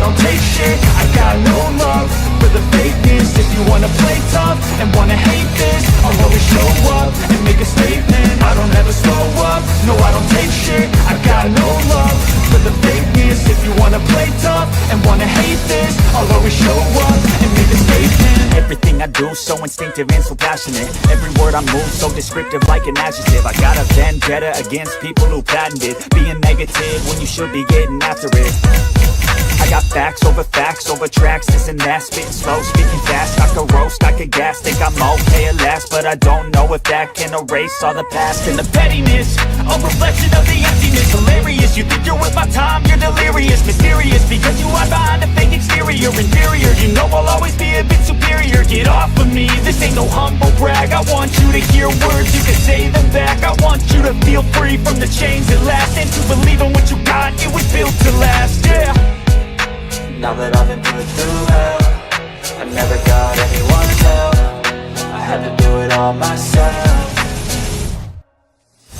don't take shit, I got no love for the fakeness. If you wanna play tough and wanna hate this, I'll always show up and make a statement. I don't ever slow up, no I don't take shit, I got no love for the fakeness. If you wanna play tough and wanna hate this, I'll always show up and make a statement. Everything I do so instinctive and so passionate. Every word I move so descriptive like an adjective. I got a vendetta against people who patented being negative when you should be getting after it. I got facts over tracks, this and that. Spitting slow, speaking fast, I could roast, I could gas. Think I'm okay at last, but I don't know if that can erase all the past. And the pettiness, a reflection of the emptiness. Hilarious, you think you're worth my time, you're delirious. Mysterious, because you hide behind a fake exterior. Inferior, you know I'll always be a bit superior. Get off of me, this ain't no humble brag. I want you to hear words, you can say them back. I want you to feel free from the chains that last, and to believe in what you got, it was built to last, yeah. Now that I've been put through hell, I never got anyone's help, I had to do it all myself.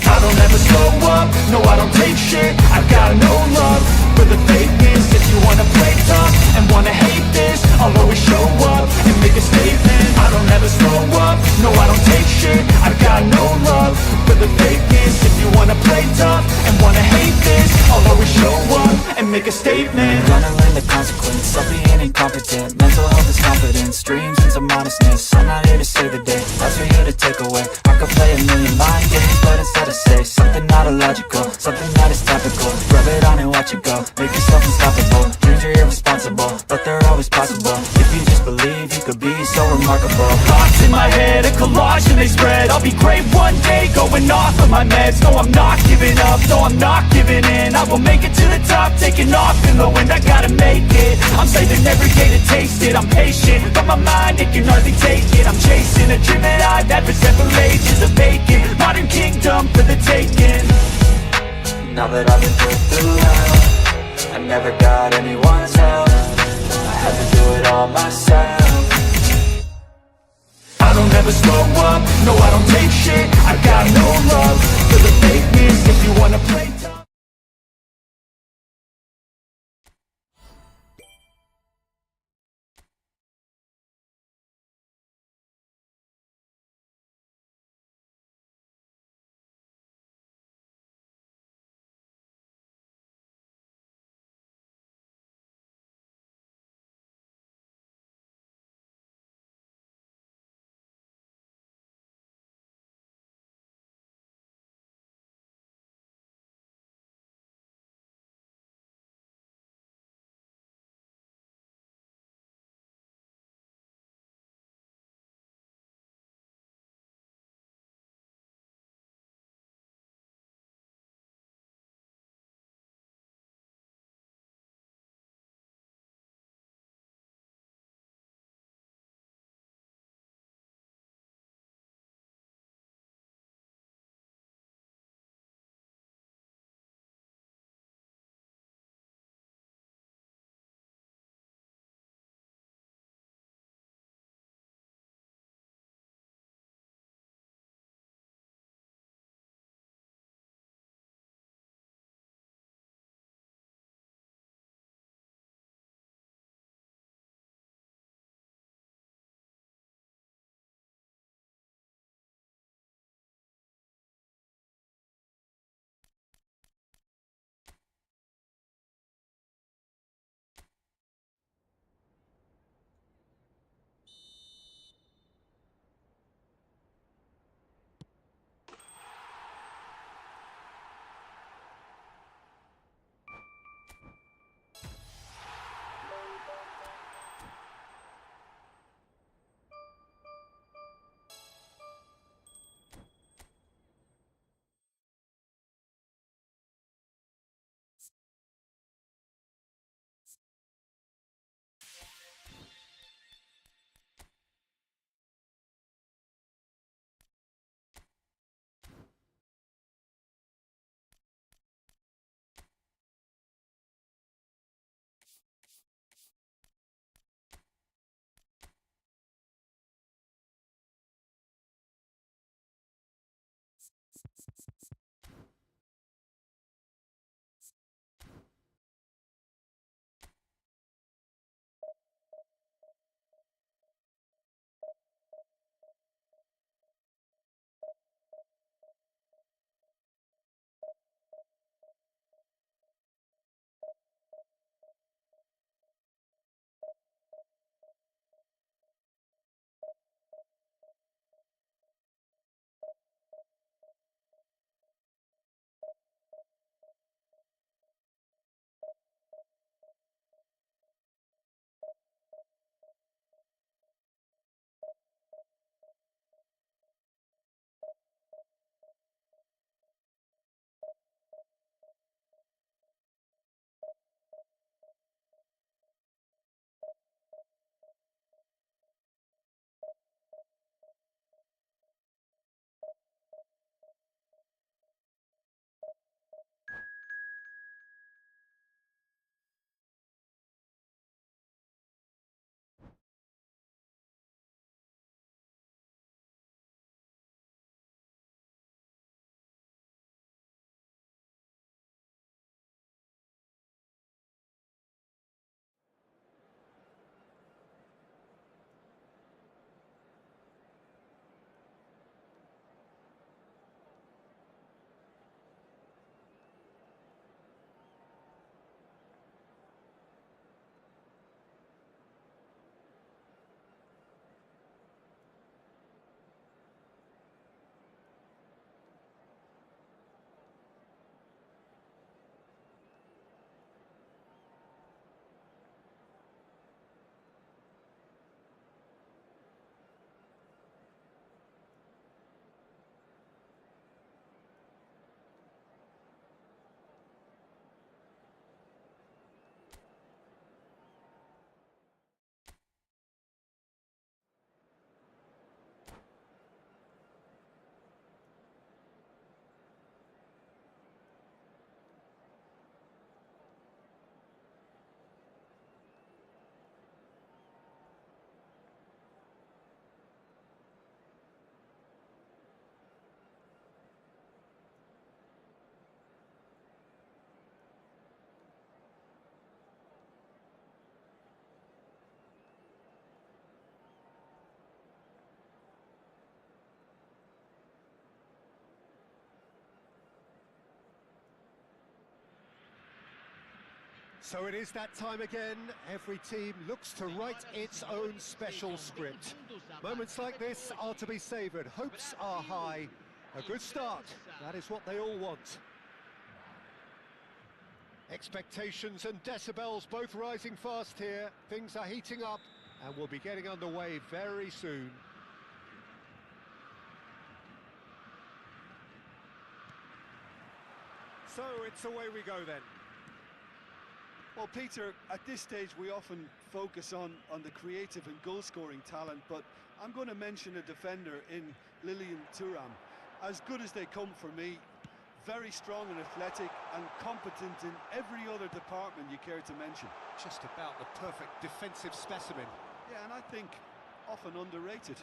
I don't ever slow up, no I don't take shit, I got no love for the fakeness. If you wanna play tough and wanna hate this, I'll always show up and make a statement. I don't ever slow up, no I don't take shit, I got no love for the fakeness. If you wanna play tough and wanna hate this, I'll always show up and make a statement. Gonna learn the consequence of being incompetent. Mental health is confidence, dreams into modestness. I'm not here to save the day, that's for you to take away. I could play a million mind games, but instead I say something not illogical, something that is topical. Rub it on and watch it go, make yourself unstoppable. Dreams are irresponsible, but they're always possible. If you just believe, you could be so remarkable. Thoughts in my head, a collage and they spread. I'll be great one day, going off of my meds. No, I'm not giving up, no, I'm not giving in. I will make it to the top, taking off in the wind. I gotta make it, I'm saving every day to taste it. I'm patient, but my mind, it can hardly take it. I'm chasing a dream that I've had for several ages. A vacant, modern kingdom for the taking. Now that I've been put through hell, I never got anyone's help, I had to do it all myself. I don't ever slow up, no I don't take shit, I got no love for the fakeness. If you wanna play tough So it is that time again. Every team looks to write its own special script. Moments like this are to be savoured. Hopes are high. A good start, that is what they all want. Expectations and decibels both rising fast here. Things are heating up and we'll be getting underway very soon. So it's away we go then. Well, Peter, at this stage we often focus on the creative and goal-scoring talent, but I'm going to mention a defender in Lilian Thuram. As good as they come for me, very strong and athletic and competent in every other department you care to mention. Just about the perfect defensive specimen. Yeah, and I think often underrated.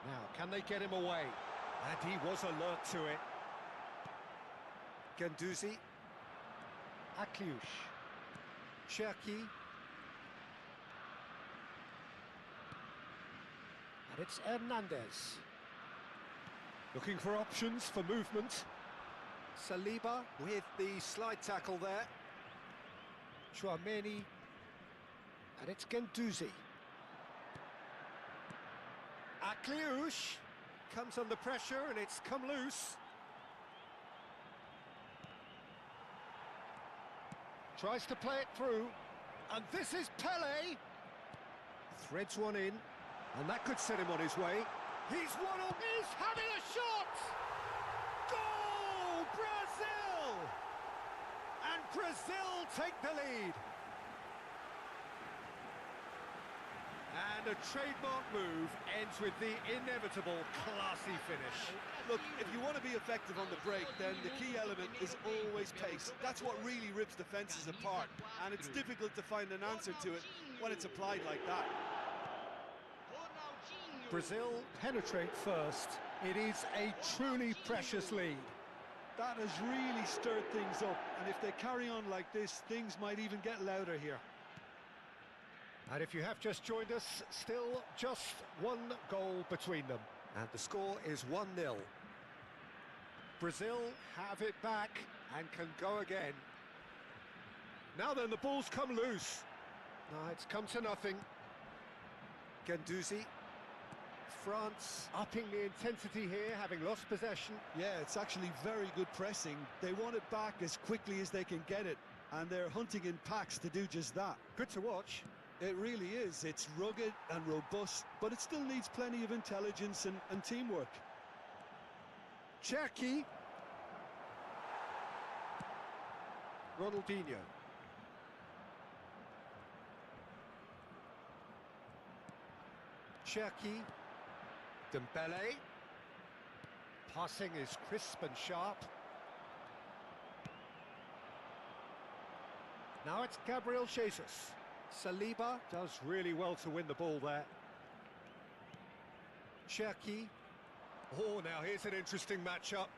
Now, can they get him away? And he was alert to it. Guendouzi, Akliouche, Cherki, and it's Hernandez. Looking for options for movement. Saliba with the slide tackle there. Chouameni, and it's Guendouzi. Akliouche comes under pressure and it's come loose. Tries to play it through, and this is Pele. Threads one in, and that could set him on his way. He's one on, he's having a shot! Goal, Brazil! And Brazil take the lead. And a trademark move ends with the inevitable classy finish. Look, if you want to be effective on the break, then the key element is always pace. That's what really rips defences apart, and it's difficult to find an answer to it when it's applied like that. Brazil penetrate first. It is a truly precious lead. That has really stirred things up, and if they carry on like this, things might even get louder here. And if you have just joined us, still just one goal between them. And the score is 1-0. Brazil have it back and can go again. Now then, the ball's come loose. No, it's come to nothing. Guendouzi. France upping the intensity here, having lost possession. Yeah, it's actually very good pressing. They want it back as quickly as they can get it, and they're hunting in packs to do just that. Good to watch. It really is. It's rugged and robust, but it still needs plenty of intelligence and teamwork. Cherki. Ronaldinho. Cherki. Dembele. Passing is crisp and sharp. Now it's Gabriel Jesus. Saliba does really well to win the ball there. Cherki. Oh, now here's an interesting matchup.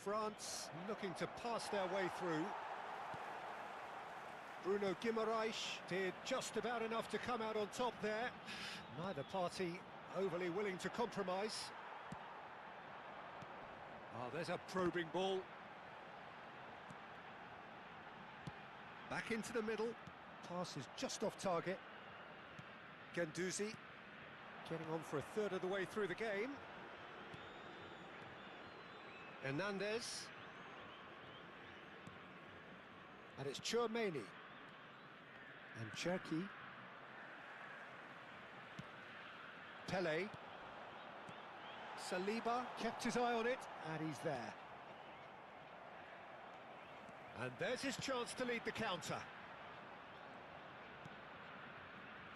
France looking to pass their way through. Bruno Guimaraes did just about enough to come out on top there. Neither party overly willing to compromise. Oh, there's a probing ball. Back into the middle. Pass is just off target. Guendouzi getting on for a third of the way through the game. Hernandez. And it's Chouameni. And Cherki. Pele. Saliba kept his eye on it, and he's there. And there's his chance to lead the counter.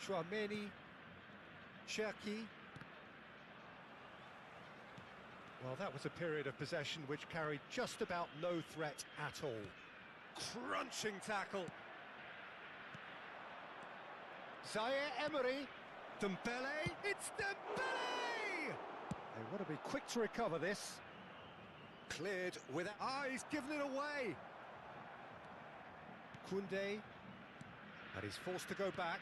Chouameni. Cherki. Well, that was a period of possession which carried just about no threat at all. Crunching tackle. Zaire Emery. Dembele. It's Dembele! They want to be quick to recover this. Cleared with... Ah, he's given it away. Koundé. And he's forced to go back.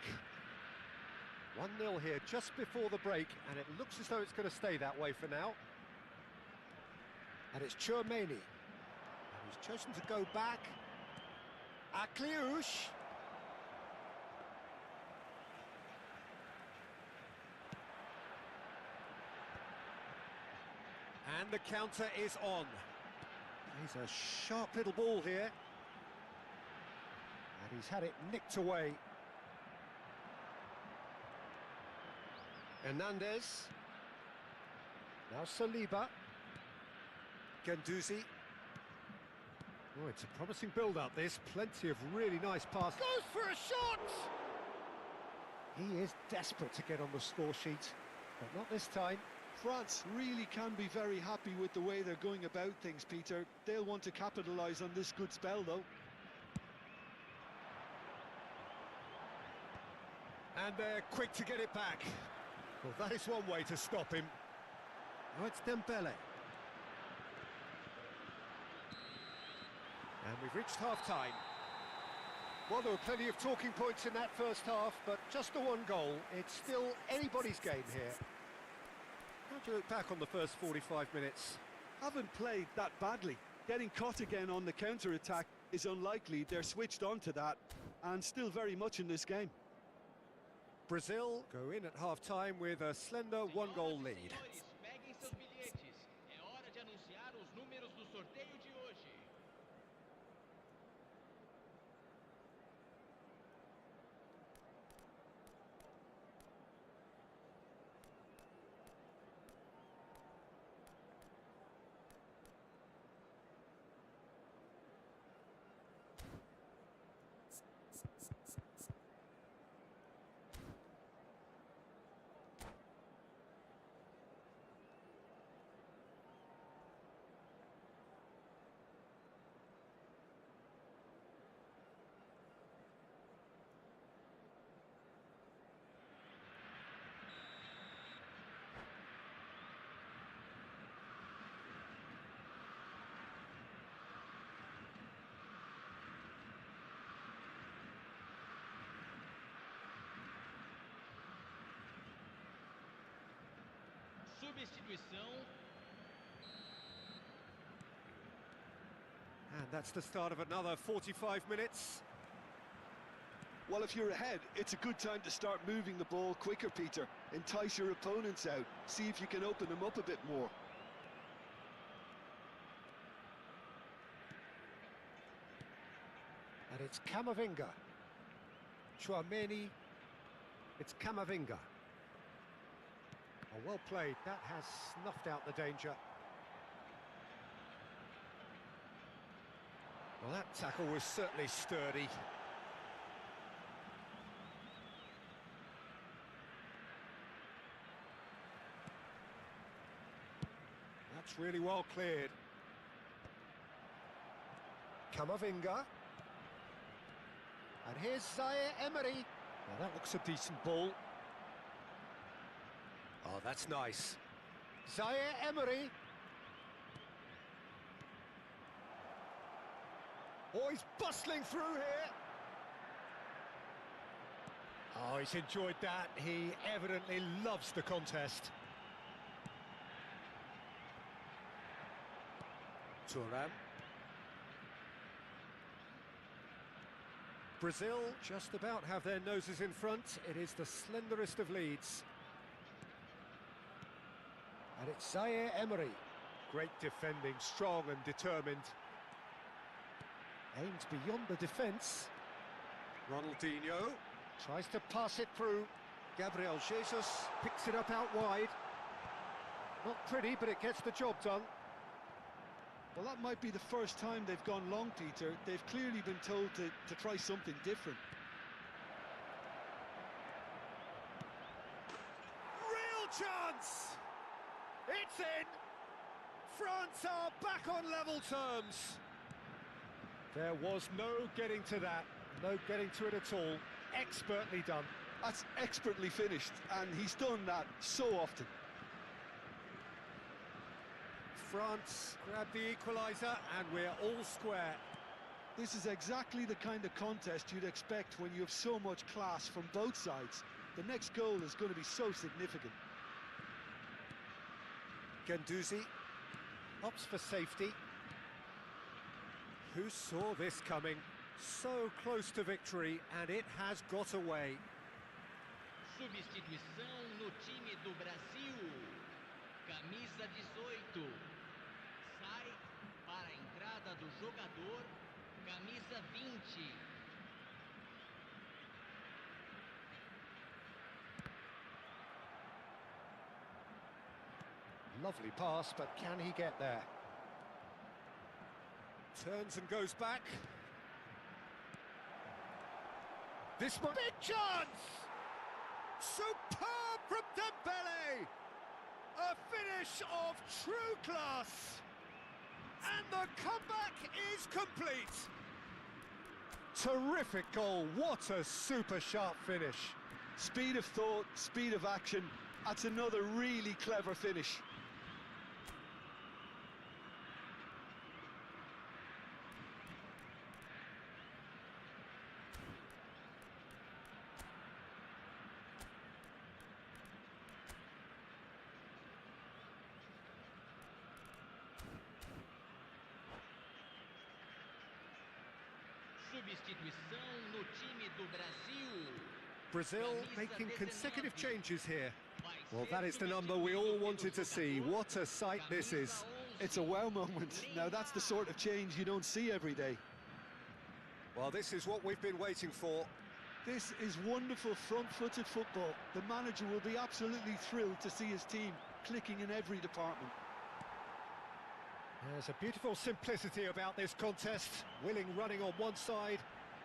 1-0 here just before the break, and it looks as though it's going to stay that way for now. And it's Chouameni. And he's chosen to go back. Akliouche. And the counter is on. He's a sharp little ball here. And he's had it nicked away. Hernandez. Now Saliba. Guendouzi. Oh, it's a promising build-up, this. Plenty of really nice passes. Goes for a shot! He is desperate to get on the score sheet, but not this time. France really can be very happy with the way they're going about things, Peter. They'll want to capitalise on this good spell, though. And they're quick to get it back. Well, that is one way to stop him. Oh, it's Dembele. And we've reached half-time. Well, there were plenty of talking points in that first half, but just the one goal. It's still anybody's game here. How do you look back on the first 45 minutes? Haven't played that badly. Getting caught again on the counter-attack is unlikely. They're switched on to that, and still very much in this game. Brazil go in at half-time with a slender one-goal lead. Peguem seus bilhetes. É hora de anunciar os números do sorteio de hoje. Substituição. And that's the start of another 45 minutes. Well, if you're ahead, it's a good time to start moving the ball quicker, Peter. Entice your opponents out. See if you can open them up a bit more. And it's Camavinga. Chouameni. It's Camavinga. Oh, well played. That has snuffed out the danger. Well, that tackle was certainly sturdy. That's really well cleared. Camavinga. And here's Zaire Emery. Now that looks a decent ball. Oh, that's nice. Zaire Emery. Oh, he's bustling through here. Oh, he's enjoyed that. He evidently loves the contest. Thuram. Brazil just about have their noses in front. It is the slenderest of leads. And it's Zaire Emery. Great defending, strong and determined. Aims beyond the defence. Ronaldinho tries to pass it through. Gabriel Jesus picks it up out wide. Not pretty, but it gets the job done. Well, that might be the first time they've gone long, Peter. They've clearly been told to try something different. Real chance! It's in! France are back on level terms. There was no getting to that, no getting to it at all. Expertly done. That's expertly finished, and he's done that so often. France grab the equaliser, and we're all square. This is exactly the kind of contest you'd expect when you have so much class from both sides. The next goal is going to be so significant. Guendouzi. Opts for safety. Who saw this coming? So close to victory, and it has got away. Substituição no time do Brasil. Camisa 18. Sai para a entrada do jogador. Camisa 20. Lovely pass, but can he get there? Turns and goes back. This one, big chance! Superb from Dembele! A finish of true class! And the comeback is complete! Terrific goal, what a super sharp finish. Speed of thought, speed of action, that's another really clever finish. Substituição no time do Brasil. Brazil making consecutive changes here. Well, that is the number we all wanted to see. What a sight this is. It's a wow moment. Now that's the sort of change you don't see every day. Well, this is what we've been waiting for. This is wonderful front-footed football. The manager will be absolutely thrilled to see his team clicking in every department. There's a beautiful simplicity about this contest. Willing running on one side,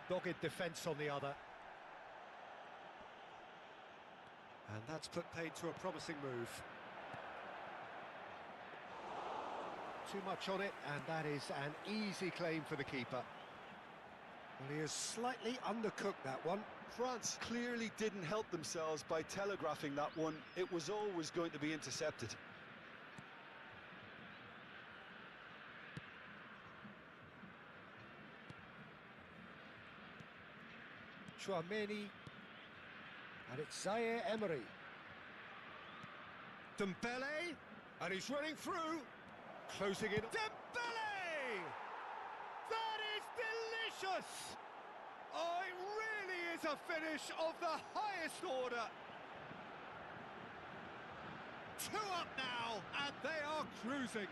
dogged defence on the other. And that's put paid to a promising move. Too much on it, and that is an easy claim for the keeper. Well, he has slightly undercooked that one. France clearly didn't help themselves by telegraphing that one. It was always going to be intercepted. Chouameni, and it's Zaire Emery. Dembele, and he's running through, closing in. Dembele! That is delicious! Oh, it really is a finish of the highest order. 2 up now, and they are cruising.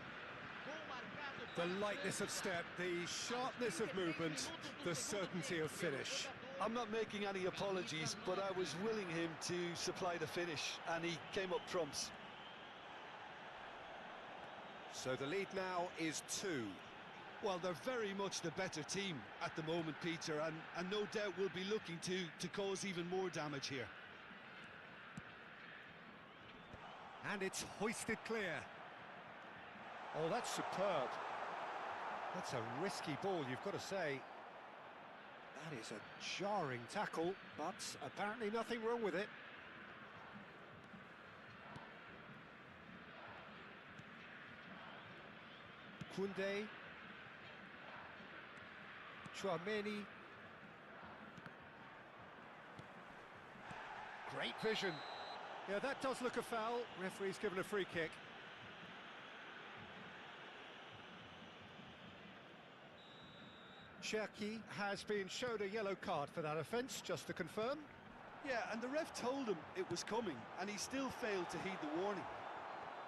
The lightness of step, the sharpness of movement, the certainty of finish. I'm not making any apologies, but I was willing him to supply the finish, and he came up trumps. So the lead now is 2. Well, they're very much the better team at the moment, Peter, and no doubt will be looking to cause even more damage here. And it's hoisted clear. Oh, that's superb. That's a risky ball, you've got to say. That is a jarring tackle, but apparently nothing wrong with it. Koundé. Chouameni. Great vision. Yeah, that does look a foul. Referee's given a free kick. Cherki has been shown a yellow card for that offence, just to confirm. Yeah, and the ref told him it was coming, and he still failed to heed the warning.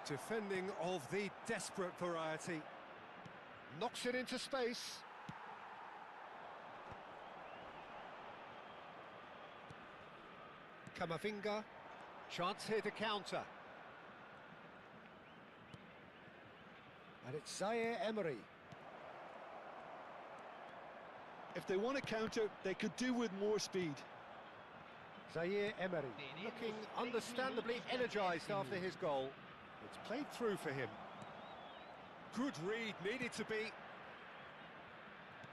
Defending of the desperate variety. Knocks it into space. Camavinga. Chance here to counter. And it's Zaire Emery. If they want to counter, they could do with more speed. Zaire Emery, looking understandably energised after his goal. It's played through for him. Good read, needed to be.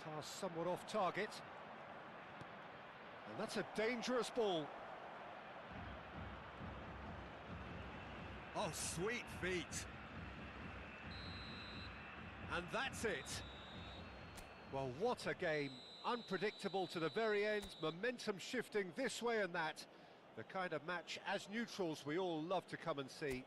Pass somewhat off target. And that's a dangerous ball. Oh, sweet feet. And that's it. Well, what a game. Unpredictable to the very end, momentum shifting this way and that. The kind of match, as neutrals, we all love to come and see.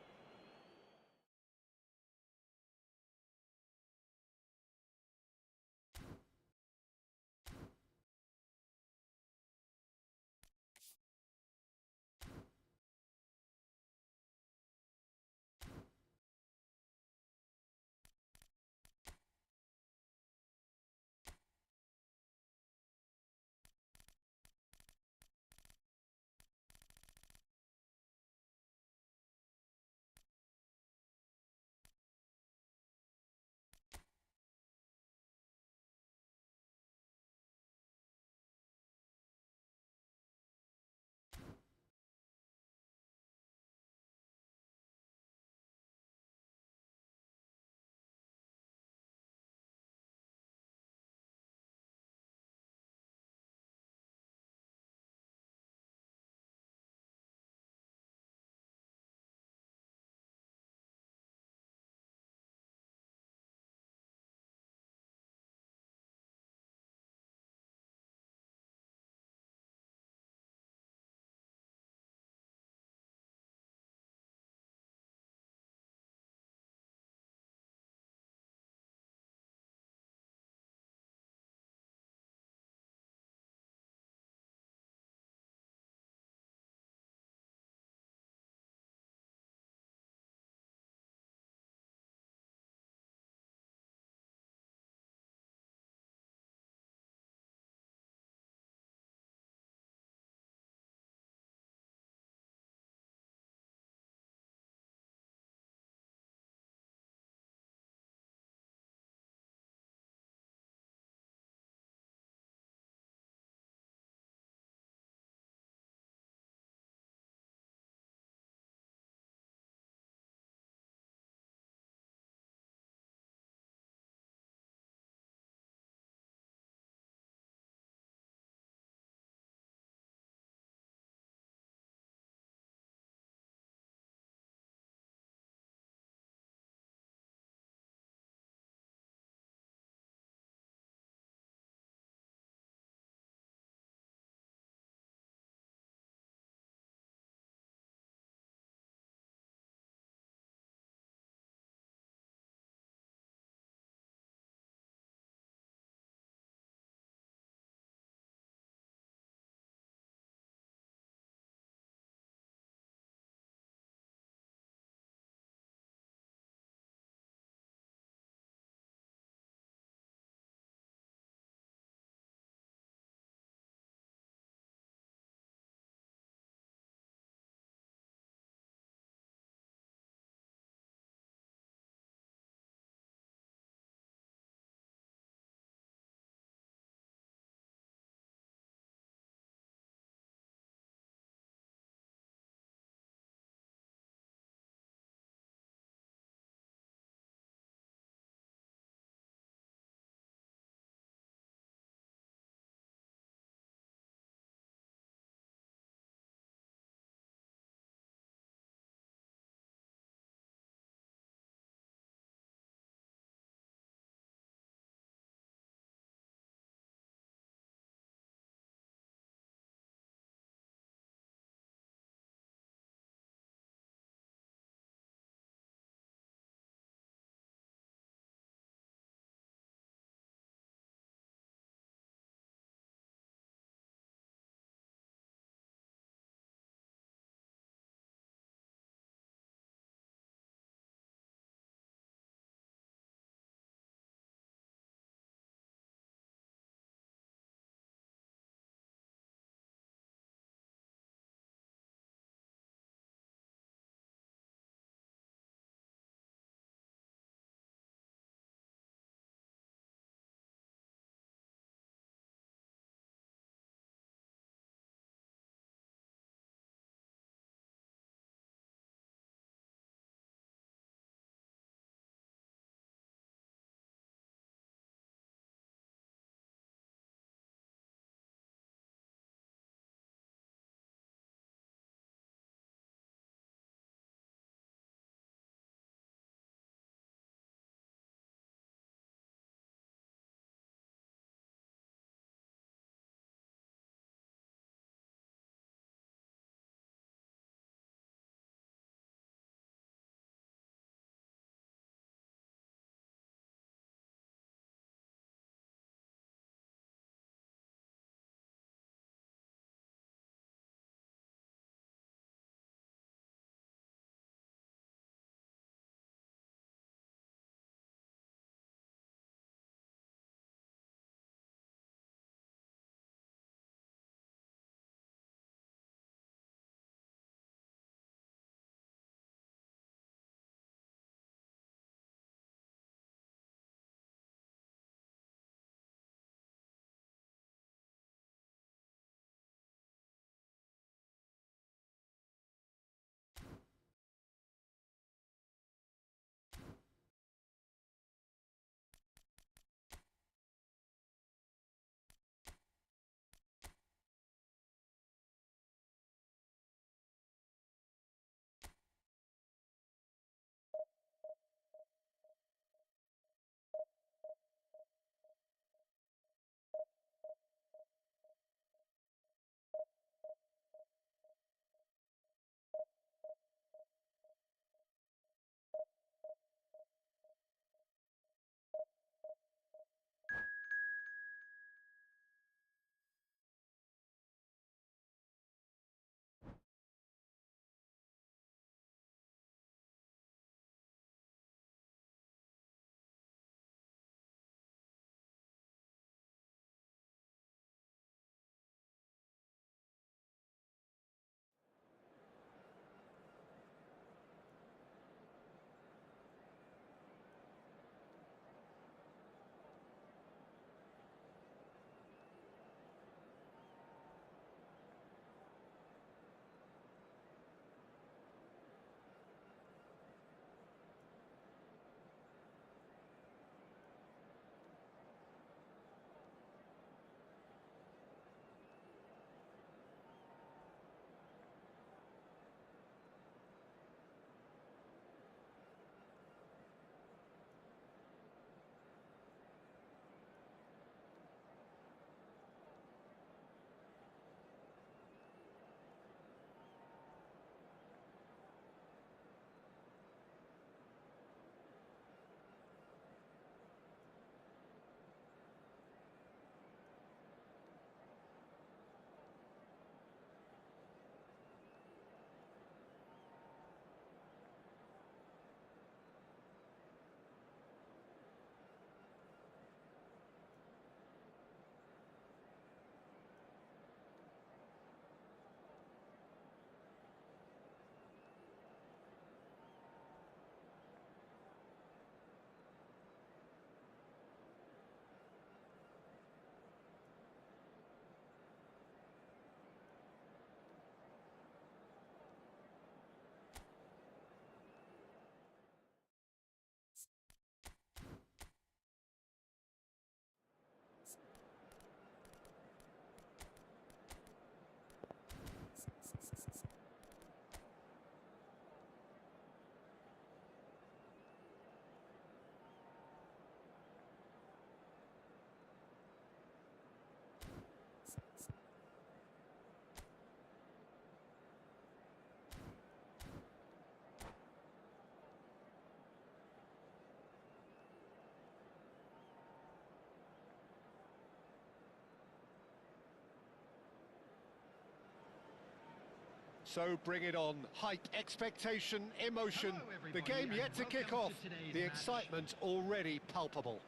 So bring it on. Hype, expectation, emotion. The game yet to kick off. The excitement already palpable.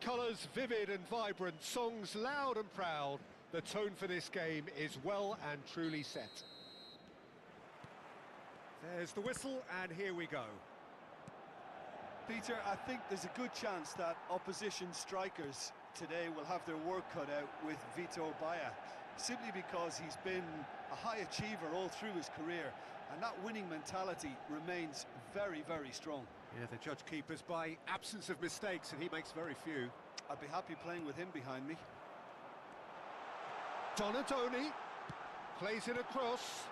Colours vivid and vibrant, songs loud and proud. The tone for this game is well and truly set. There's the whistle, and here we go. Peter, I think there's a good chance that opposition strikers today will have their work cut out with Vitor Baia, simply because he's been a high achiever all through his career, and that winning mentality remains very, very strong. Yeah, the judge keepers by absence of mistakes, and he makes very few. I'd be happy playing with him behind me. Donadoni plays it across.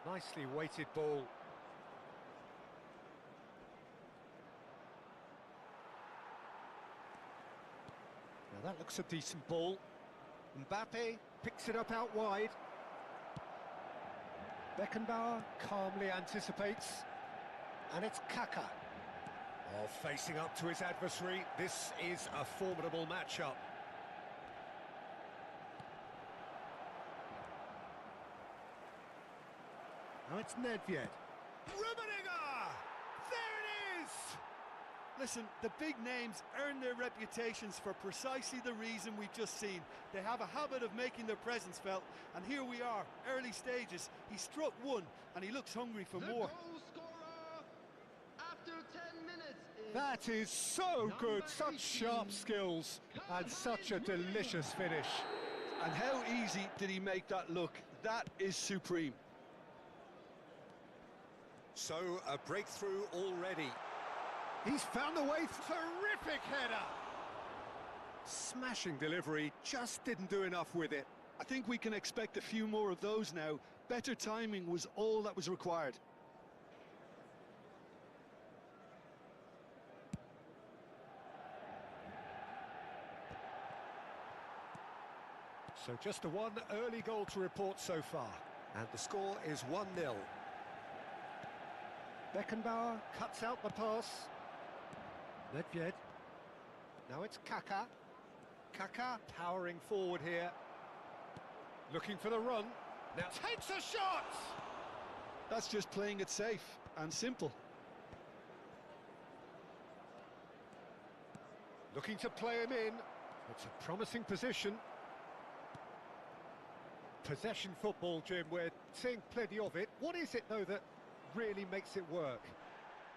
Nicely weighted ball. Now that looks a decent ball. Mbappe picks it up out wide. Beckenbauer calmly anticipates. And it's Kaka. Oh, facing up to his adversary. This is a formidable matchup. Now it's Nedved. Rummenigge! There it is! Listen, the big names earn their reputations for precisely the reason we've just seen. They have a habit of making their presence felt, and here we are, early stages. He struck one, and he looks hungry for more. Goal scorer after 10 minutes is That is so good, such sharp skills, and such a delicious finish. And how easy did he make that look? That is supreme. So, a breakthrough already. He's found a way, terrific header! Smashing delivery, just didn't do enough with it. I think we can expect a few more of those now. Better timing was all that was required. So just the one early goal to report so far. And the score is 1-0. Beckenbauer cuts out the pass. Nedved. Now it's Kaka. Kaka powering forward here. Looking for the run. Now takes a shot! That's just playing it safe and simple. Looking to play him in. It's a promising position. Possession football, Jim, we're seeing plenty of it. What is it, though, that really makes it work?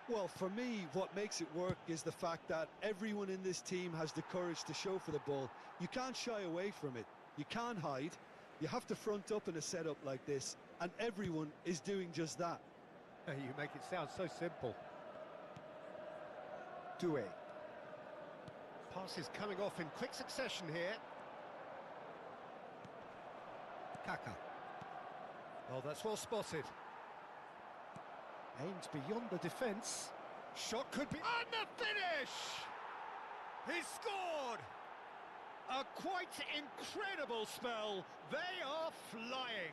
Well, for me, what makes it work is the fact that everyone in this team has the courage to show for the ball. You can't shy away from it. You can't hide. You have to front up in a setup like this, and everyone is doing just that. You make it sound so simple. Doué. Pass is coming off in quick succession here. Kaka. Oh, that's well spotted. Aims beyond the defence. Shot could be... And the finish! He's scored! A quite incredible spell. They are flying.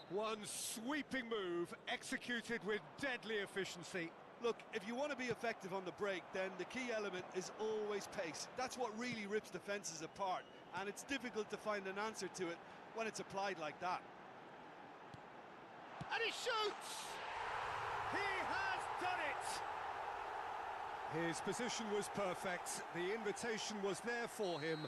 One sweeping move, executed with deadly efficiency. Look, if you want to be effective on the break, then the key element is always pace. That's what really rips defences apart, and it's difficult to find an answer to it when it's applied like that. And he shoots! He has done it! His position was perfect, the invitation was there for him,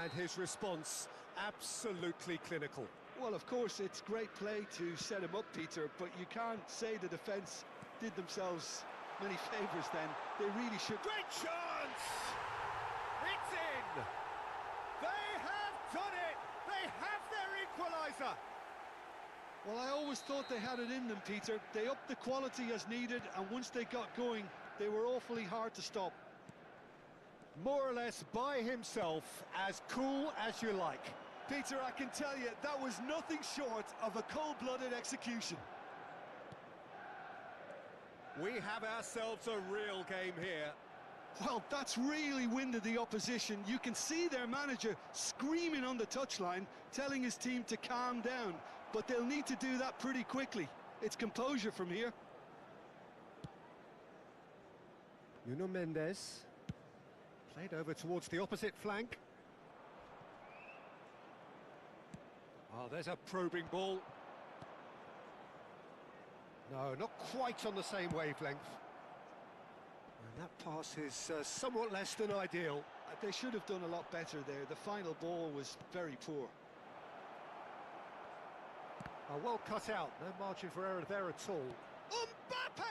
and his response absolutely clinical. Well, of course, it's great play to set him up, Peter, but you can't say the defence did themselves many favours then. They really should. Great chance! It's in! They have done it! They have their equaliser! Well, I always thought they had it in them, Peter. They upped the quality as needed, and once they got going, they were awfully hard to stop. More or less by himself, as cool as you like. Peter, I can tell you, that was nothing short of a cold-blooded execution. We have ourselves a real game here. Well, that's really winded the opposition. You can see their manager screaming on the touchline, telling his team to calm down. But they'll need to do that pretty quickly. It's composure from here. Nuno Mendes. Played over towards the opposite flank. Oh, there's a probing ball. No, not quite on the same wavelength. And that pass is somewhat less than ideal. They should have done a lot better there. The final ball was very poor. Well cut out, no margin for error there at all. Mbappe!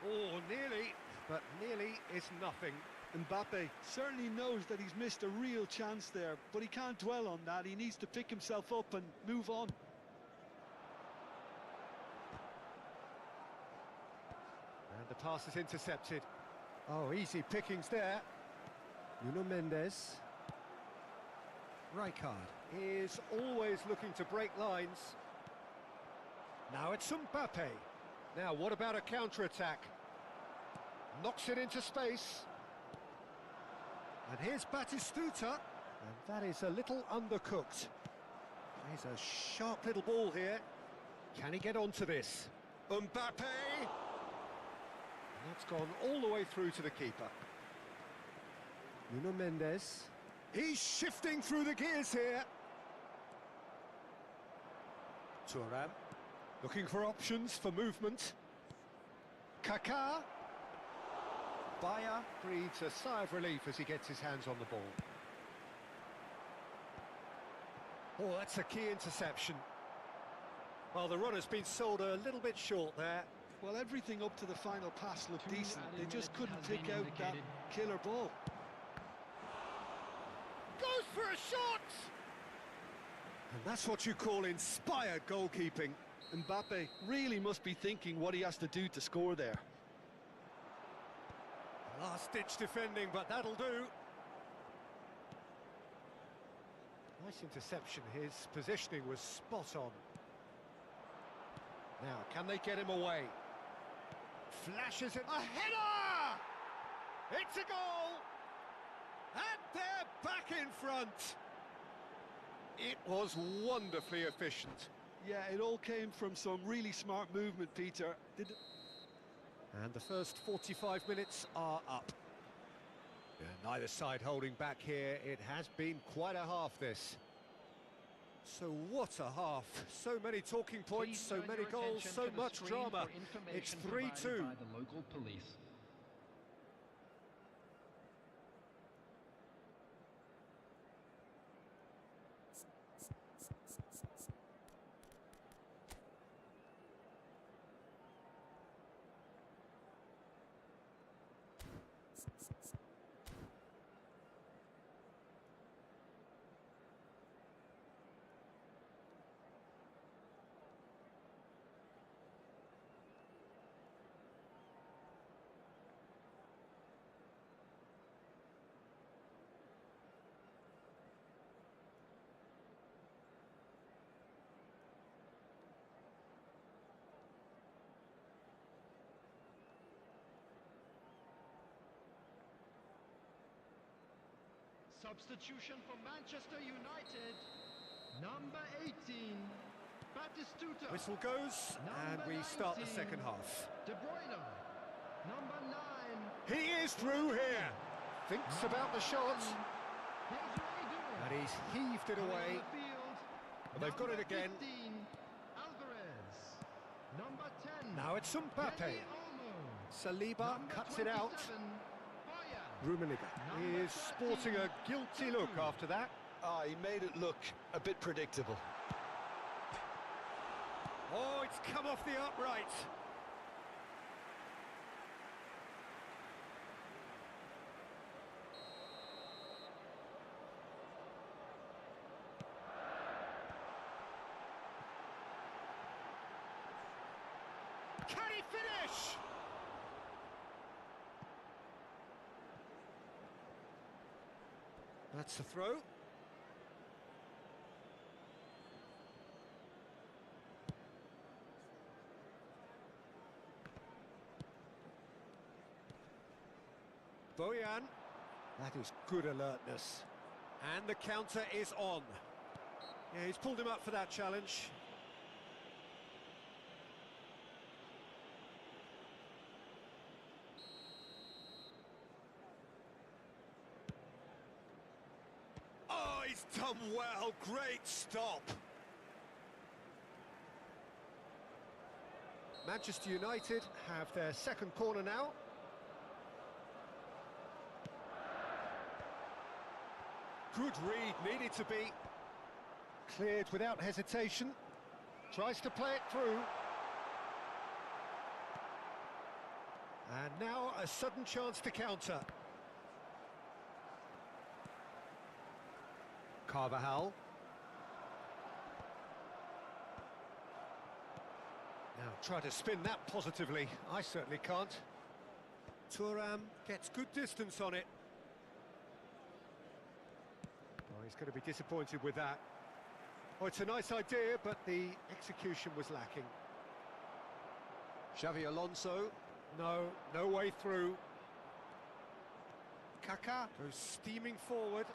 Oh, nearly, but nearly is nothing. Mbappe certainly knows that he's missed a real chance there, but he can't dwell on that. He needs to pick himself up and move on. And the pass is intercepted. Oh, easy pickings there. Nuno Mendes. Rijkaard is always looking to break lines. Now it's Mbappe. Now, what about a counter-attack? Knocks it into space. And here's Batistuta. And that is a little undercooked. Plays a sharp little ball here. Can he get onto this? Mbappe! And that's gone all the way through to the keeper. Nuno Mendes. He's shifting through the gears here. Thuram. Looking for options for movement. Kaká. Bayer breathes a sigh of relief as he gets his hands on the ball. Oh, that's a key interception. Well, the run has been sold a little bit short there. Well, everything up to the final pass looked decent. They just couldn't pick out that killer ball. Goes for a shot! And that's what you call inspired goalkeeping. Mbappe really must be thinking what he has to do to score there. Last-ditch defending, but that'll do. Nice interception. His positioning was spot on. Now, can they get him away? Flashes it. A header! It's a goal! And they're back in front. It was wonderfully efficient. Yeah, it all came from some really smart movement, Peter. And the first 45 minutes are up. Yeah, neither side holding back here. It has been quite a half, this. So what a half. So many talking points, so many goals, so much drama. It's 3-2. By the local police. Substitution for Manchester United. Number 18, Batistuta. Whistle goes, and we start the second half. De Bruyne. Number 9. He is through here. Thinks about the shot. Here's Radu. And he's heaved it away. On the field. Well, they've got it again. 15, Alvarez. Number 10. Now it's Mbappe. Dani Olmo. Saliba Number cuts it out. 27, Bayer. Rummenigge is sporting a guilty look after that. Ah, he made it look a bit predictable. Oh, it's come off the upright. Can he finish? That's the throw. Bojan. That is good alertness. And the counter is on. Yeah, he's pulled him up for that challenge. Oh, he's Done well, great stop. Manchester United have their second corner now. Good read, needed to be cleared without hesitation. Tries to play it through. And now a sudden chance to counter. Carvajal. Now try to spin that positively. I certainly can't. Thuram gets good distance on it. Oh, he's going to be disappointed with that. Oh, it's a nice idea, but the execution was lacking. Xavi Alonso. No way through. Kaká goes steaming forward.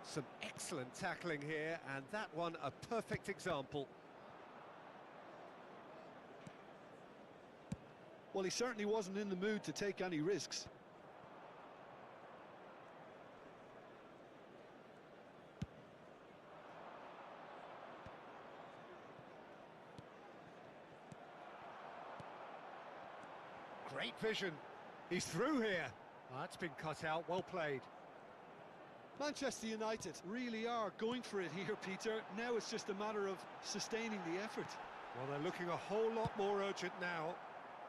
Some excellent tackling here, and that one a perfect example. Well, he certainly wasn't in the mood to take any risks. Great vision. He's through here. That's been cut out, well played. Manchester United really are going for it here, Peter. Now it's just a matter of sustaining the effort. Well, they're looking a whole lot more urgent now.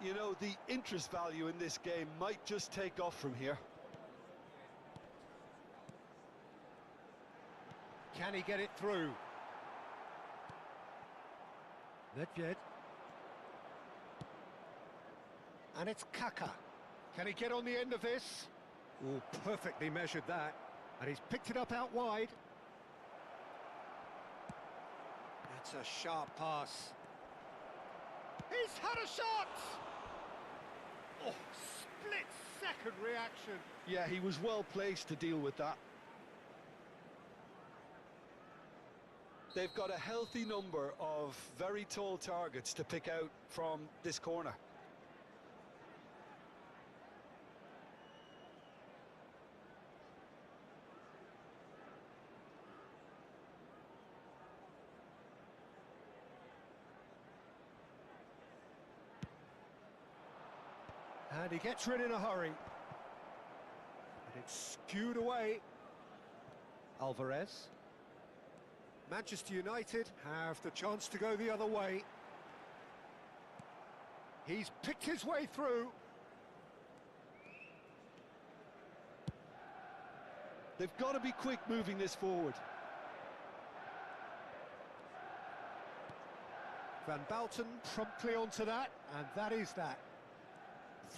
You know, the interest value in this game might just take off from here. Can he get it through? Nedved. And it's Kaká. Can he get on the end of this? Oh, perfectly measured that. And he's picked it up out wide. That's a sharp pass. He's had a shot! Oh, split-second reaction. Yeah, he was well placed to deal with that. They've got a healthy number of very tall targets to pick out from this corner. And he gets rid in a hurry. And it's skewed away. Alvarez. Manchester United have the chance to go the other way. He's picked his way through. They've got to be quick moving this forward. Van Bouten promptly onto that, and that is that.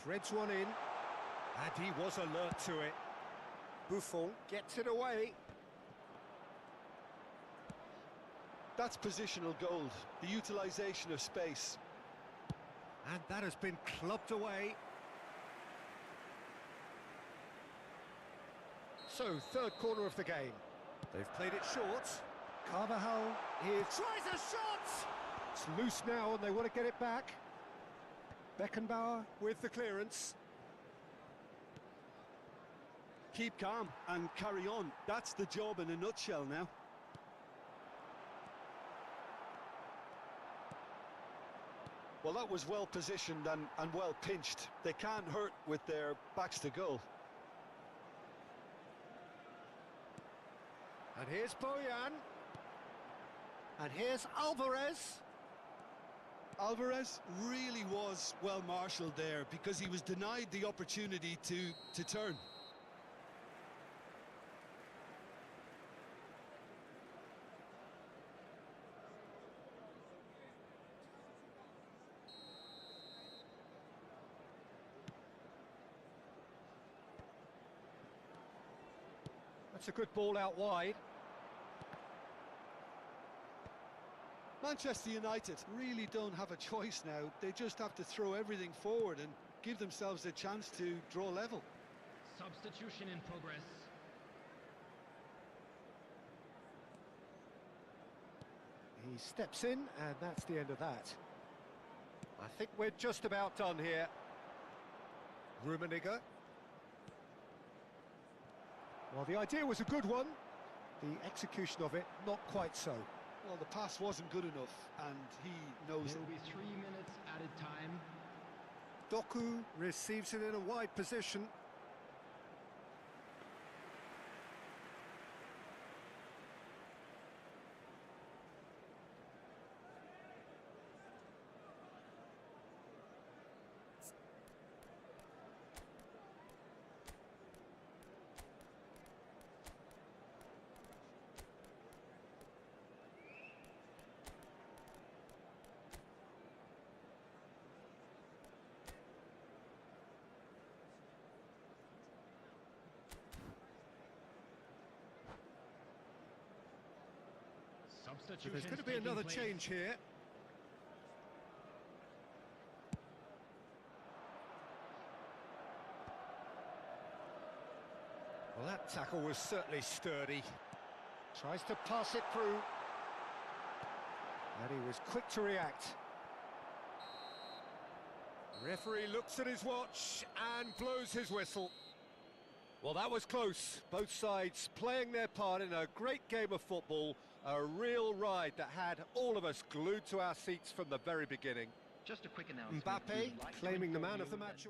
Threads one in, and he was alert to it. Buffon gets it away. That's positional gold, the utilisation of space. And that has been clubbed away. So, third corner of the game. They've played it short. Carvajal tries a shot! It's loose now, and they want to get it back. Beckenbauer with the clearance. Keep calm and carry on. That's the job in a nutshell now. Well, that was well positioned and well pinched. They can't hurt with their backs to goal. And here's Bojan. And here's Alvarez. Alvarez really was well marshalled there because he was denied the opportunity to turn. That's a good ball out wide. Manchester United really don't have a choice now. They just have to throw everything forward and give themselves a chance to draw level. Substitution in progress. He steps in, and that's the end of that. I think we're just about done here. Rummenigge. Well, the idea was a good one. The execution of it, not quite so. Well, the pass wasn't good enough, and he knows There it. will be 3 minutes added time. Doku receives it in a wide position. So there's going to be another change here. Well, that tackle was certainly sturdy. Tries to pass it through. And he was quick to react. Referee looks at his watch and blows his whistle. Well, that was close. Both sides playing their part in a great game of football. A real ride that had all of us glued to our seats from the very beginning. Just a quick announcement. Mbappe claiming the man of the match.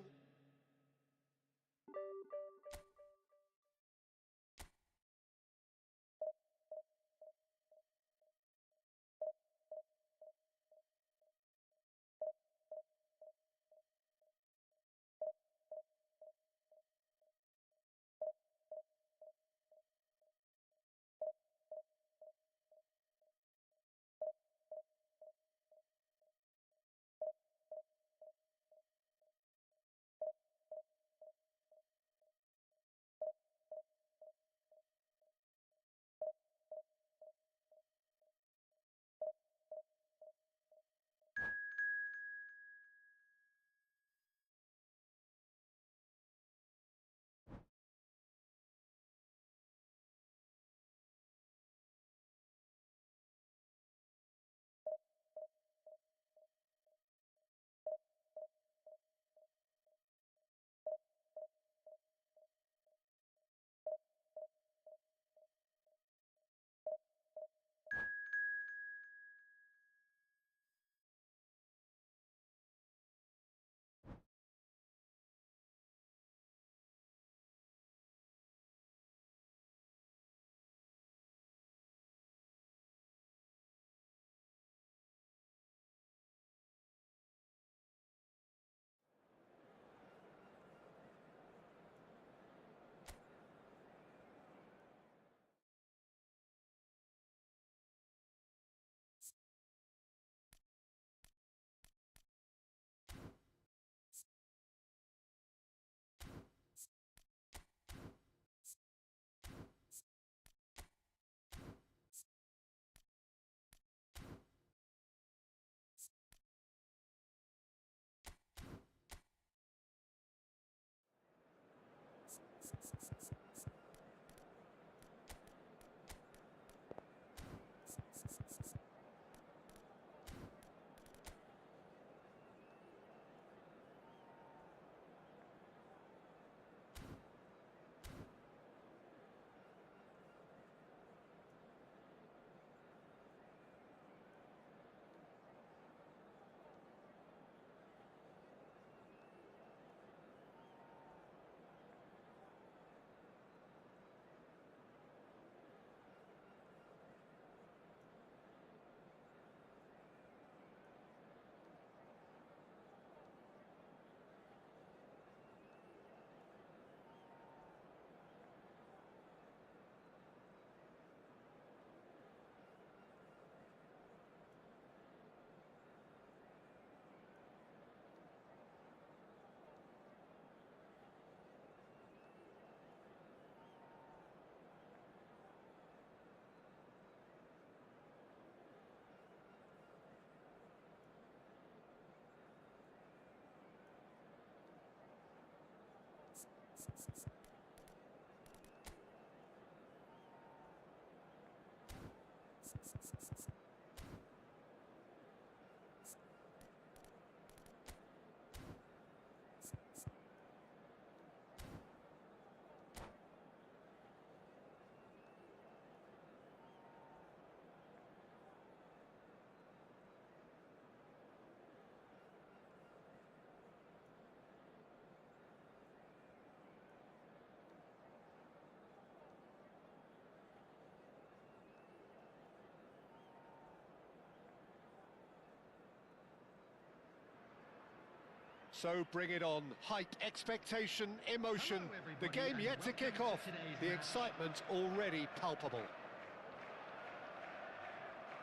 So bring it on. Hype, expectation, emotion. The game yet to kick off. The excitement already palpable.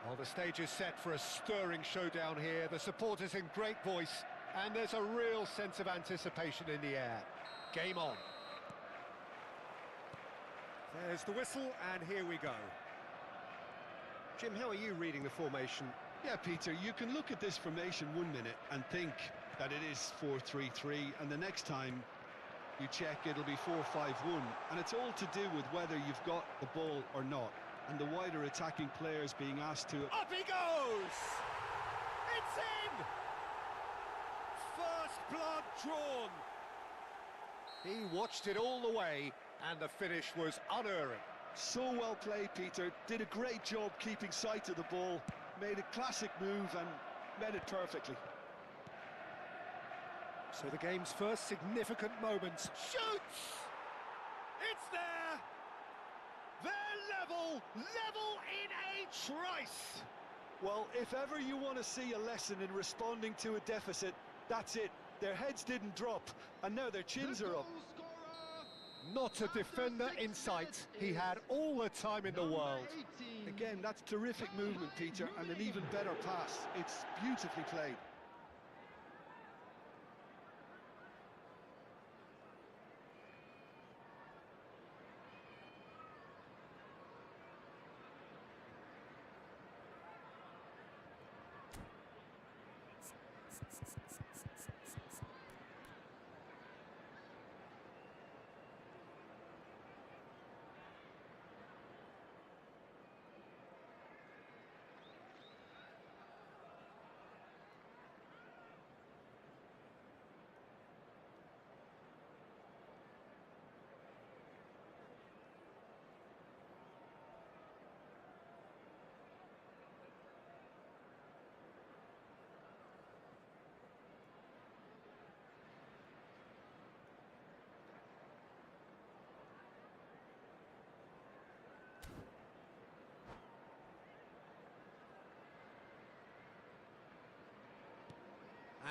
Well, the stage is set for a stirring showdown here. The supporters in great voice, and there's a real sense of anticipation in the air. Game on. There's the whistle, and here we go. Jim, how are you reading the formation? Yeah, Peter, you can look at this formation 1 minute and think that it is 4-3-3, and the next time you check it'll be 4-5-1, and it's all to do with whether you've got the ball or not, and the wider attacking players being asked to... Up he goes! It's in! First blood drawn. He watched it all the way, and the finish was unerring. So well played, Peter. Did a great job keeping sight of the ball, made a classic move and met it perfectly. So the game's first significant moment. Shoots! It's there! They're level in a trice! Well, if ever you want to see a lesson in responding to a deficit, that's it. Their heads didn't drop, and now their chins are up. Not a defender in sight. He had all the time in the world. Again, that's terrific movement, Peter, and an even better pass. It's beautifully played.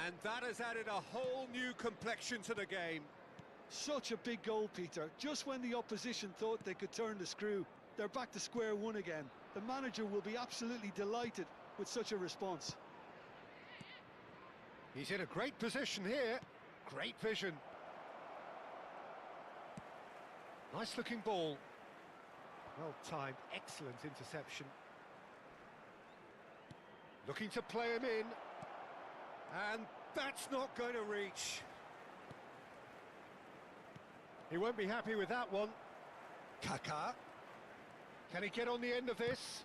And that has added a whole new complexion to the game. Such a big goal, Peter. Just when the opposition thought they could turn the screw, they're back to square one again. The manager will be absolutely delighted with such a response. He's in a great position here. Great vision. Nice looking ball. Well timed, excellent interception. Looking to play him in. And that's not going to reach. He won't be happy with that one. Kaká. Can he get on the end of this?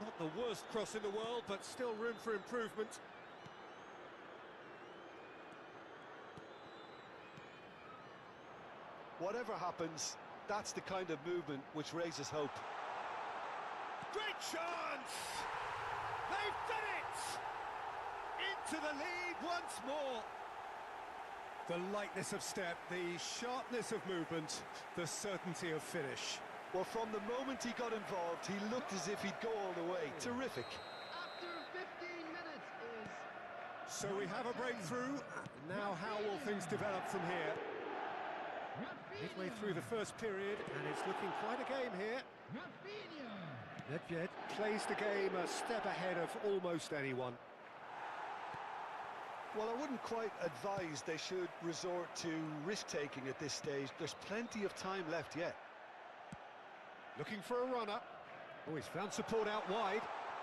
Not the worst cross in the world, but still room for improvement. Whatever happens, that's the kind of movement which raises hope. Great chance! They've done it! Into the lead once more. The lightness of step, the sharpness of movement, the certainty of finish. Well, from the moment he got involved, he looked as if he'd go all the way. Terrific. After 15 minutes is... So we have a breakthrough. Now how will things develop from here? Midway through the first period, and it's looking quite a game here. Nedved plays the game a step ahead of almost anyone. Well, I wouldn't quite advise they should resort to risk-taking at this stage. There's plenty of time left yet. Looking for a runner. Oh, he's found support out wide.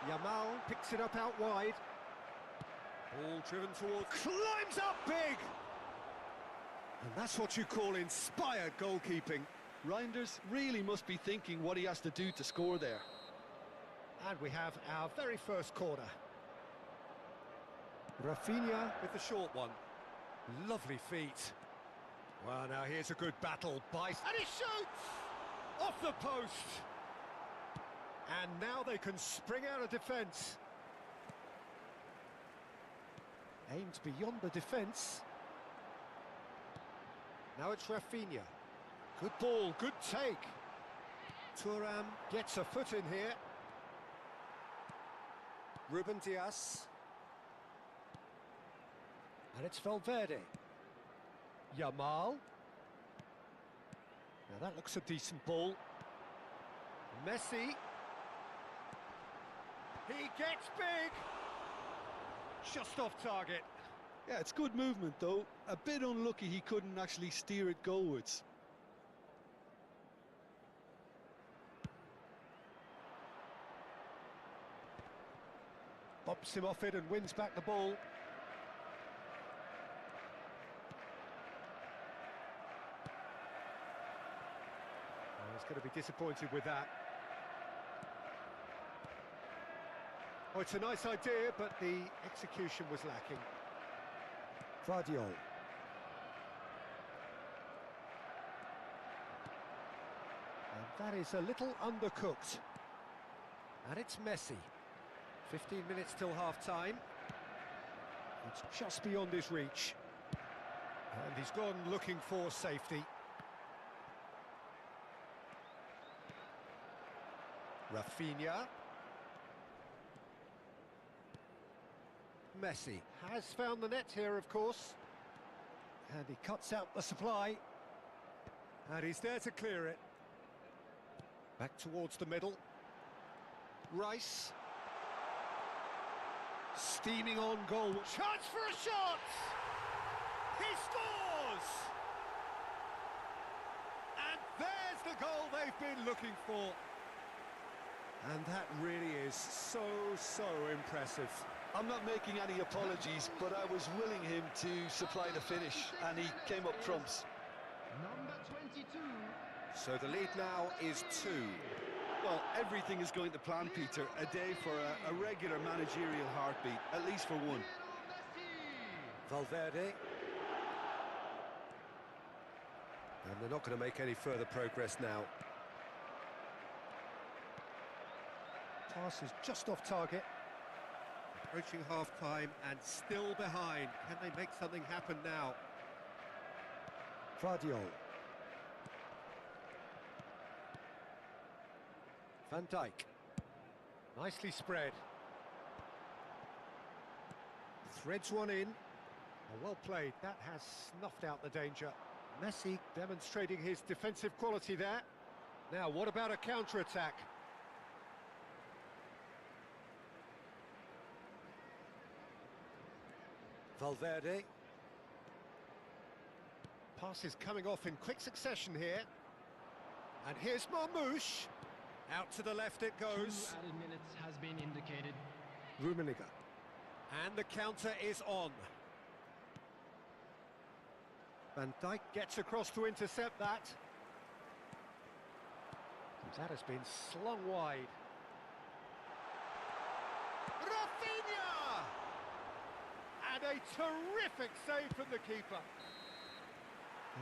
Yamal picks it up out wide. Ball driven towards... Climbs up big! And that's what you call inspired goalkeeping. Reinders really must be thinking what he has to do to score there. And we have our very first corner. Rafinha with the short one. Lovely feet. Well, now here's a good battle by... And he shoots! Off the post! And now they can spring out of defence. Aimed beyond the defence. Now it's Rafinha. Good ball, good take. Thuram gets a foot in here. Ruben Dias. And it's Valverde. Yamal. Now that looks a decent ball. Messi. He gets big. Just off target. Yeah, it's good movement though. A bit unlucky he couldn't actually steer it goalwards. Bumps him off it and wins back the ball. Oh, he's going to be disappointed with that. Oh, it's a nice idea, but the execution was lacking. Vardiol. And that is a little undercooked. And it's Messi. 15 minutes till half-time. It's just beyond his reach. And he's gone looking for safety. Rafinha. Messi has found the net here, of course. And he cuts out the supply. And he's there to clear it. Back towards the middle. Rice. Steaming on goal. Chance for a shot! He scores! And there's the goal they've been looking for. And that really is so impressive. I'm not making any apologies, but I was willing him to supply the finish, and he came up trumps. Number 22. So the lead now is 2. Well, everything is going to plan, Peter. A day for a regular managerial heartbeat, at least for one. Valverde. And they're not going to make any further progress now. Pass is just off target. Approaching half-time and still behind. Can they make something happen now? Vardiol. Van Dijk. Nicely spread. Threads one in. Oh, well played. That has snuffed out the danger. Messi demonstrating his defensive quality there. Now, what about a counter-attack? Valverde. Pass is coming off in quick succession here. And here's Marmoush. Out to the left it goes. 2 added minutes has been indicated. Rummenigge. And the counter is on. Van Dijk gets across to intercept that. That has been slung wide. Rafinha! And a terrific save from the keeper.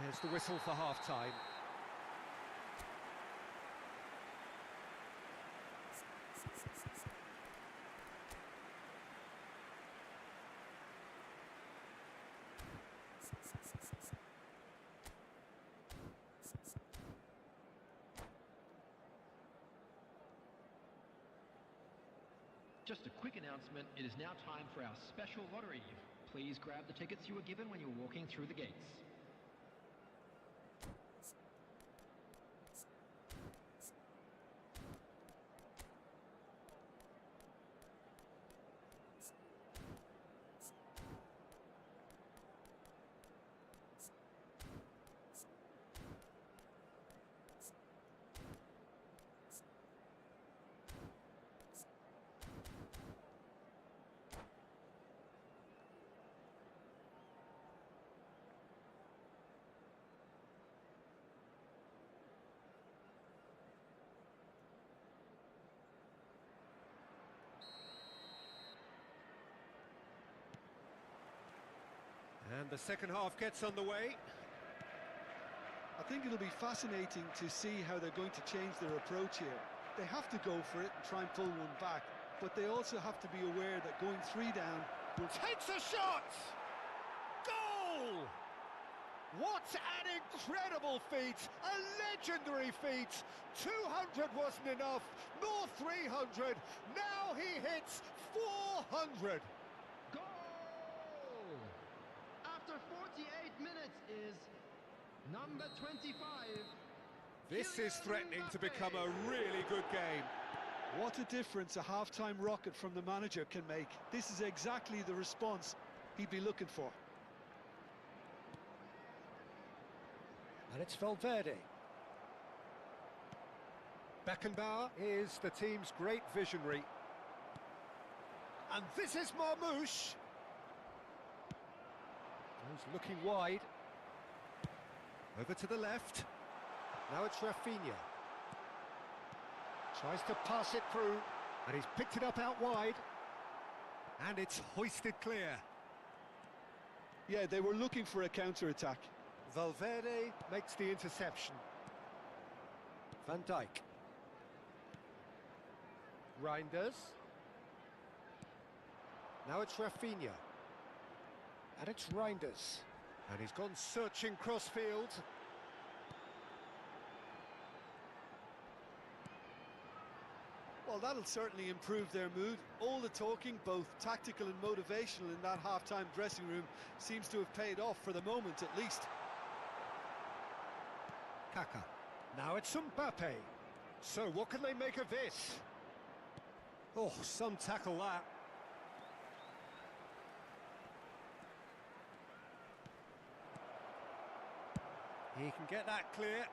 There's the whistle for half-time. Just a quick announcement, it is now time for our special lottery. Please grab the tickets you were given when you were walking through the gates. And the second half gets underway. I think it'll be fascinating to see how they're going to change their approach here. They have to go for it and try and pull one back, but they also have to be aware that going 3 down will... Takes a shot! Goal! What an incredible feat! A legendary feat! 200 wasn't enough, nor 300. Now he hits 400. Goal! is number 25. This is threatening to become a really good game. What a difference a half-time rocket from the manager can make. This is exactly the response he'd be looking for. And it's Valverde. Beckenbauer is the team's great visionary. And this is Marmouche. He's looking wide. Over to the left. Now it's Rafinha. Tries to pass it through, and he's picked it up out wide. And it's hoisted clear. Yeah, they were looking for a counter-attack. Valverde makes the interception. Van Dijk. Reinders. Now it's Rafinha. And it's Reinders. And he's gone searching crossfield. Well, that'll certainly improve their mood. All the talking, both tactical and motivational, in that half-time dressing room seems to have paid off for the moment, at least. Kaka. Now it's Mbappe. So what can they make of this? Oh, some tackle that. He can get that clear.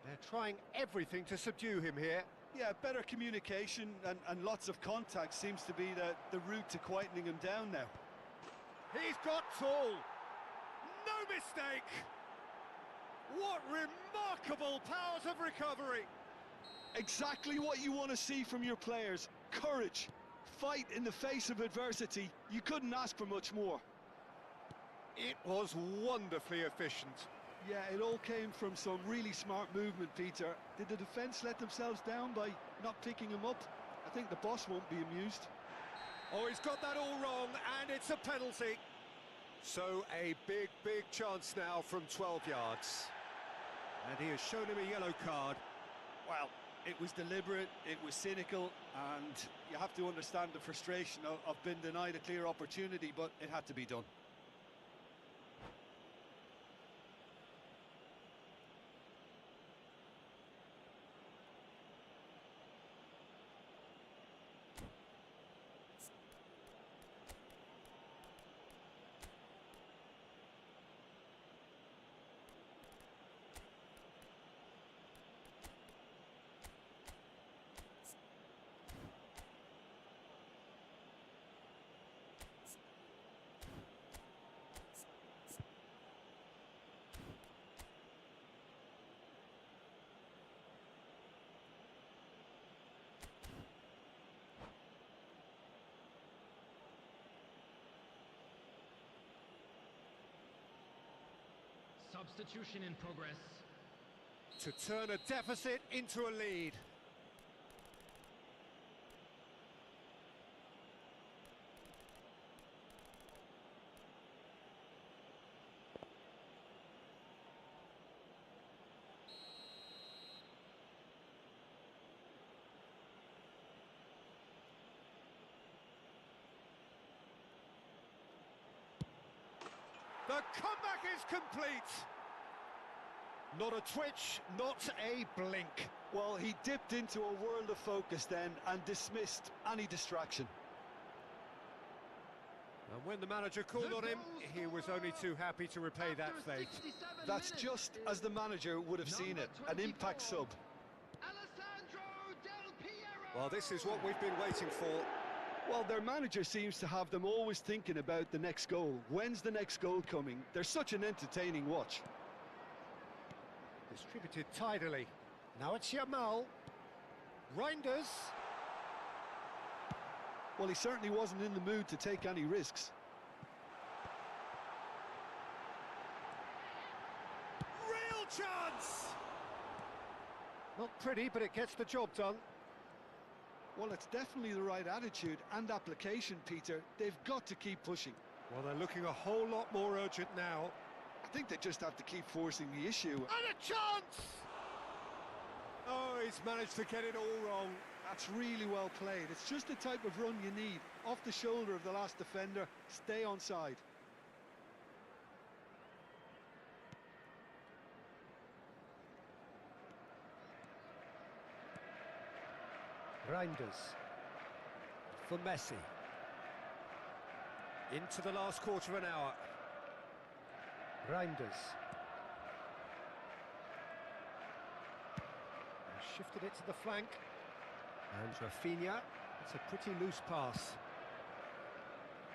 They're trying everything to subdue him here. Yeah, better communication and lots of contact seems to be the route to quietening him down now. He's got tall. No mistake. What remarkable powers of recovery. Exactly what you want to see from your players. Courage. Fight in the face of adversity. You couldn't ask for much more. It was wonderfully efficient. Yeah, it all came from some really smart movement, Peter. Did the defence let themselves down by not picking him up? I think the boss won't be amused. Oh, he's got that all wrong, and it's a penalty. So a big chance now from 12 yards. And he has shown him a yellow card. Well, it was deliberate, it was cynical, and you have to understand the frustration of being denied a clear opportunity, but it had to be done. Substitution in progress. To turn a deficit into a lead. The comeback is complete. Not a twitch, not a blink. Well, he dipped into a world of focus then and dismissed any distraction. And when the manager called on him, he was only too happy to repay that fate. That's just as the manager would have seen it, an impact sub. Well, this is what we've been waiting for. Well, their manager seems to have them always thinking about the next goal. When's the next goal coming? They're such an entertaining watch. Distributed tidily. Now it's Yamal. Reinders. Well, he certainly wasn't in the mood to take any risks. Real chance! Not pretty, but it gets the job done. Well, it's definitely the right attitude and application, Peter. They've got to keep pushing. Well, they're looking a whole lot more urgent now. I think they just have to keep forcing the issue. And a chance! Oh, he's managed to get it all wrong. That's really well played. It's just the type of run you need. Off the shoulder of the last defender, stay onside. Reinders for Messi. Into the last quarter of an hour. Reinders. Shifted it to the flank. And Rafinha. It's a pretty loose pass.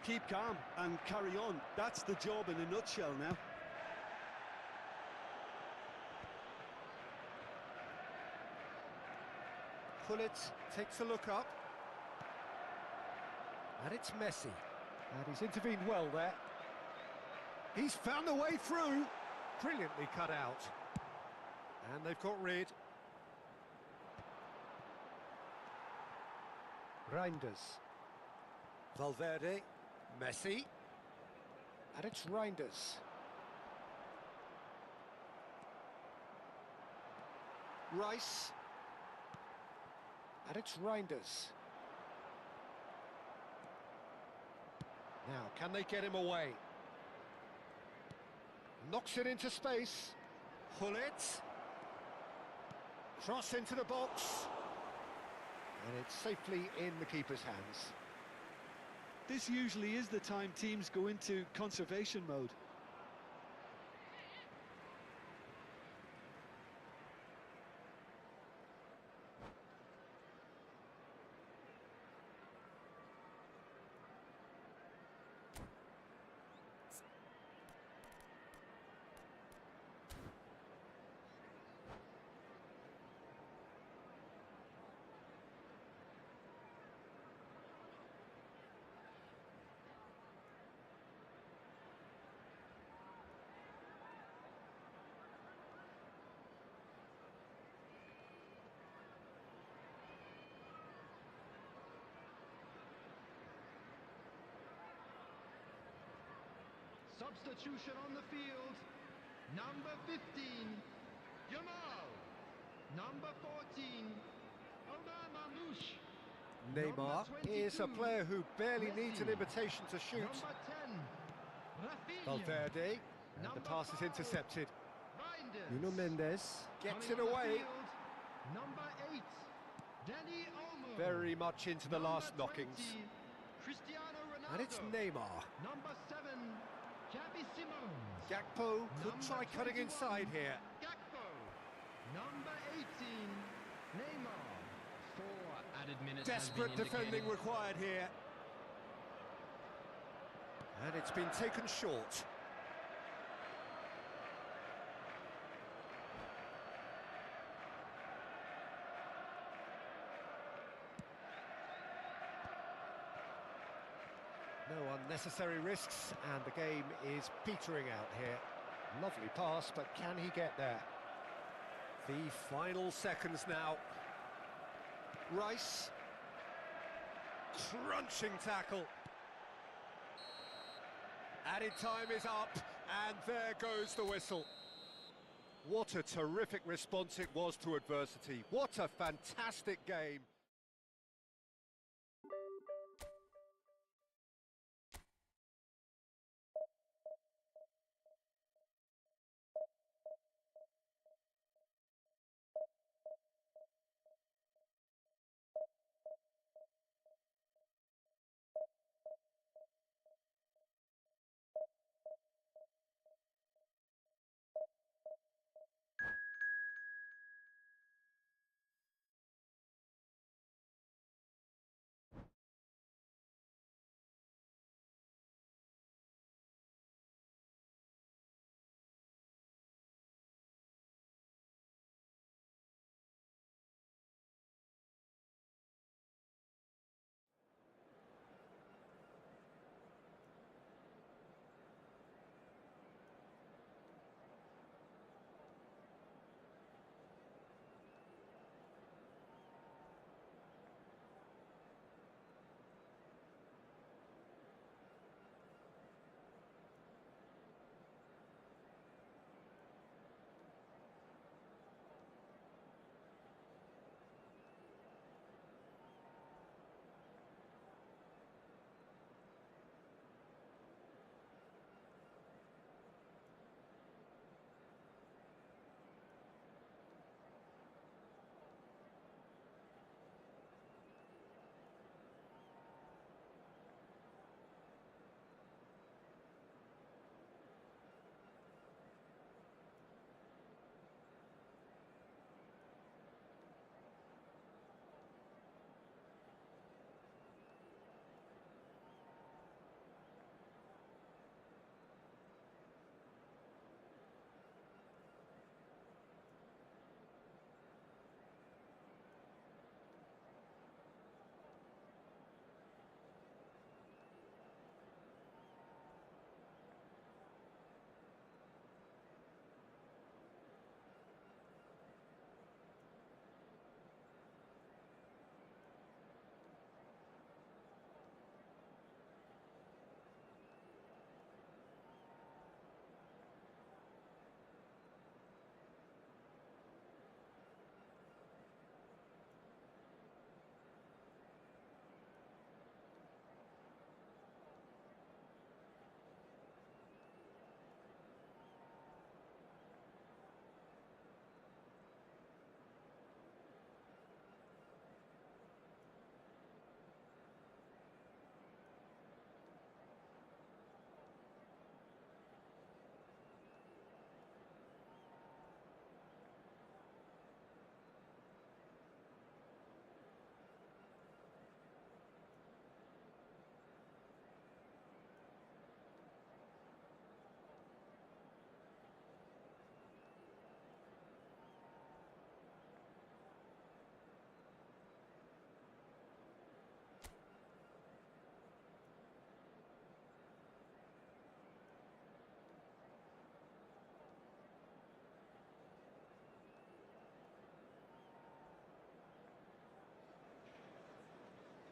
Keep calm and carry on. That's the job in a nutshell now. Pullet takes a look up. And it's Messi. And he's intervened well there. He's found a way through. Brilliantly cut out. And they've got rid. Reinders. Valverde. Messi. And it's Reinders. Rice. And it's Reinders. Now, can they get him away? Knocks it into space. Pull it. Cross into the box. And it's safely in the keeper's hands. This usually is the time teams go into conservation mode. Substitution on the field. Number 15, Yamal. Number 14, Omar Mamouche. Neymar is a 22, player who barely needs an Messi. invitation to shoot. Number 10, Rafinha. Valverde, and the Number pass is 5, intercepted. Reinders. Nuno Mendes gets Coming it on the away. field, Number 8, Danny Olmo. Very much into the last Number knockings. 20, Cristiano Ronaldo. And it's Neymar. Number 7, Xavi Simons. Gakpo could Number try cutting 21, inside here. Gakpo. Number 18, Neymar. 4 added minutes. Desperate has been defending indicated. required here. And it's been taken short. No unnecessary risks, and the game is petering out here. Lovely pass, but can he get there? The final seconds now. Rice. Crunching tackle. Added time is up, and there goes the whistle. What a terrific response it was to adversity. What a fantastic game.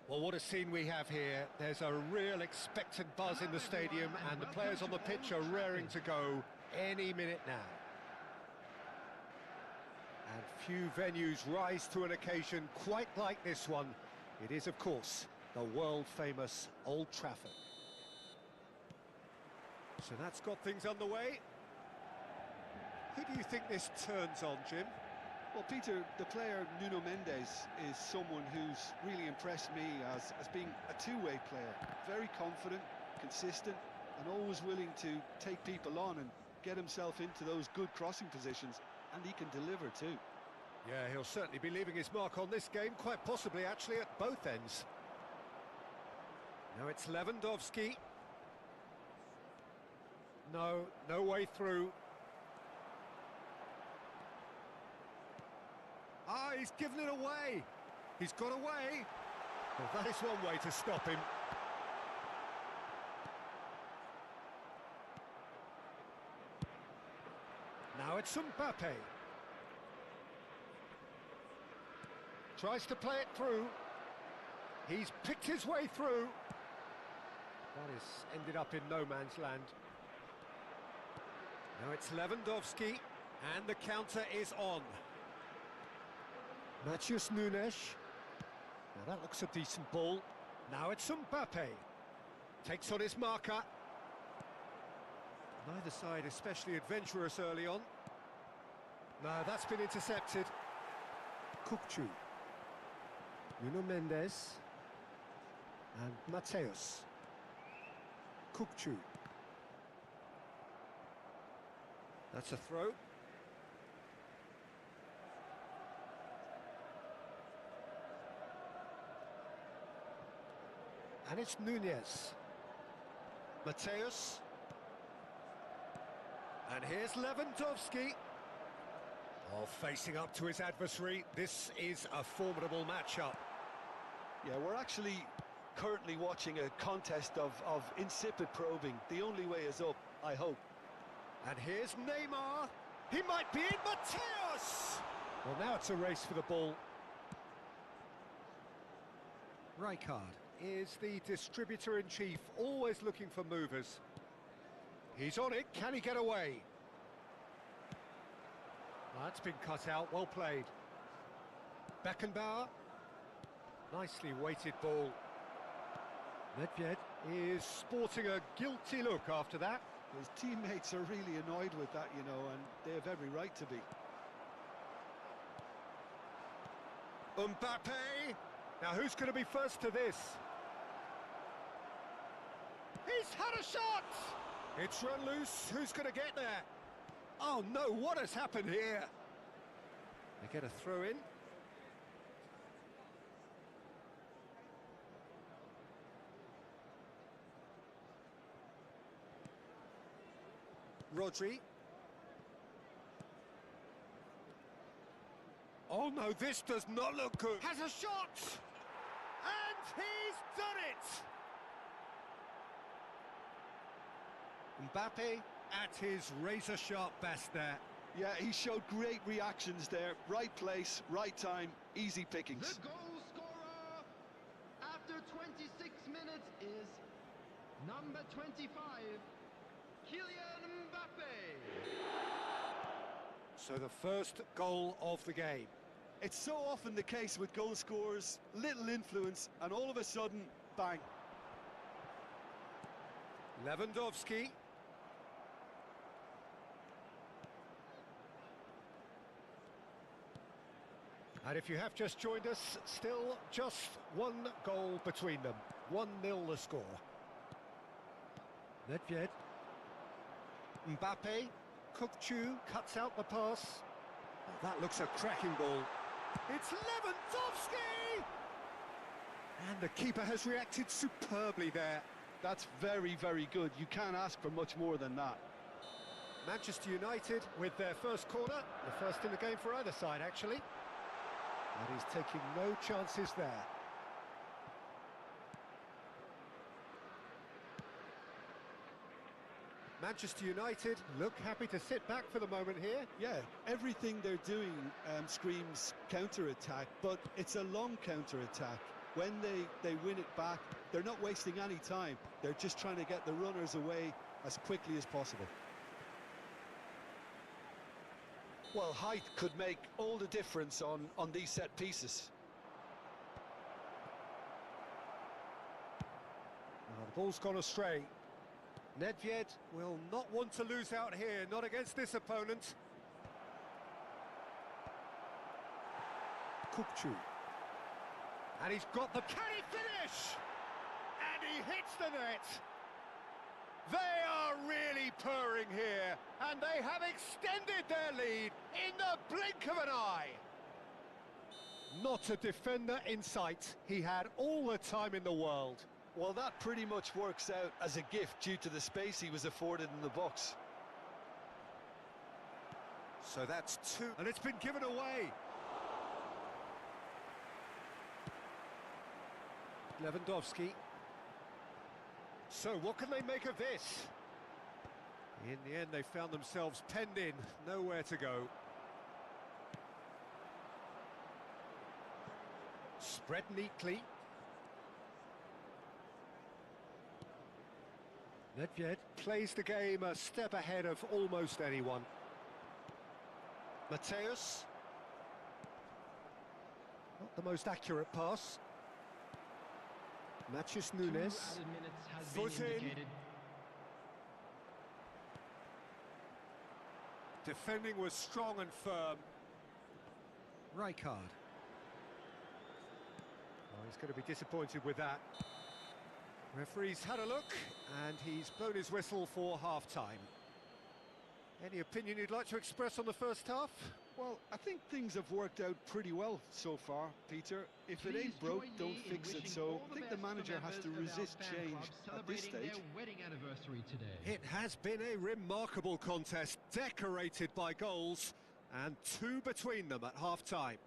Well, what a scene we have here. There's a real expectant buzz in the stadium, and the players on the pitch are raring to go any minute now. And few venues rise to an occasion quite like this one. It is, of course, the world-famous Old Trafford. So that's got things underway. Who do you think this turns on, Jim? Well, Peter, the player Nuno Mendes is someone who's really impressed me as being a two-way player. Very confident, consistent, and always willing to take people on and get himself into those good crossing positions, and he can deliver too. Yeah, he'll certainly be leaving his mark on this game, quite possibly actually at both ends. Now it's Lewandowski. No way through. Ah, he's given it away. He's got away. Well, that is one way to stop him. Now it's Mbappe. Tries to play it through. He's picked his way through. That has ended up in no man's land. Now it's Lewandowski, and the counter is on. Matheus Nunes. Now that looks a decent ball. Now it's Mbappe. Takes on his marker. Neither side especially adventurous early on. No, that's been intercepted. Kukçu. Nuno Mendes. And Mateus. Kukçu. That's a throw. And it's Nunez. Mateus. And here's Lewandowski. Oh, facing up to his adversary. This is a formidable matchup. Yeah, we're actually currently watching a contest of insipid probing. The only way is up, I hope. And here's Neymar. He might be in. Mateus! Well, now it's a race for the ball. Rijkaard is the distributor-in-chief, always looking for movers. He's on it. Can he get away? That's been cut out. Well played. Beckenbauer. Nicely weighted ball. Nedved is sporting a guilty look after that. His teammates are really annoyed with that, you know, and they have every right to be. Mbappe. Now who's going to be first to this? He's had a shot! It's run loose. Who's going to get there? Oh no, what has happened here? They get a throw in. Rodri. Oh no, this does not look good. Has a shot! And he's done it! Mbappe at his razor-sharp best there. Yeah, he showed great reactions there. Right place, right time, easy pickings. The goal scorer after 26 minutes is number 25, Kylian Mbappe. So the first goal of the game. It's so often the case with goal scorers, little influence, and all of a sudden, bang. Lewandowski. And if you have just joined us, still just one goal between them. 1-0 the score. Nedved. Mbappe. Kukçu cuts out the pass. Oh, that looks a cracking ball. It's Lewandowski! And the keeper has reacted superbly there. That's very, very good. You can't ask for much more than that. Manchester United with their first corner. The first in the game for either side, actually. And he's taking no chances there. Manchester United look happy to sit back for the moment here. Yeah, everything they're doing screams counter-attack, but it's a long counter-attack. when they win it back, they're not wasting any time. They're just trying to get the runners away as quickly as possible. Well, height could make all the difference on these set pieces. Now, the ball's gone astray. Nedved will not want to lose out here, not against this opponent. Kukçu. And he's got the... Can he finish? And he hits the net. They are really purring here, and they have extended their lead in the blink of an eye. Not a defender in sight. He had all the time in the world. Well, that pretty much works out as a gift due to the space he was afforded in the box. So that's two, and it's been given away. Lewandowski. So what can they make of this? In the end, they found themselves penned in, nowhere to go. Spread neatly. Nedved plays the game a step ahead of almost anyone. Mateus. Not the most accurate pass. Matches Nunes. Foot in. Defending was strong and firm. Rijkaard. Oh, he's going to be disappointed with that. Referee's had a look, and he's blown his whistle for half-time. Any opinion you'd like to express on the first half? Well, I think things have worked out pretty well so far, Peter. If it ain't broke, don't fix it. So I think the manager has to resist change at this stage. Their wedding anniversary today. It has been a remarkable contest, decorated by goals, and two between them at half-time.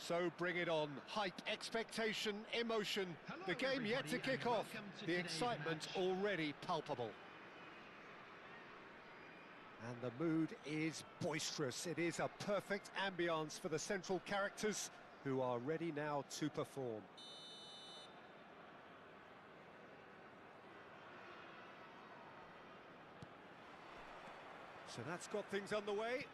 So bring it on. Hype, expectation, emotion. Hello, The game yet to everybody, kick and off. welcome to The today's excitement match. already palpable. And the mood is boisterous. It is a perfect ambience for the central characters who are ready now to perform. So that's got things underway.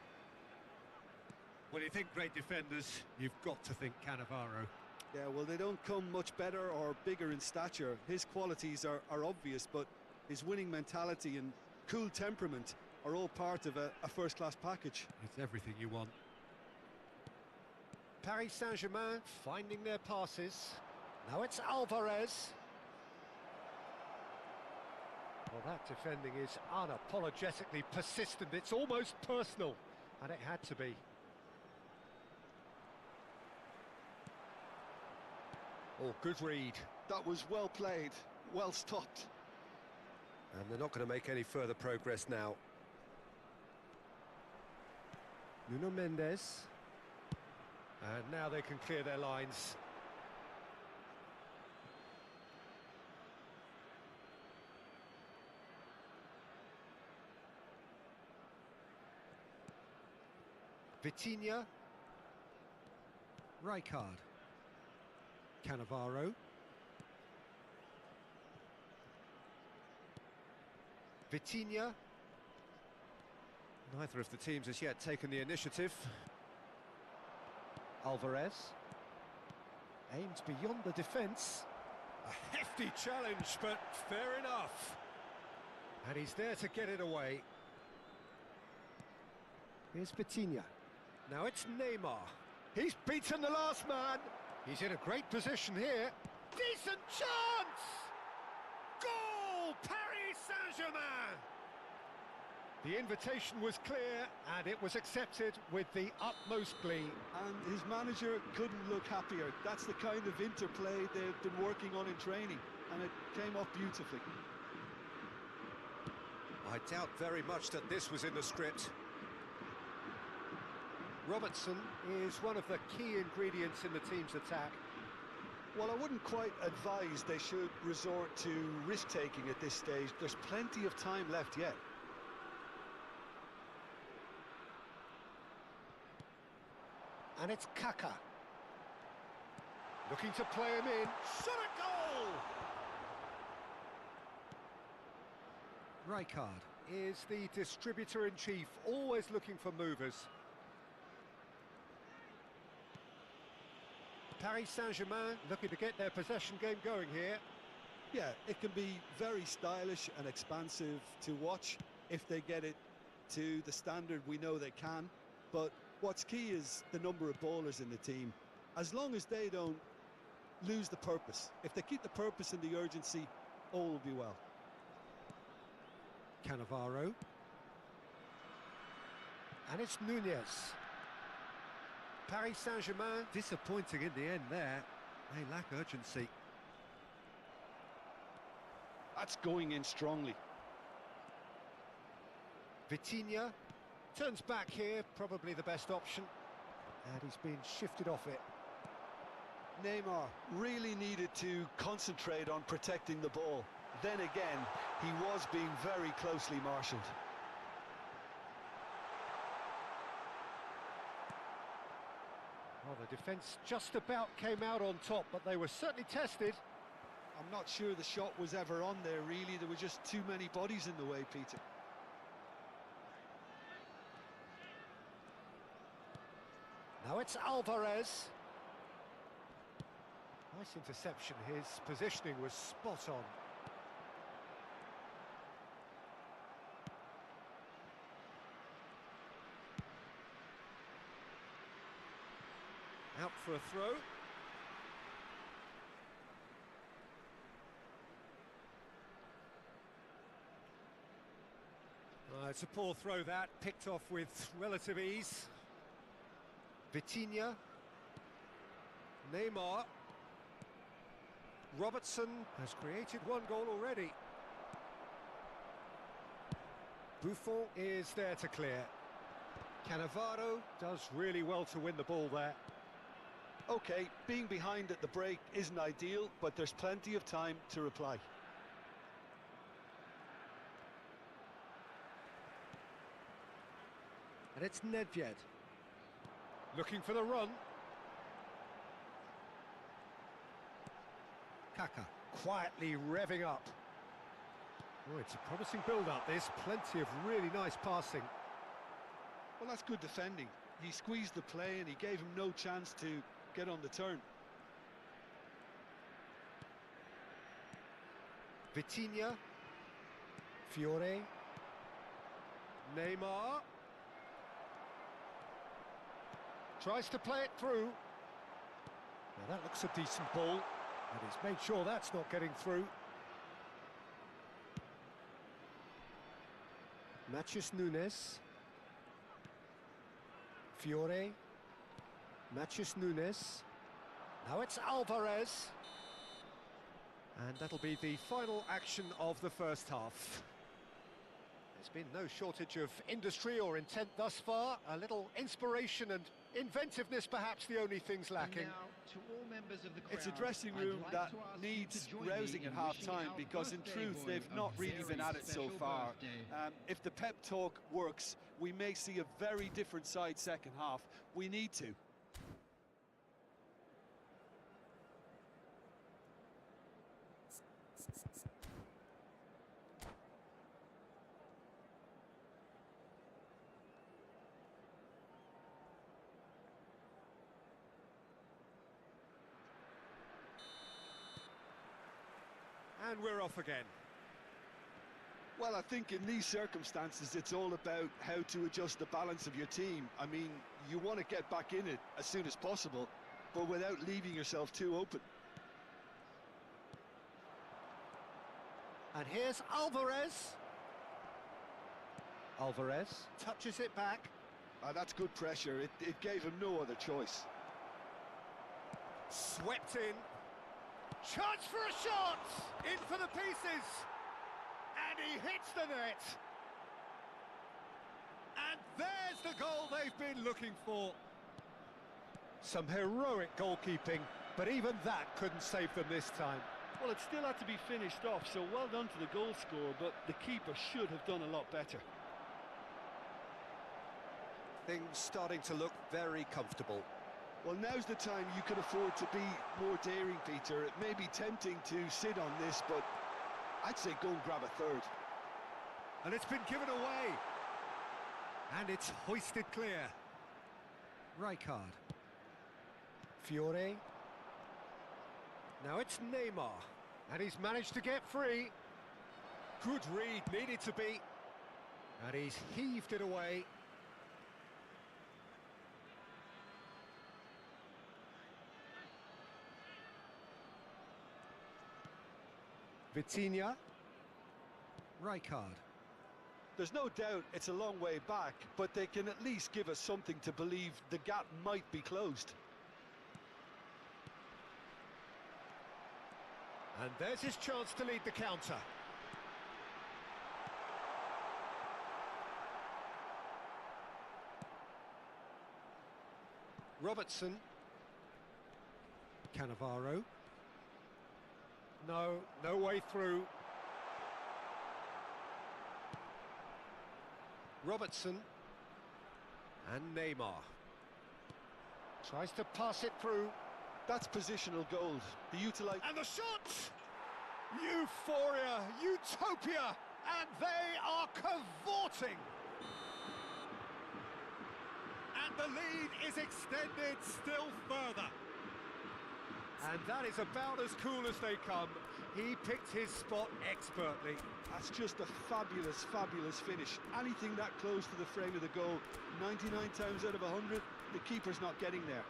When you think great defenders, you've got to think Cannavaro. Yeah, well, they don't come much better or bigger in stature. His qualities are obvious, but his winning mentality and cool temperament are all part of a first-class package. It's everything you want. Paris Saint-Germain finding their passes. Now it's Alvarez. Well, that defending is unapologetically persistent. It's almost personal, and it had to be. Oh, good read. That was well played, well stopped. And they're not going to make any further progress now. Nuno Mendes. And now they can clear their lines. Vitinha. Rijkaard. Cannavaro. Vitinha. Neither of the teams has yet taken the initiative. Alvarez. Aimed beyond the defence. A hefty challenge, but fair enough. And he's there to get it away. Here's Vitinha. Now it's Neymar. He's beaten the last man. He's in a great position here. Decent chance! Goal! Paris Saint-Germain! The invitation was clear, and it was accepted with the utmost glee. And his manager couldn't look happier. That's the kind of interplay they've been working on in training, and it came off beautifully. I doubt very much that this was in the script. Robertson is one of the key ingredients in the team's attack. Well, I wouldn't quite advise they should resort to risk-taking at this stage. There's plenty of time left yet. And it's Kaka. Looking to play him in. Shot a goal! Rijkaard is the distributor-in-chief, always looking for movers. Paris Saint-Germain looking to get their possession game going here. Yeah, it can be very stylish and expansive to watch if they get it to the standard we know they can. But what's key is the number of ballers in the team. As long as they don't lose the purpose, if they keep the purpose and the urgency, all will be well. Cannavaro. And it's Nunez. Paris Saint-Germain disappointing in the end there. They lack urgency. That's going in strongly. Vitinha turns back here, probably the best option. And he's been shifted off it. Neymar really needed to concentrate on protecting the ball. Then again, he was being very closely marshalled. Well, the defence just about came out on top, but they were certainly tested. I'm not sure the shot was ever on there, really. There were just too many bodies in the way, Peter. Now it's Alvarez. Nice interception. His positioning was spot on. Out for a throw. It's a poor throw that, picked off with relative ease. Vitinha. Neymar. Robertson has created one goal already. Buffon is there to clear. Cannavaro does really well to win the ball there. Okay, being behind at the break isn't ideal, but there's plenty of time to reply. And it's Nedved. Looking for the run. Kaka quietly revving up. Oh, it's a promising build-up, this. Plenty of really nice passing. Well, that's good defending. He squeezed the play and he gave him no chance to get on the turn. Vitinha. Fiore. Neymar. Tries to play it through. Now that looks a decent ball, and he's made sure that's not getting through. Matheus Nunes. Fiore. Matheus Nunes. Now it's Alvarez. And that'll be the final action of the first half. There's been no shortage of industry or intent thus far. A little inspiration and inventiveness, perhaps the only things lacking. And now, to all members of the crowd, It's a dressing I'd room like that to ask needs you to join rousing me at in half-time, wishing our because in birthday truth boy they've a not really very been at it so special far. birthday. If the pep talk works, we may see a very different side second half. We need to. And we're off again. Well, I think in these circumstances, it's all about how to adjust the balance of your team. I mean, you want to get back in it as soon as possible, but without leaving yourself too open. And here's Alvarez. Alvarez touches it back. That's good pressure. It gave him no other choice. Swept in. Chance for a shot! In for the pieces! And he hits the net! And there's the goal they've been looking for. Some heroic goalkeeping, but even that couldn't save them this time. Well, it still had to be finished off, so well done to the goal scorer, but the keeper should have done a lot better. Things starting to look very comfortable. Well, now's the time you can afford to be more daring, Peter. It may be tempting to sit on this, but I'd say go and grab a third. And it's been given away. And it's hoisted clear. Rijkaard. Fiore. Now it's Neymar. And he's managed to get free. Good read, needed to be. And he's heaved it away. Vitinha. Rijkaard. There's no doubt it's a long way back, but they can at least give us something to believe the gap might be closed. And there's his chance to lead the counter. Robertson. Cannavaro. No way through. Robertson. And Neymar. Tries to pass it through. That's positional gold. The utilize. And the shot! Euphoria, utopia, and they are cavorting. And the lead is extended still further. And that is about as cool as they come. He picked his spot expertly. That's just a fabulous, fabulous finish. Anything that close to the frame of the goal, 99 times out of 100, the keeper's not getting there.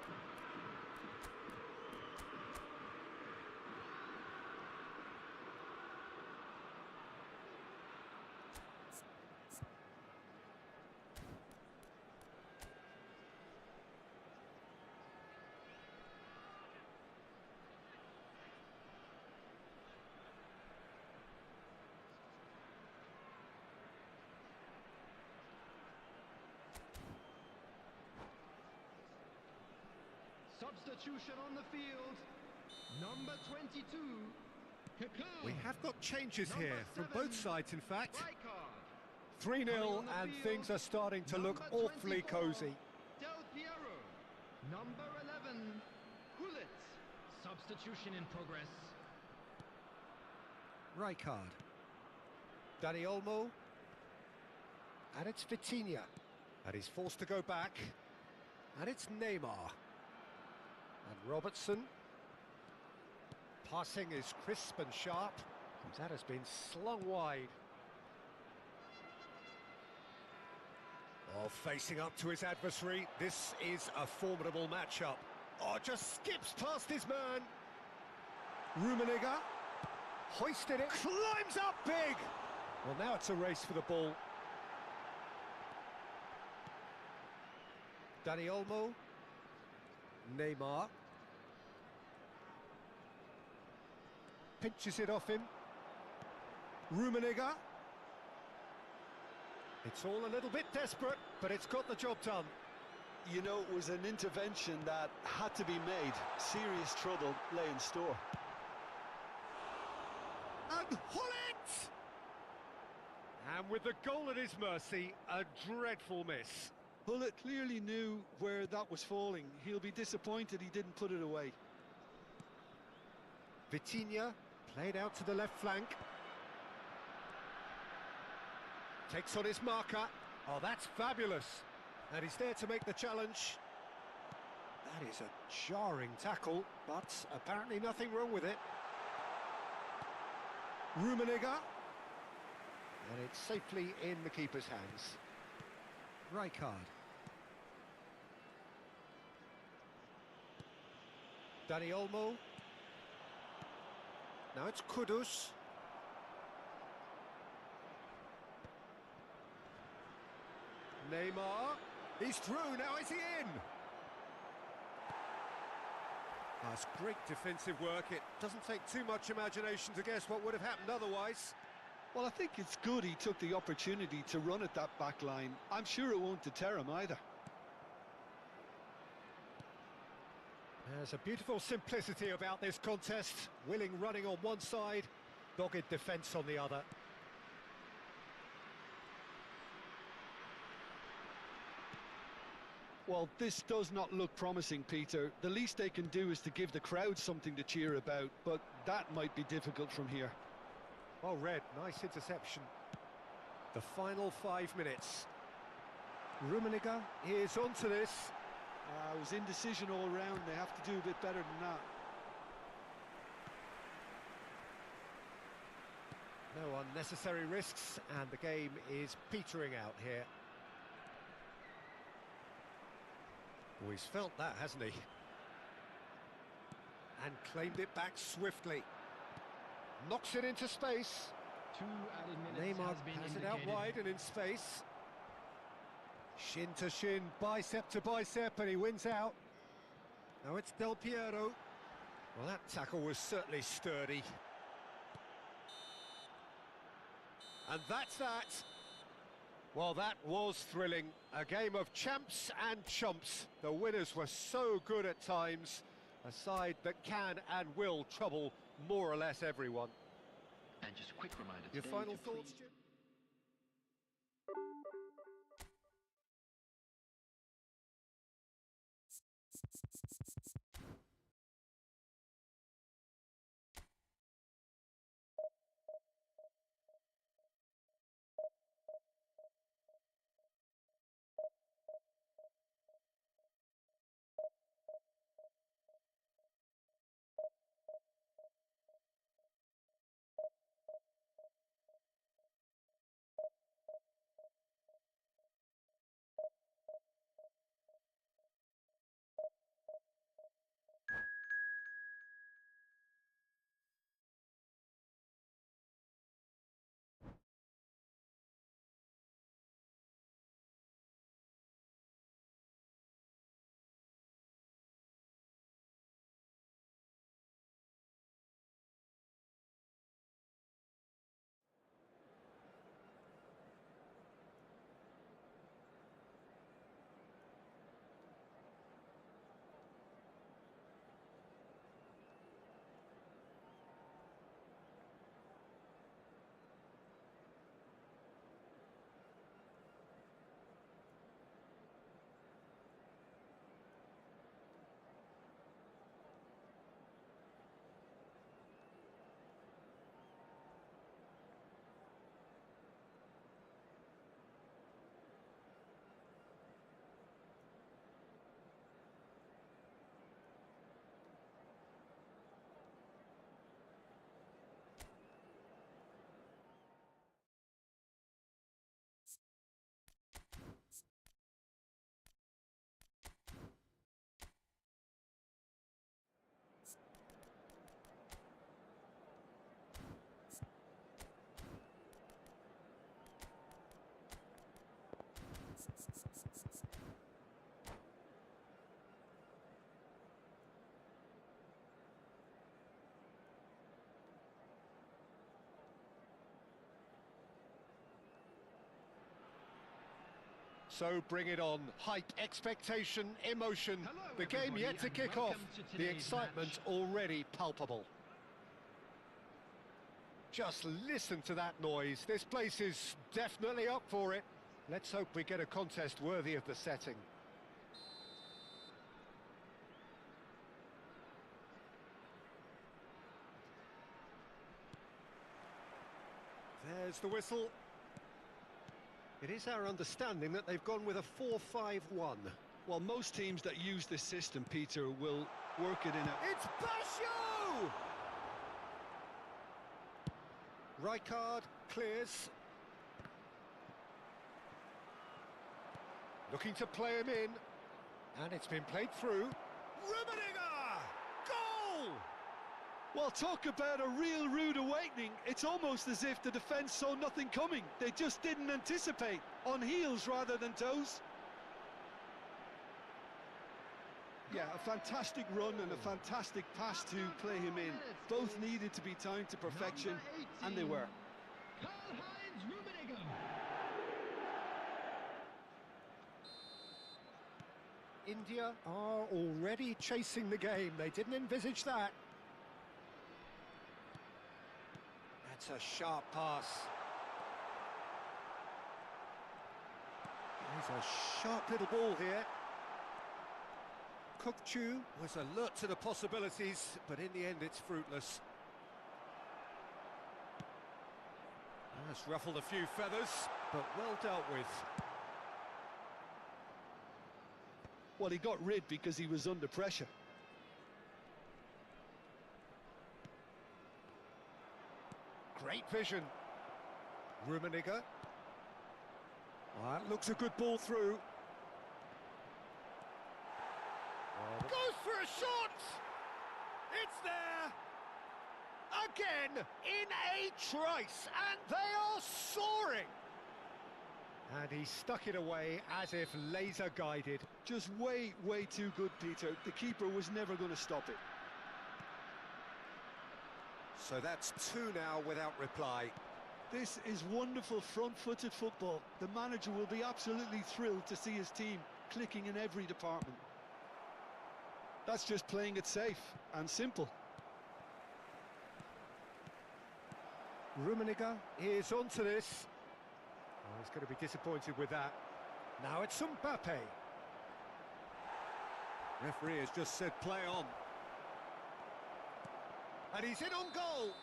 Substitution on the field. Number 22. Kaká. We have got changes Number here from 7, both sides, in fact. Rijkaard. 3-0 Coming on the and field, things are starting to look number awfully 24, cosy. Del Piero. Number 11, Gullit. Substitution in progress. Rijkaard. Dani Olmo. And it's Vitinha. And he's forced to go back. And it's Neymar. And Robertson. Passing is crisp and sharp. That has been slung wide. Oh, facing up to his adversary. This is a formidable matchup. Oh, just skips past his man. Rummenigge. Hoisted it. Climbs up big. Well, now it's a race for the ball. Dani Olmo. Neymar. Pinches it off him. Rummenigge. It's all a little bit desperate, but it's got the job done. You know, it was an intervention that had to be made. Serious trouble lay in store. And Hullet! And with the goal at his mercy, a dreadful miss. Gullit clearly knew where that was falling. He'll be disappointed he didn't put it away. Vitinha played out to the left flank. Takes on his marker. Oh, that's fabulous. And he's there to make the challenge. That is a jarring tackle, but apparently nothing wrong with it. Rummenigge. And it's safely in the keeper's hands. Rijkaard. Dani Olmo. Now it's Kudus. Neymar. He's through, now is he in? That's great defensive work. It doesn't take too much imagination to guess what would have happened otherwise. Well, I think it's good he took the opportunity to run at that back line. I'm sure it won't deter him either. There's a beautiful simplicity about this contest. Willing running on one side, dogged defence on the other. Well, this does not look promising, Peter. The least they can do is to give the crowd something to cheer about, but that might be difficult from here. Well read, nice interception. The final 5 minutes. Rummenigge is onto this. It was indecision all round. They have to do a bit better than that. No unnecessary risks, and the game is petering out here. Oh, he's felt that, hasn't he? And claimed it back swiftly. Knocks it into space. 2 added minutes Neymar has been has it out indicated. wide and in space. Shin to shin, bicep to bicep, and he wins out. Now it's Del Piero. Well, that tackle was certainly sturdy. And that's that. Well, that was thrilling. A game of champs and chumps. The winners were so good at times. A side that can and will trouble more or less everyone. And just a quick reminder Your today final to thoughts, please- Jim? So bring it on. Hype, expectation, emotion. The game yet to kick off. The excitement already palpable. Just listen to that noise. This place is definitely up for it. Let's hope we get a contest worthy of the setting. There's the whistle. It is our understanding that they've gone with a 4-5-1. Well, most teams that use this system, Peter, will work it in a... It's Basho! Rijkaard clears. Looking to play him in. And it's been played through. Rummenigge! Goal! Well, talk about a real rude awakening. It's almost as if the defence saw nothing coming. They just didn't anticipate. On heels rather than toes. Yeah, a fantastic run and a fantastic pass to play him in. Both needed to be timed to perfection, and they were. India are already chasing the game. They didn't envisage that. That's a sharp pass. There's a sharp little ball here. Kukchu was alert to the possibilities, but in the end it's fruitless. That's ruffled a few feathers, but well dealt with. Well, he got rid because he was under pressure. Great vision. Rummenigge. That looks a good ball through. Goes for a shot! It's there! Again, in a trice, and they are soaring! And he stuck it away as if laser-guided. Just way, way too good, Peter. The keeper was never going to stop it. So that's two now without reply. This is wonderful front-footed football. The manager will be absolutely thrilled to see his team clicking in every department. That's just playing it safe and simple. Rummenigge is onto this. Oh, he's going to be disappointed with that. Now it's Mbappe. Referee has just said play on. And he's in on goal.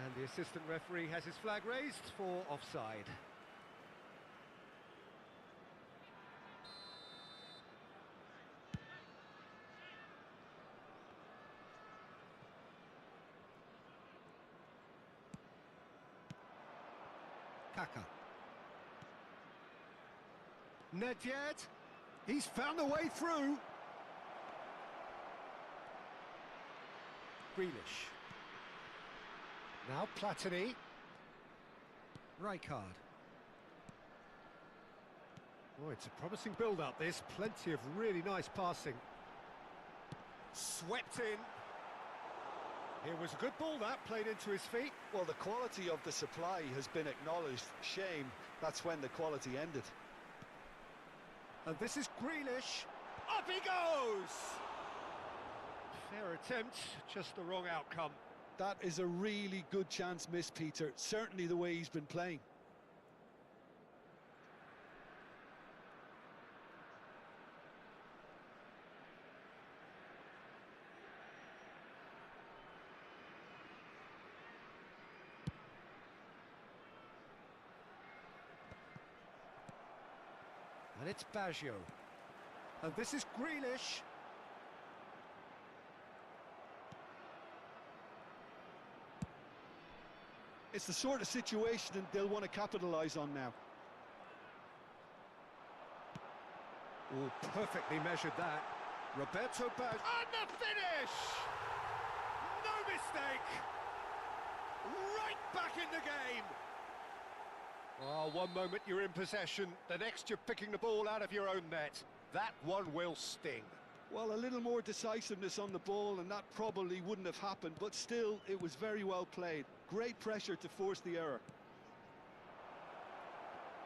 And the assistant referee has his flag raised for offside. Kaka. Nedved. He's found a way through. Grealish. Now Platini. Rijkaard. Oh, it's a promising build-up, this. Plenty of really nice passing. Swept in. Here was a good ball, that, played into his feet. Well, the quality of the supply has been acknowledged. Shame, that's when the quality ended. And this is Grealish. Up he goes! Fair attempt, just the wrong outcome. That is a really good chance missed, Peter. Certainly the way he's been playing. And it's Baggio. And this is Grealish. It's the sort of situation that they'll want to capitalise on now. Oh, perfectly measured that. Roberto Baggio. And the finish! No mistake! Right back in the game! Oh, one moment you're in possession, the next you're picking the ball out of your own net. That one will sting. Well, a little more decisiveness on the ball and that probably wouldn't have happened, but still, it was very well played. Great pressure to force the error.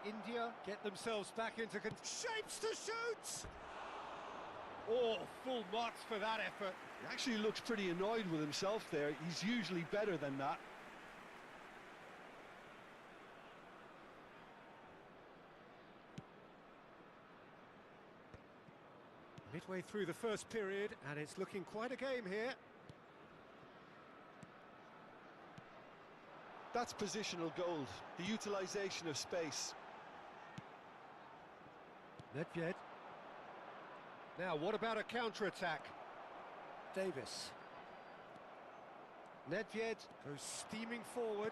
India get themselves back into shapes to shoot! Oh, full marks for that effort. He actually looks pretty annoyed with himself there. He's usually better than that. Midway through the first period, and it's looking quite a game here. That's positional gold, the utilisation of space. Nedved. Now, what about a counter-attack? Davis. Nedved goes steaming forward.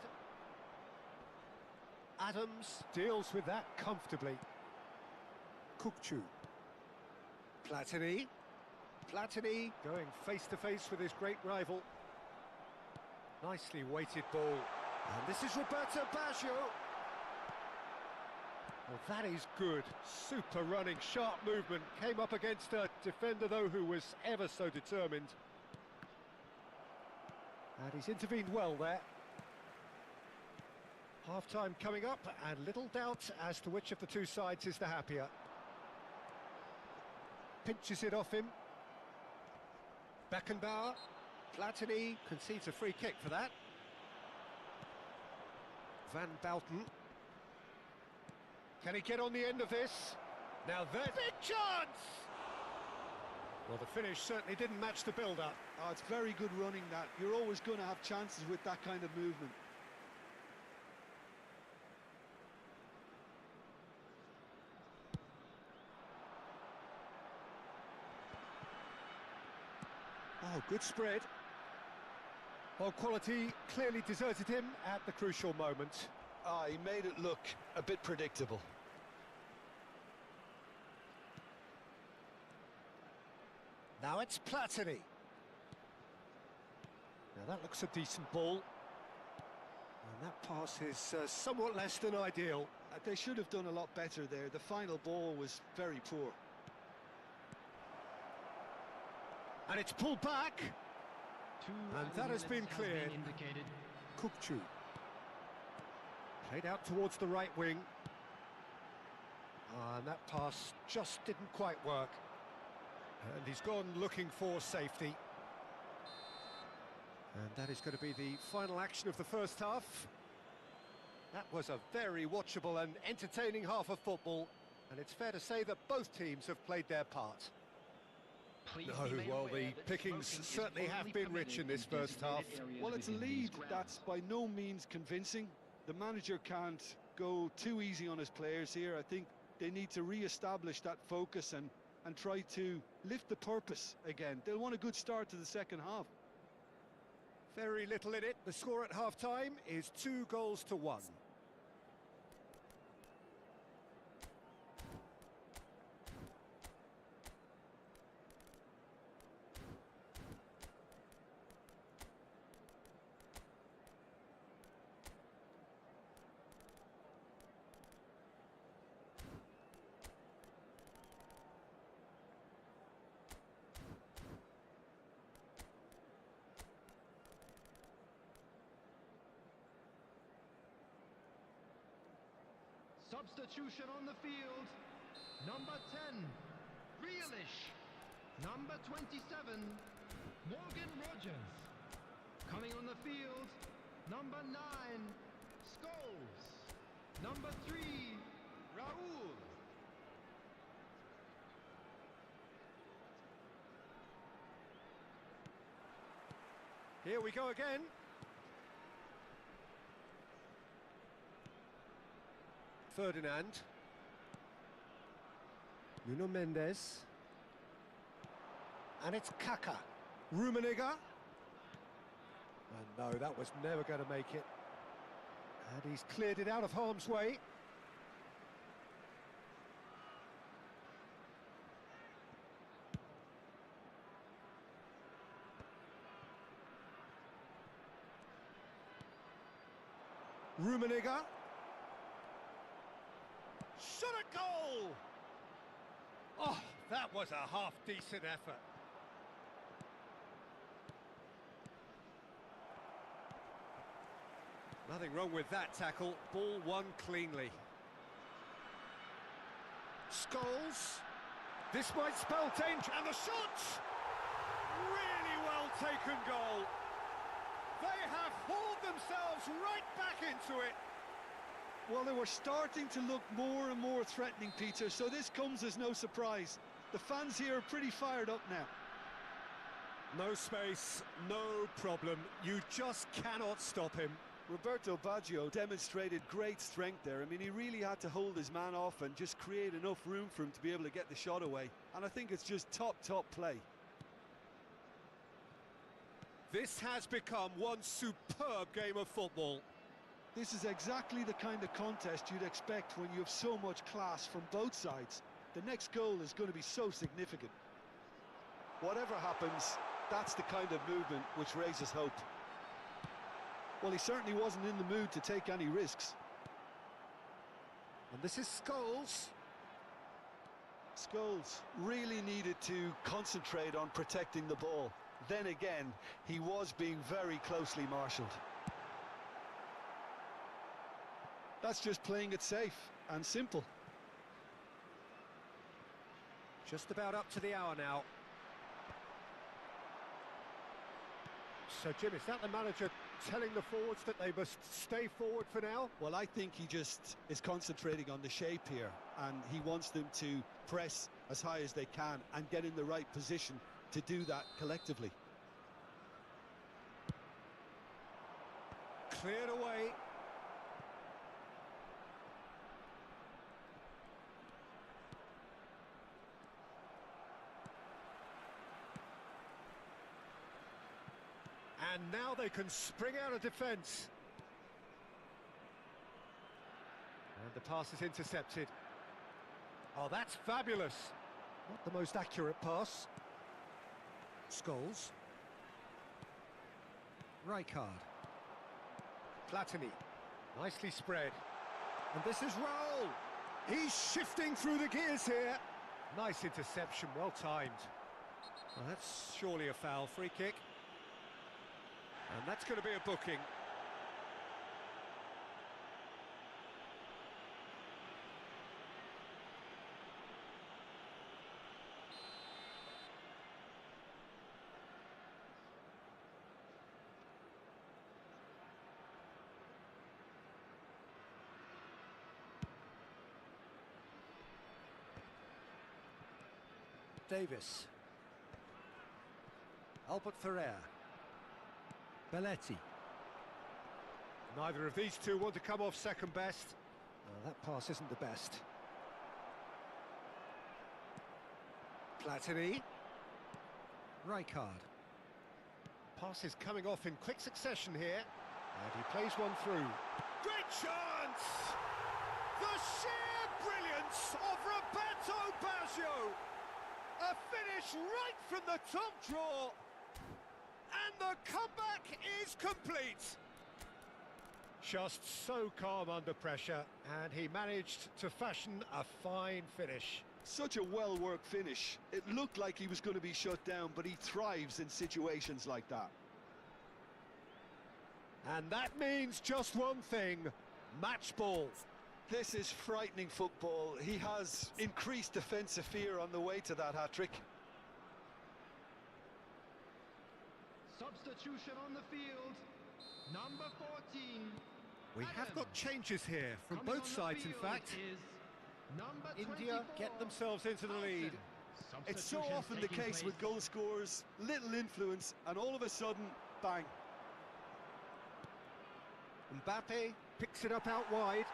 Adams deals with that comfortably. Kukçu. Platini. Platini going face-to-face with his great rival. Nicely weighted ball. And this is Roberto Baggio. Well, that is good. Super running, sharp movement. Came up against a defender, though, who was ever so determined. And he's intervened well there. Half-time coming up, and little doubt as to which of the two sides is the happier. Pinches it off him. Beckenbauer. Platini concedes a free kick for that. Van Bouten. Can he get on the end of this? Now there's big chance! Well, the finish certainly didn't match the build-up. Oh, it's very good running that. You're always going to have chances with that kind of movement. Oh, good spread. Well, quality clearly deserted him at the crucial moment. Ah, he made it look a bit predictable. Now it's Platini. Now that looks a decent ball. And that pass is somewhat less than ideal. They should have done a lot better there. The final ball was very poor. And it's pulled back. And that has been cleared. Kukçu. Played out towards the right wing. And that pass just didn't quite work. And he's gone looking for safety. And that is going to be the final action of the first half. That was a very watchable and entertaining half of football. And it's fair to say that both teams have played their part. No, well, the pickings certainly have been rich in this first half. Well, it's a lead that's by no means convincing. The manager can't go too easy on his players here. I think they need to re-establish that focus and try to lift the purpose again. They'll want a good start to the second half. Very little in it. The score at half-time is 2-1. Substitution on the field. Number 10, Grealish. Number 27, Morgan Rogers. Coming on the field, number 9, Scholes. Number 3, Raul. Here we go again. Ferdinand. Nuno Mendes. And it's Kaka. Rummenigge. And no, that was never going to make it. And he's cleared it out of harm's way. Rummenigge. Shot a goal! Oh, that was a half-decent effort. Nothing wrong with that tackle. Ball won cleanly. Scholes. This might spell danger. And the shot! Really well taken goal. They have hauled themselves right back into it. Well, they were starting to look more and more threatening, Peter, so this comes as no surprise. The fans here are pretty fired up now. No space, no problem. You just cannot stop him. Roberto Baggio demonstrated great strength there. I mean, he really had to hold his man off and just create enough room for him to be able to get the shot away. And I think it's just top play. This has become one superb game of football. This is exactly the kind of contest you'd expect when you have so much class from both sides. The next goal is going to be so significant. Whatever happens, that's the kind of movement which raises hope. Well, he certainly wasn't in the mood to take any risks. And this is Scholes. Scholes really needed to concentrate on protecting the ball. Then again, he was being very closely marshalled. That's just playing it safe and simple. Just about up to the hour now. So, Jim, is that the manager telling the forwards that they must stay forward for now? Well, I think he just is concentrating on the shape here, and he wants them to press as high as they can and get in the right position to do that collectively. Cleared away. And now they can spring out of defence. And the pass is intercepted. Oh, that's fabulous. Not the most accurate pass. Scholes. Rijkaard. Platini. Nicely spread. And this is Raul. He's shifting through the gears here. Nice interception, well timed. Well, that's surely a foul. Free kick. And that's going to be a booking. Davis. Albert Ferrer. Belletti. Neither of these two want to come off second best. That pass isn't the best. Platini. Rijkaard. Pass is coming off in quick succession here. And he plays one through. Great chance! The sheer brilliance of Roberto Baggio! A finish right from the top draw! And the comeback is complete. Just so calm under pressure, and he managed to fashion a fine finish. Such a well-worked finish. It looked like he was going to be shut down, but he thrives in situations like that. And that means just one thing, match ball. This is frightening football. He has increased defensive fear on the way to that hat-trick. Substitution on the field, number 14. We have got changes here from both sides, in fact. India get themselves into the lead. It's so often the case with goal scorers, little influence, and all of a sudden, bang. Mbappe picks it up out wide.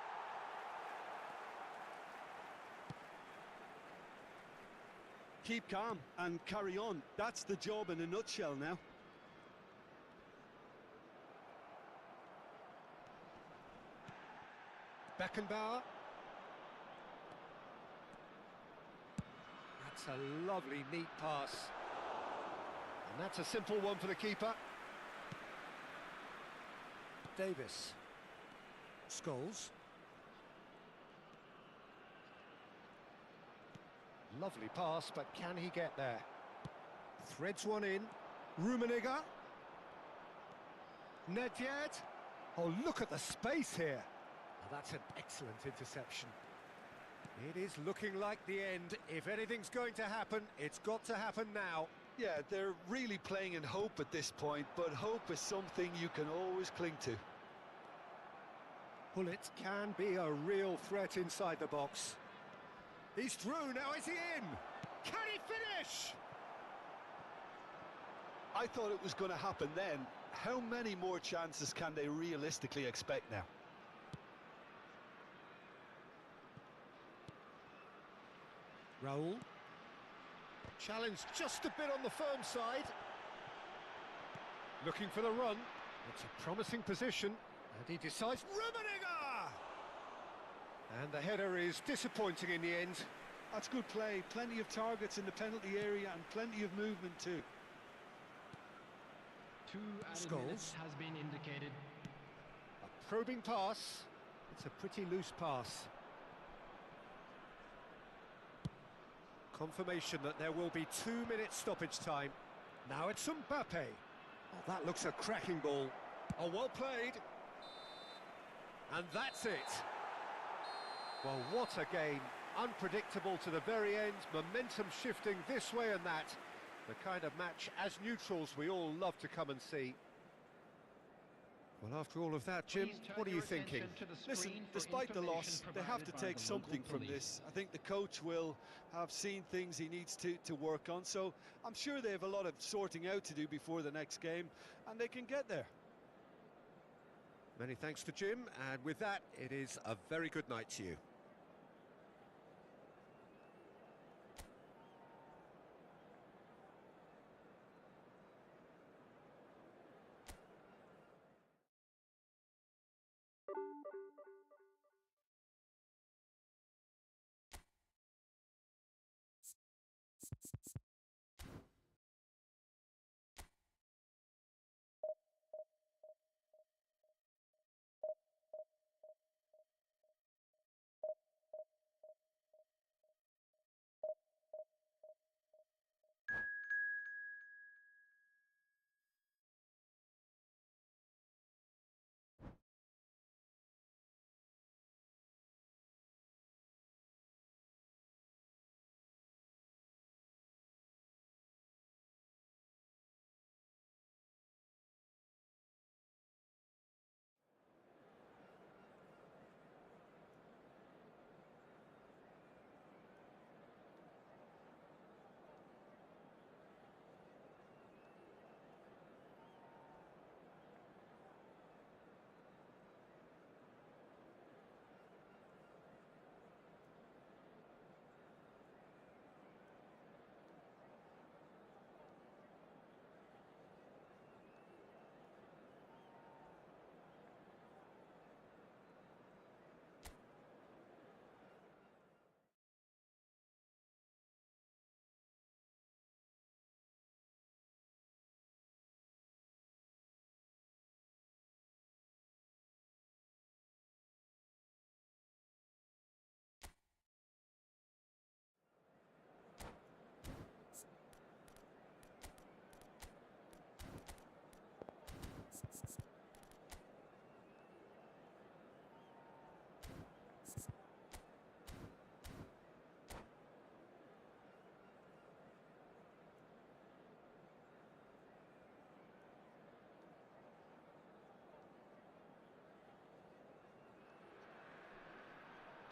Keep calm and carry on. That's the job in a nutshell now. Beckenbauer. That's a lovely, neat pass. And that's a simple one for the keeper. Davis. Scholes. Lovely pass, but can he get there? Threads one in. Rummenigge. Nedved. Oh, look at the space here. Well, that's an excellent interception. It is looking like the end. If anything's going to happen, it's got to happen now. Yeah, they're really playing in hope at this point, but hope is something you can always cling to. Well, it can be a real threat inside the box. He's through, now is he in? Can he finish? I thought it was going to happen then. How many more chances can they realistically expect now? Raul. Challenge just a bit on the firm side. Looking for the run. It's a promising position. And he decides, Rummenigge! And the header is disappointing in the end. That's good play. Plenty of targets in the penalty area and plenty of movement too. 2 added minutes has been indicated. A probing pass. It's a pretty loose pass. Confirmation that there will be 2 minutes stoppage time. Now it's Mbappe. Oh, that looks a cracking ball. Oh, well played. And that's it. Well, what a game. Unpredictable to the very end. Momentum shifting this way and that. The kind of match, as neutrals, we all love to come and see. Well, after all of that, Jim, what are you thinking? Listen, despite the loss, they have to take something from this. I think the coach will have seen things he needs to work on, so I'm sure they have a lot of sorting out to do before the next game, and they can get there. Many thanks to Jim, and with that, it is a very good night to you.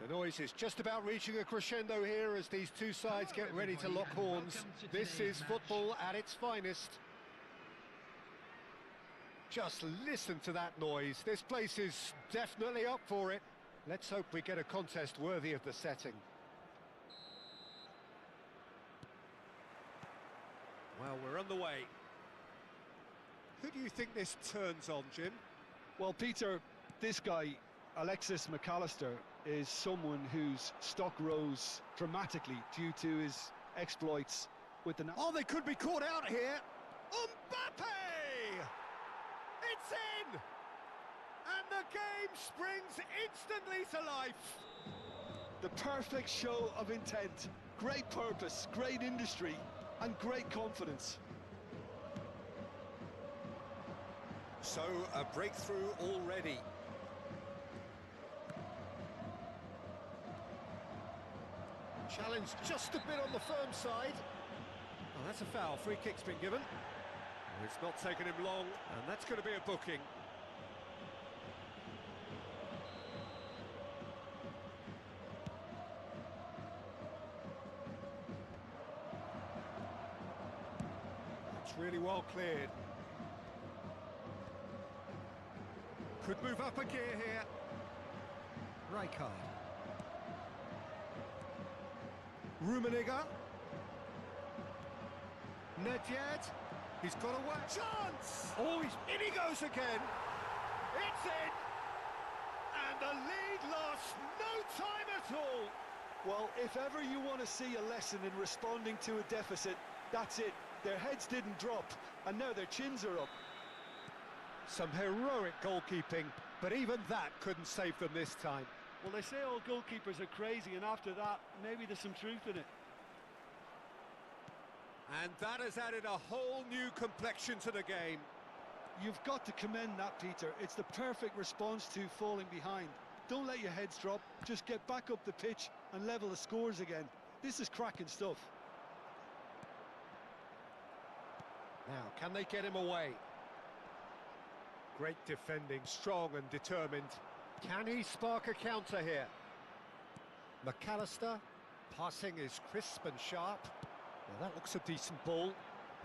The noise is just about reaching a crescendo here as these two sides get ready to lock horns. This is football at its finest. Just listen to that noise. This place is definitely up for it. Let's hope we get a contest worthy of the setting. Well, we're on the way. Who do you think this turns on, Jim? Well, Peter, this guy, Alexis McAllister, is someone whose stock rose dramatically due to his exploits with the... Oh, they could be caught out here. Mbappe! It's in! And the game springs instantly to life. The perfect show of intent, great purpose, great industry, and great confidence. So, a breakthrough already. Challenge just a bit on the firm side. Oh, that's a foul. Free kick's been given. Oh, it's not taken him long, and that's going to be a booking. It's really well cleared. Could move up a gear here. Rijkaard. Rummenigge. Nedved. He's got a whack. Chance! Oh, in he goes again. It's in! And the lead lost no time at all. Well, if ever you want to see a lesson in responding to a deficit, that's it. Their heads didn't drop, and now their chins are up. Some heroic goalkeeping, but even that couldn't save them this time. Well, they say all goalkeepers are crazy, and after that, maybe there's some truth in it. And that has added a whole new complexion to the game. You've got to commend that, Peter. It's the perfect response to falling behind. Don't let your heads drop, just get back up the pitch and level the scores again. This is cracking stuff. Now, can they get him away? Great defending, strong and determined. Can he spark a counter here? McAllister, passing is crisp and sharp. Well, that looks a decent ball.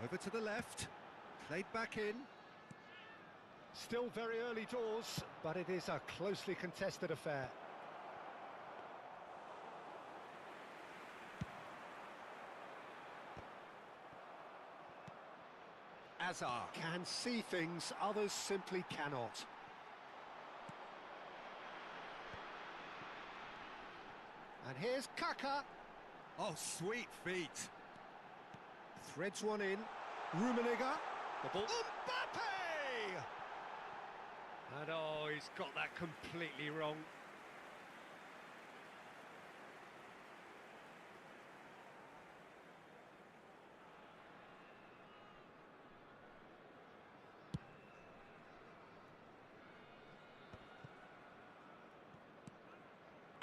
Over to the left, played back in. Still very early doors, but it is a closely contested affair. Azar can see things others simply cannot. And here's Kaka. Oh, sweet feet. Threads one in. Rummenigge. The ball. Mbappe! And oh, he's got that completely wrong.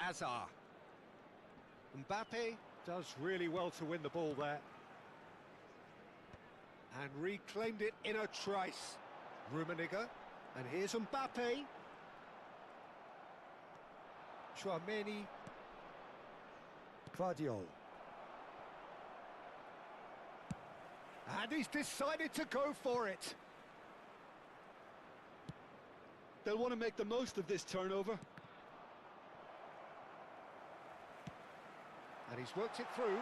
Azar. Mbappe does really well to win the ball there. And reclaimed it in a trice. Rummenigge. And here's Mbappe. Chouameni. Guardiola. And he's decided to go for it. They'll want to make the most of this turnover. And he's worked it through.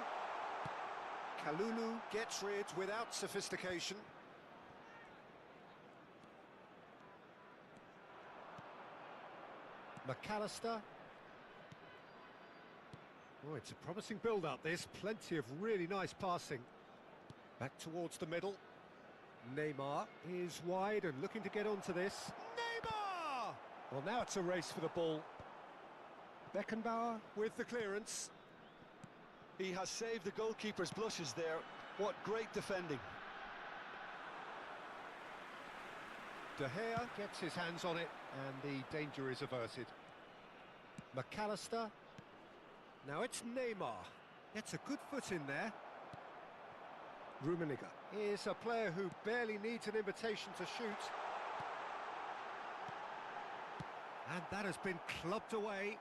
Kalulu gets rid without sophistication. McAllister. Oh, it's a promising build-up, this. Plenty of really nice passing. Back towards the middle. Neymar is wide and looking to get onto this. Neymar! Well, now it's a race for the ball. Beckenbauer with the clearance. He has saved the goalkeeper's blushes there. What great defending. De Gea gets his hands on it, and the danger is averted. McAllister. Now it's Neymar. Gets a good foot in there. Rummenigge is a player who barely needs an invitation to shoot. And that has been clubbed away.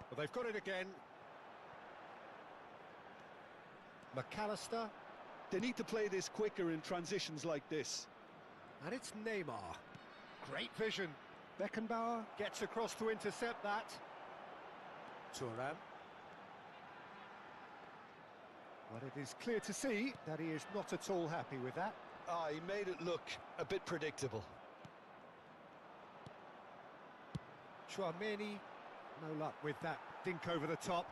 But they've got it again. McAllister. They need to play this quicker in transitions like this. And it's Neymar. Great vision. Beckenbauer gets across to intercept that. Thuram. But it is clear to see that he is not at all happy with that. Ah, he made it look a bit predictable. Chouameni. No luck with that dink over the top.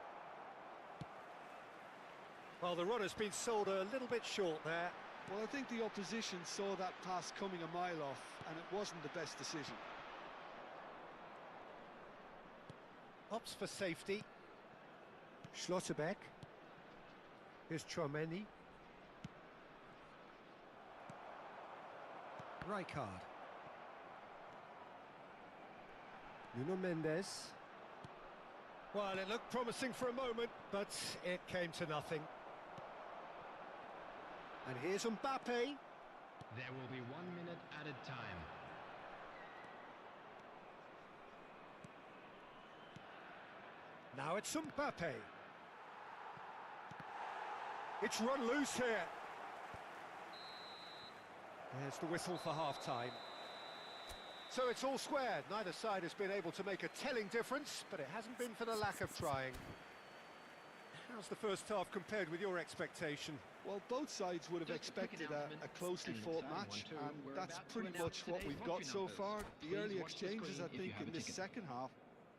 Well, the run has been sold a little bit short there. Well, I think the opposition saw that pass coming a mile off, and it wasn't the best decision. Opts for safety. Schlotterbeck. Here's Chouameni. Rijkaard. Nuno Mendes. Well, it looked promising for a moment, but it came to nothing. And here's Mbappe. There will be 1 minute added time. Now it's Mbappe. It's run loose here. There's the whistle for half-time. So it's all square. Neither side has been able to make a telling difference, but it hasn't been for the lack of trying. How's the first half compared with your expectation? Well, both sides would have Just a quick expected announcement, a closely and an fought exciting match, one too. and We're that's about to pretty announce much what today's we've got lottery so numbers. far. The Please early watch the exchanges, screen I if you think, have a in this ticket. second half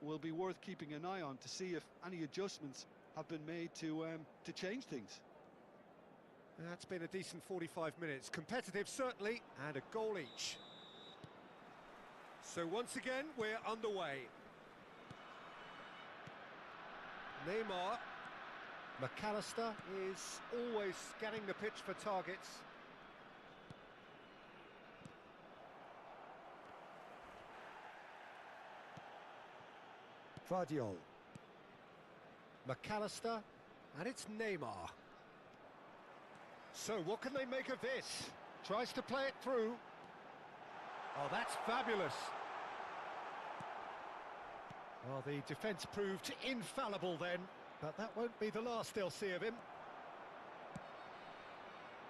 will be worth keeping an eye on to see if any adjustments have been made to change things. That's been a decent 45 minutes. Competitive, certainly, and a goal each. So once again, we're underway. Neymar. McAllister is always scanning the pitch for targets. Vardiol. McAllister, and it's Neymar. So what can they make of this? Tries to play it through. Oh, that's fabulous. Well, the defence proved infallible then, but that won't be the last they'll see of him.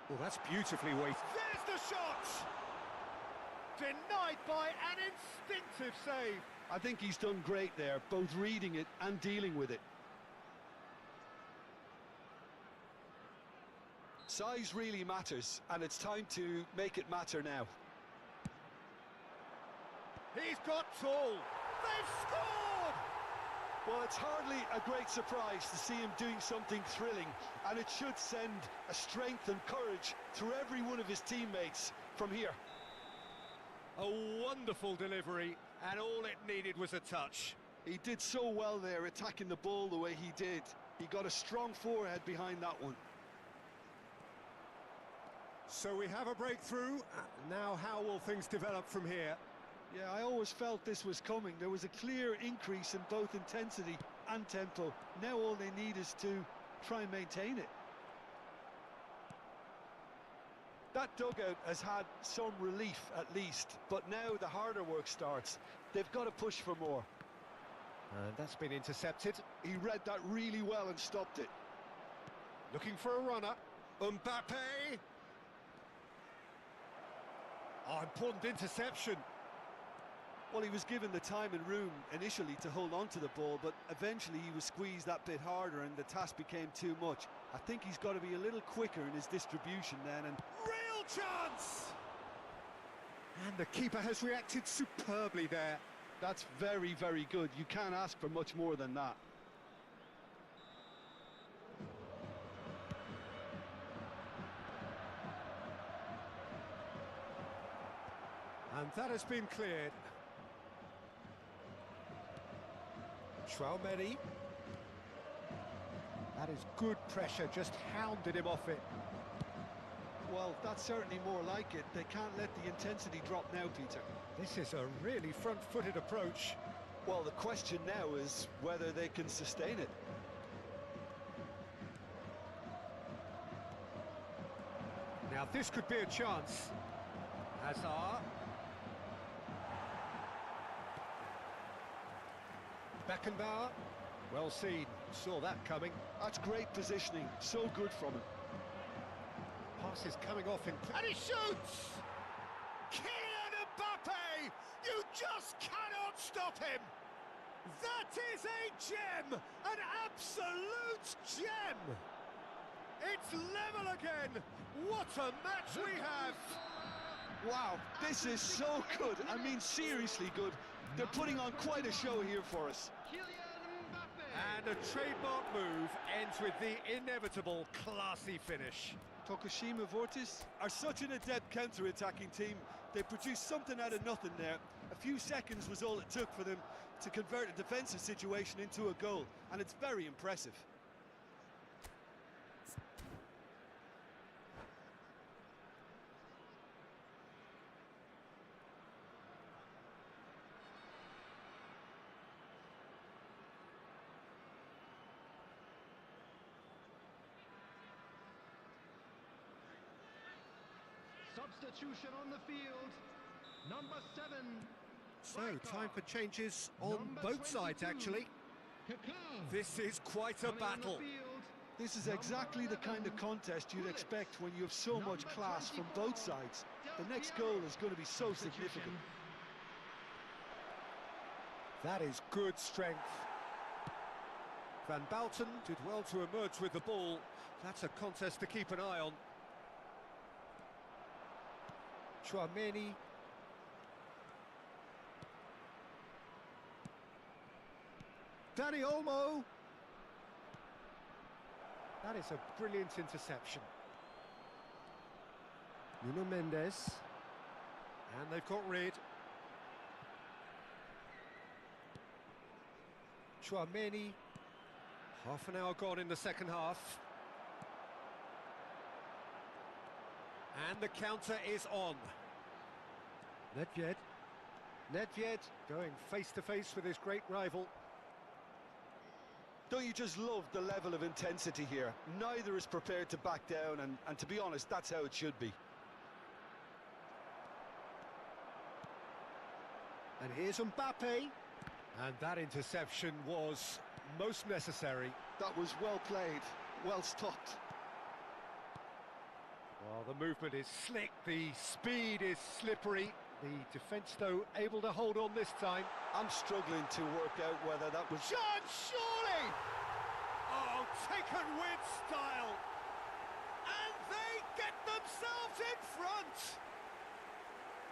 Well, that's beautifully weighted. There's the shot! Denied by an instinctive save. I think he's done great there, both reading it and dealing with it. Size really matters, and it's time to make it matter now. He's got tall. They've scored! Well, it's hardly a great surprise to see him doing something thrilling, and it should send a strength and courage through every one of his teammates from here. A wonderful delivery, and all it needed was a touch. He did so well there, attacking the ball the way he did. He got a strong forehead behind that one. So we have a breakthrough. Now how will things develop from here? Yeah, I always felt this was coming. There was a clear increase in both intensity and tempo. Now all they need is to try and maintain it. That dugout has had some relief at least, but now the harder work starts. They've got to push for more. And that's been intercepted. He read that really well and stopped it. Looking for a runner. Mbappe! Oh, important interception. Well, he was given the time and room initially to hold on to the ball, but eventually he was squeezed that bit harder and the task became too much. I think he's got to be a little quicker in his distribution then. And Real chance! And the keeper has reacted superbly there. that's very, very good. You can't ask for much more than that. And that has been cleared. Traumeni. That is good pressure, just hounded him off it. Well, that's certainly more like it. They can't let the intensity drop now, Peter. This is a really front-footed approach. Well, the question now is whether they can sustain it. Now this could be a chance. Hazard. Beckenbauer. Well seen. Saw that coming. That's great positioning. So good from him. Pass is coming off in... And he shoots! Kylian Mbappe! You just cannot stop him! That is a gem! An absolute gem! It's level again! What a match we have! Wow, this is so good. I mean, seriously good. They're putting on quite a show here for us. And a trademark move ends with the inevitable classy finish. Tokushima Vortis are such an adept counter-attacking team. They produced something out of nothing there. A few seconds was all it took for them to convert a defensive situation into a goal, and it's very impressive. Substitution on the field. Number 7. So, striker. time for changes on Number both sides, 22. actually. Kaká. This is quite a Coming on the battle. field. This is Number exactly the kind of 11, contest you'd Gullit. expect when you have so much Number class from 24, both sides. The Del next Piero. goal is going to be so Substitution. significant. That is good strength. Van Bouten did well to emerge with the ball. That's a contest to keep an eye on. Chouameni. Dani Olmo. That is a brilliant interception. Nuno Mendes. And they've got rid. Chouameni. Half an hour gone in the second half. And the counter is on. Nedved. Nedved going face-to-face with his great rival. Don't you just love the level of intensity here? Neither is prepared to back down, and to be honest, that's how it should be. And here's Mbappe. And that interception was most necessary. That was well played, well stopped. Well, the movement is slick, the speed is slippery. The defence, though, able to hold on this time. I'm struggling to work out whether that was... Shot, surely! Oh, taken with style! And they get themselves in front!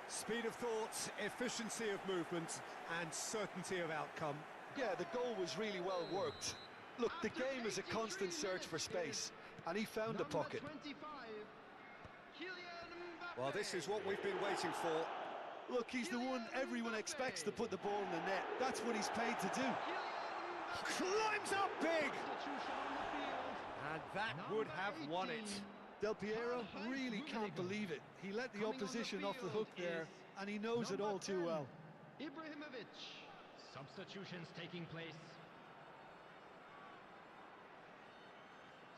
Speed of thought, efficiency of movement, and certainty of outcome. Yeah, the goal was really well worked. Look, the game is a constant search for space, and he found a pocket. Number 25, Kylian Mbappe. Well, this is what we've been waiting for. Look, he's the one everyone expects to put the ball in the net. That's what he's paid to do. Climbs up big! Substitution on the field. And that would have won it. Del Piero really can't believe it. He let the opposition off the hook there, and he knows it all too well. Ibrahimovic. Substitutions taking place.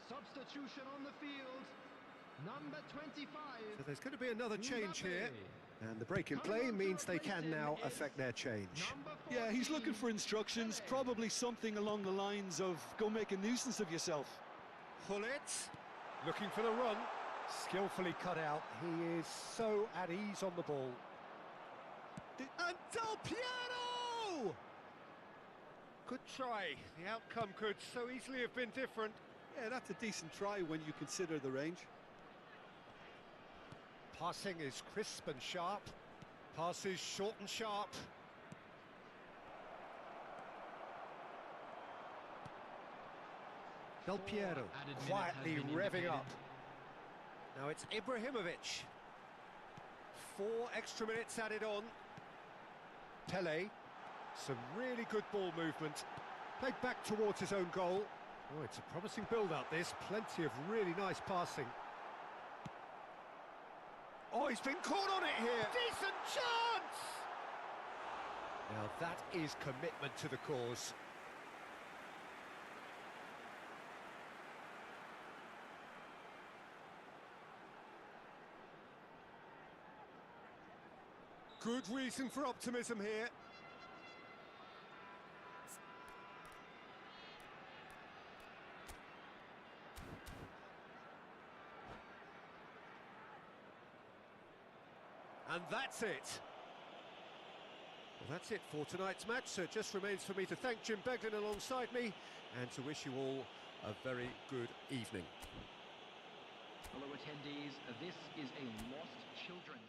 Substitution on the field. Number 25. So there's going to be another change here. Mbappe. And the break in play means they can now affect their change. Number Yeah, he's 14, looking for instructions, Pele. probably something along the lines of, go make a nuisance of yourself. Pullet, looking for the run. Skillfully cut out. He is so at ease on the ball. And Del Piero! Good try. The outcome could so easily have been different. Yeah, that's a decent try when you consider the range. Passing is crisp and sharp. Pass is short and sharp. Del Piero Added minute quietly has been revving indicated. up. Now it's Ibrahimovic. 4 extra minutes added on. Pele. Some really good ball movement. Played back towards his own goal. Oh, it's a promising build-up, this. Plenty of really nice passing. Oh, he's been caught on it here. Decent chance! Now that is commitment to the cause. Good reason for optimism here. And that's it. Well, that's it for tonight's match, so it just remains for me to thank Jim Beglin alongside me and to wish you all a very good evening. Hello attendees, this is a lost children's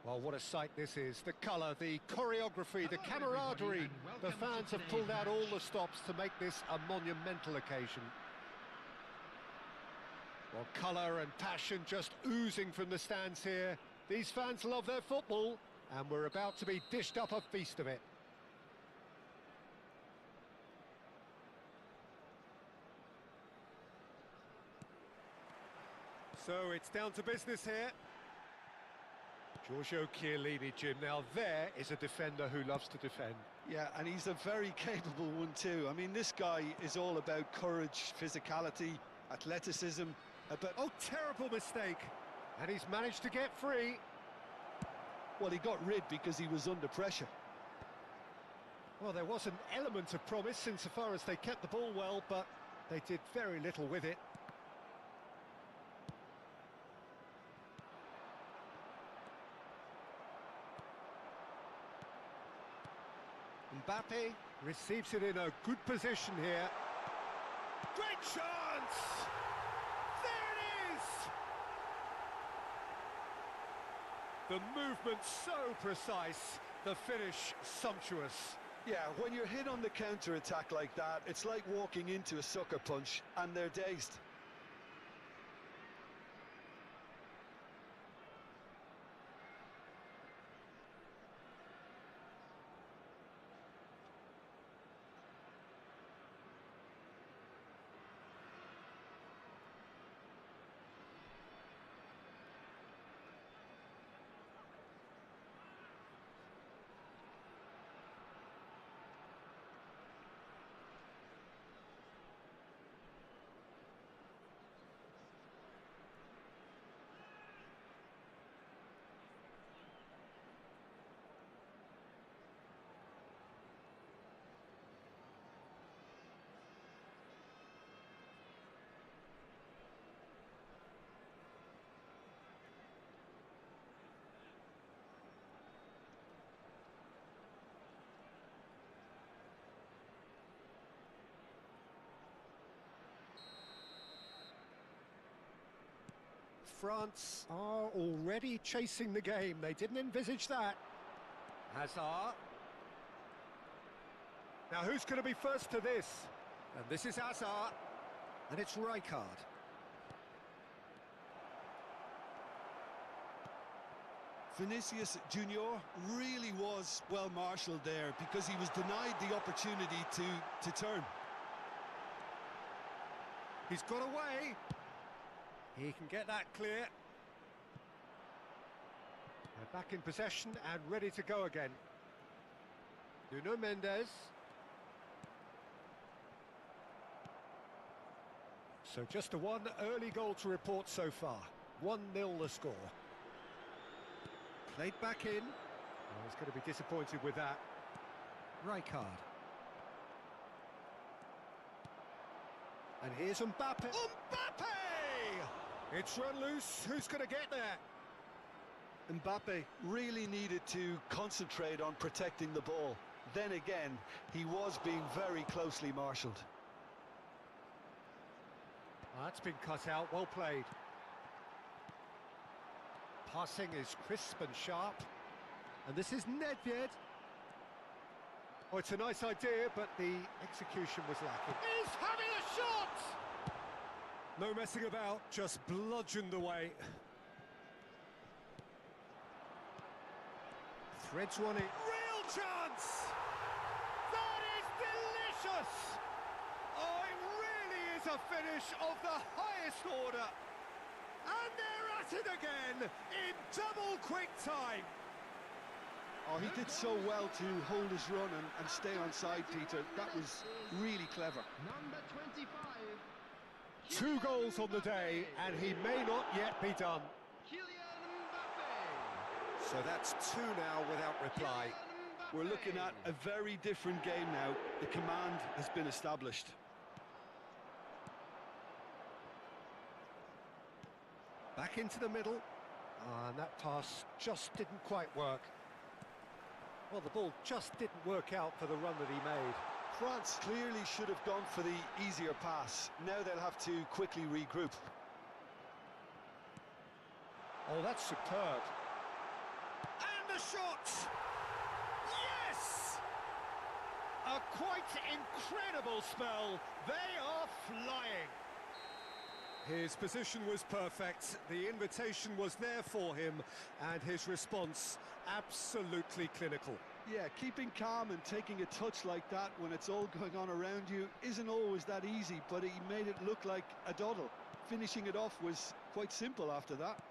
Well, what a sight this is. The colour, the choreography, the camaraderie. The fans have pulled out all the stops to make this a monumental occasion. Well, colour and passion just oozing from the stands here. These fans love their football, and we're about to be dished up a feast of it. So it's down to business here. Giorgio Chiellini, Jim. Now there is a defender who loves to defend. Yeah, and he's a very capable one too. I mean, this guy is all about courage, physicality, athleticism. Oh, terrible mistake. And he's managed to get free. Well, he got rid because he was under pressure. Well, there was an element of promise insofar as they kept the ball well, but they did very little with it. Mbappe receives it in a good position here. Great chance! There it is! The movement so precise, the finish sumptuous. Yeah, when you're hit on the counter-attack like that, it's like walking into a sucker punch and they're dazed. France are already chasing the game. They didn't envisage that. Hazard. Now who's going to be first to this? And this is Hazard. And it's Rijkaard. Vinicius Junior really was well marshalled there because he was denied the opportunity to turn. He's got away. He can get that clear. They're back in possession and ready to go again. Nuno Mendes. So just a one early goal to report so far. 1-0 the score. Played back in. Oh, he's going to be disappointed with that. Rijkaard. And here's Mbappe. Mbappe! It's run loose. Who's going to get there? Mbappe really needed to concentrate on protecting the ball. Then again, he was being very closely marshalled. That's been cut out. Well played. Passing is crisp and sharp. And this is Nedved. Oh, it's a nice idea, but the execution was lacking. He's having a shot! No messing about, just bludgeoned away. Threads one in. Real chance! That is delicious! Oh, it really is a finish of the highest order. And they're at it again in double quick time. Oh, he did so well to hold his run and stay on side, Peter. That was really clever. Number 25. 2 goals on the day, and he may not yet be done. Kylian Mbappe. So that's 2 now without reply. We're looking at a very different game now. The command has been established. Back into the middle. And that pass just didn't quite work. Well, the ball just didn't work out for the run that he made. France clearly should have gone for the easier pass. Now they'll have to quickly regroup. Oh, that's superb. And the shot! Yes! A quite incredible spell. They are flying. His position was perfect, the invitation was there for him, and his response absolutely clinical. Yeah, keeping calm and taking a touch like that when it's all going on around you isn't always that easy, but he made it look like a doddle. Finishing it off was quite simple after that.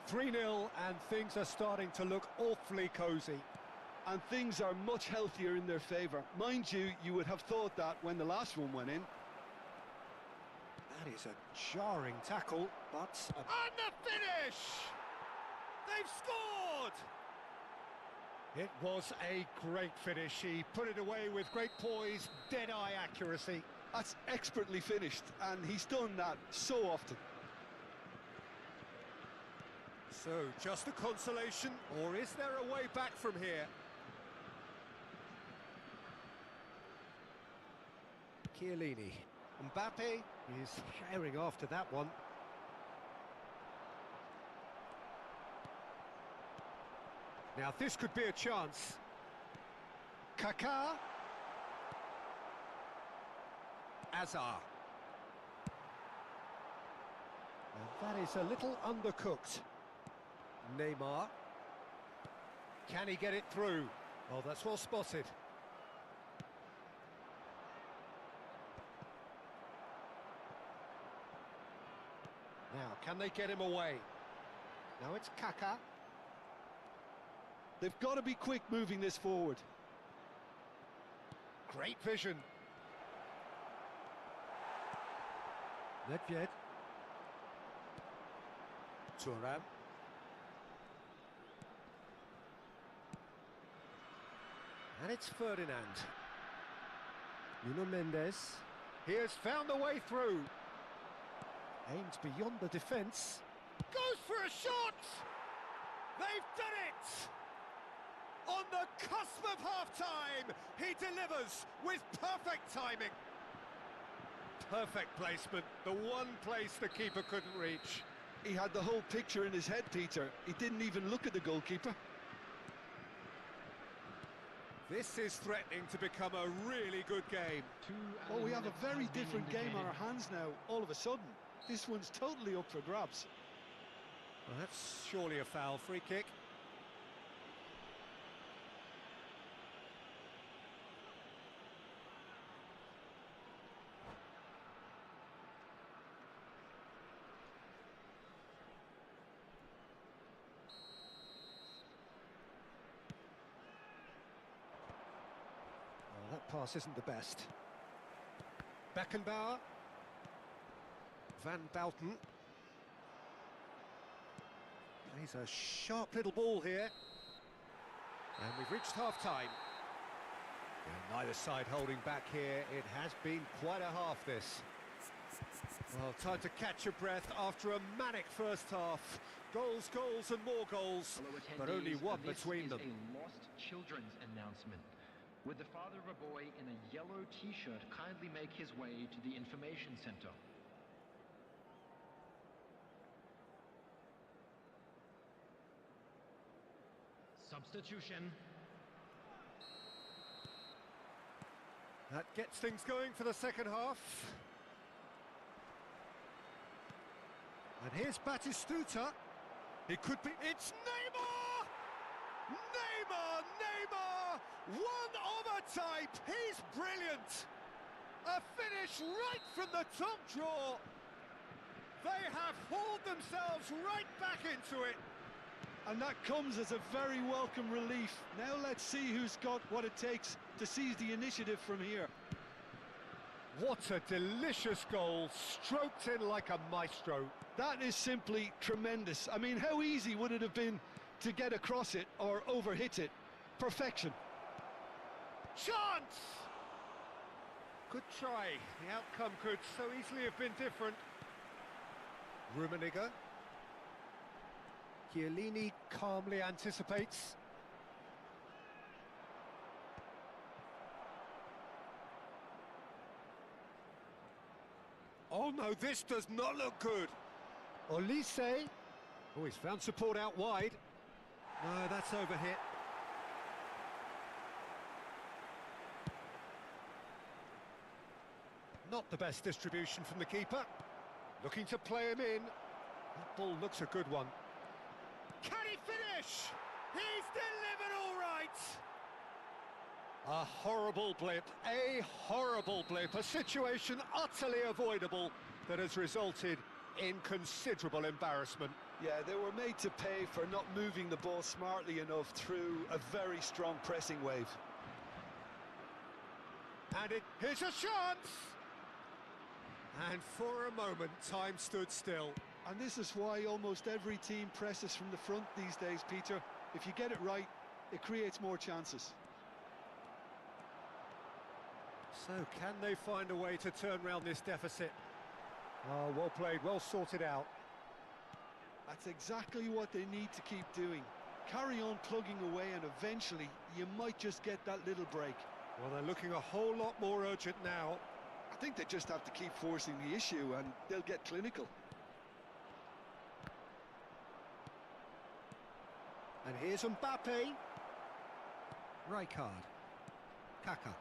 3-0, and things are starting to look awfully cosy. And things are much healthier in their favour. Mind you, you would have thought that when the last one went in. That is a jarring tackle, but... And the finish! They've scored! It was a great finish. He put it away with great poise, dead-eye accuracy. That's expertly finished, and he's done that so often. So, just a consolation, or is there a way back from here? Chiellini. Mbappe is sharing after that one. Now this could be a chance. Kaká. Azar. And that is a little undercooked. Neymar. Can he get it through? Oh, that's well spotted. Now, can they get him away? Now it's Kaká. They've got to be quick moving this forward. Great vision. Nedved. Thuram. And it's Ferdinand. Nuno Mendes. He has found a way through. Aims beyond the defence. Goes for a shot! They've done it! On the cusp of half-time, he delivers with perfect timing. Perfect placement, the one place the keeper couldn't reach. He had the whole picture in his head, Peter. He didn't even look at the goalkeeper. This is threatening to become a really good game. Well, we have a very different game on our hands now, all of a sudden. This one's totally up for grabs. Well, that's surely a foul. Free kick. That pass isn't the best. Beckenbauer. Van Bouten. Plays a sharp little ball here. And we've reached half-time. Neither side holding back here. It has been quite a half, this. Well, time to catch your breath after a manic first half. Goals, goals and more goals, but only one between them. This is a lost children's announcement. Would the father of a boy in a yellow t-shirt kindly make his way to the information center? Substitution. That gets things going for the second half. And here's Batistuta. It could be... It's Neymar! Neymar! Neymar! One of a type! He's brilliant! A finish right from the top draw! They have hauled themselves right back into it! And that comes as a very welcome relief. Now let's see who's got what it takes to seize the initiative from here. What a delicious goal, stroked in like a maestro. That is simply tremendous. I mean, how easy would it have been to get across it or overhit it? Perfection. Chance! Good try. The outcome could so easily have been different. Rummenigge. Chiellini calmly anticipates. Oh no, this does not look good. Olise. Oh, he's found support out wide. No, that's overhit. Not the best distribution from the keeper. Looking to play him in. That ball looks a good one. Can he finish? He's delivered all right! A horrible blip, a situation utterly avoidable that has resulted in considerable embarrassment. Yeah, they were made to pay for not moving the ball smartly enough through a very strong pressing wave. And here's a chance! And for a moment, time stood still. And this is why almost every team presses from the front these days, Peter. If you get it right, it creates more chances. So can they find a way to turn around this deficit? Oh, well played, well sorted out. That's exactly what they need to keep doing. Carry on plugging away and eventually you might just get that little break. Well, they're looking a whole lot more urgent now. I think they just have to keep forcing the issue and they'll get clinical. And here's Mbappe. Rijkaard. Kaka.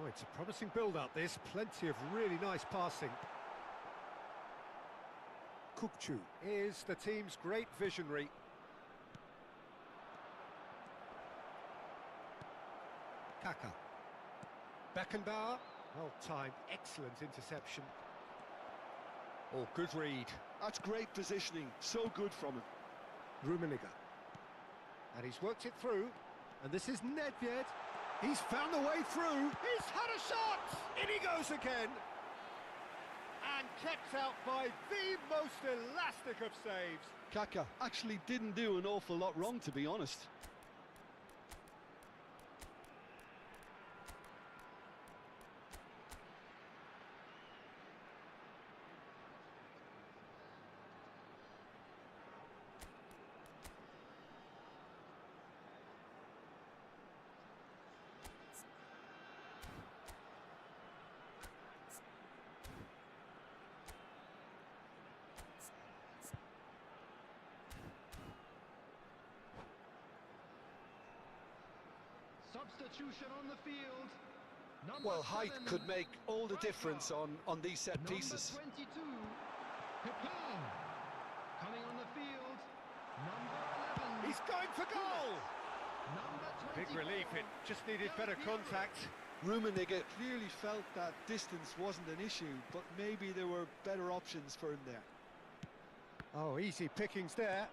Oh, it's a promising build-up, this. Plenty of really nice passing. Kukçu is the team's great visionary. Kaka. Beckenbauer. Well timed, excellent interception. Oh, good read. That's great positioning, so good from him. Rummenigge. And he's worked it through. And this is Nedved. He's found the way through. He's had a shot! In he goes again. And kept out by the most elastic of saves. Kaka actually didn't do an awful lot wrong, to be honest. Substitution on the field. Well, height could make all the difference on these set pieces. Number 22, Pepin. Coming on the field, number 11. He's going for goal! Number Big 24. relief, it just needed better contact. Rummenigge clearly felt that distance wasn't an issue, but maybe there were better options for him there. Oh, easy pickings there.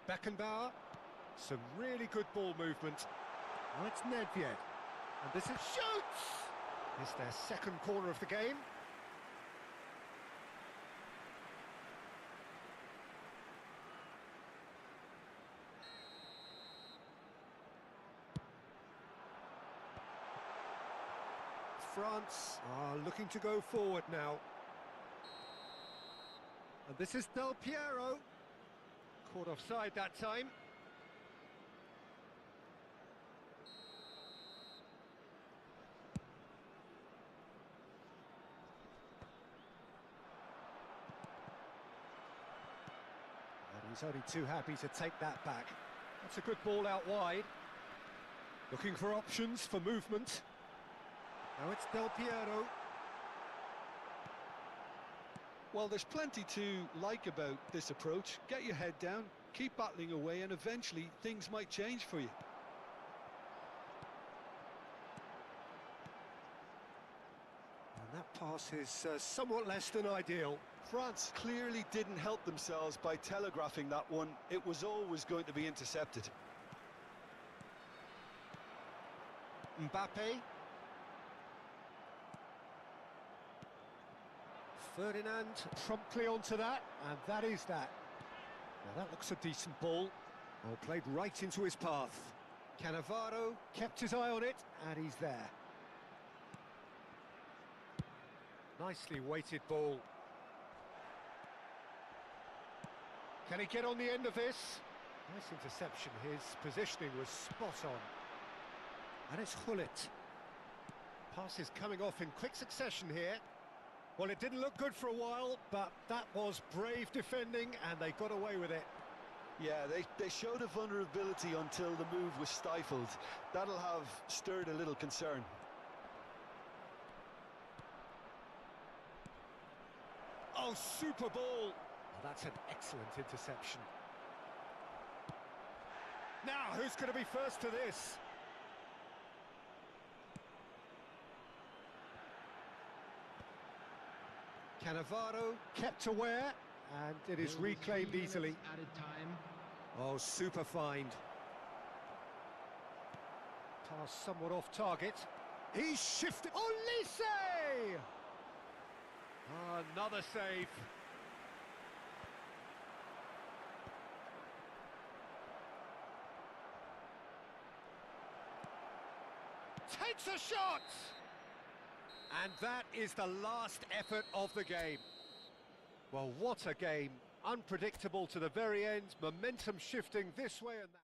Beckenbauer. Some really good ball movement. Now it's Nedved. And this is shoots! It's their second corner of the game. France are looking to go forward now. And this is Del Piero. Caught offside that time. And he's only too happy to take that back. That's a good ball out wide. Looking for options for movement. Now it's Del Piero. Well, there's plenty to like about this approach. Get your head down, keep battling away, and eventually things might change for you. And that pass is somewhat less than ideal. France clearly didn't help themselves by telegraphing that one. It was always going to be intercepted. Mbappe. Ferdinand promptly onto that, and that is that. Now that looks a decent ball. Oh, played right into his path. Cannavaro kept his eye on it, and he's there. Nicely weighted ball. Can he get on the end of this? Nice interception. His positioning was spot on. And it's Hullet. Passes coming off in quick succession here. Well, it didn't look good for a while, but that was brave defending, and they got away with it. Yeah, they showed a vulnerability until the move was stifled. That'll have stirred a little concern. Oh, super ball! Oh, that's an excellent interception. Now, who's going to be first to this? Cannavaro kept aware, and it is reclaimed easily. Added time. Oh, super find. Pass somewhat off target. He's shifted. Olise! Another save. Takes a shot! And that is the last effort of the game. Well, what a game. Unpredictable to the very end, momentum shifting this way and that.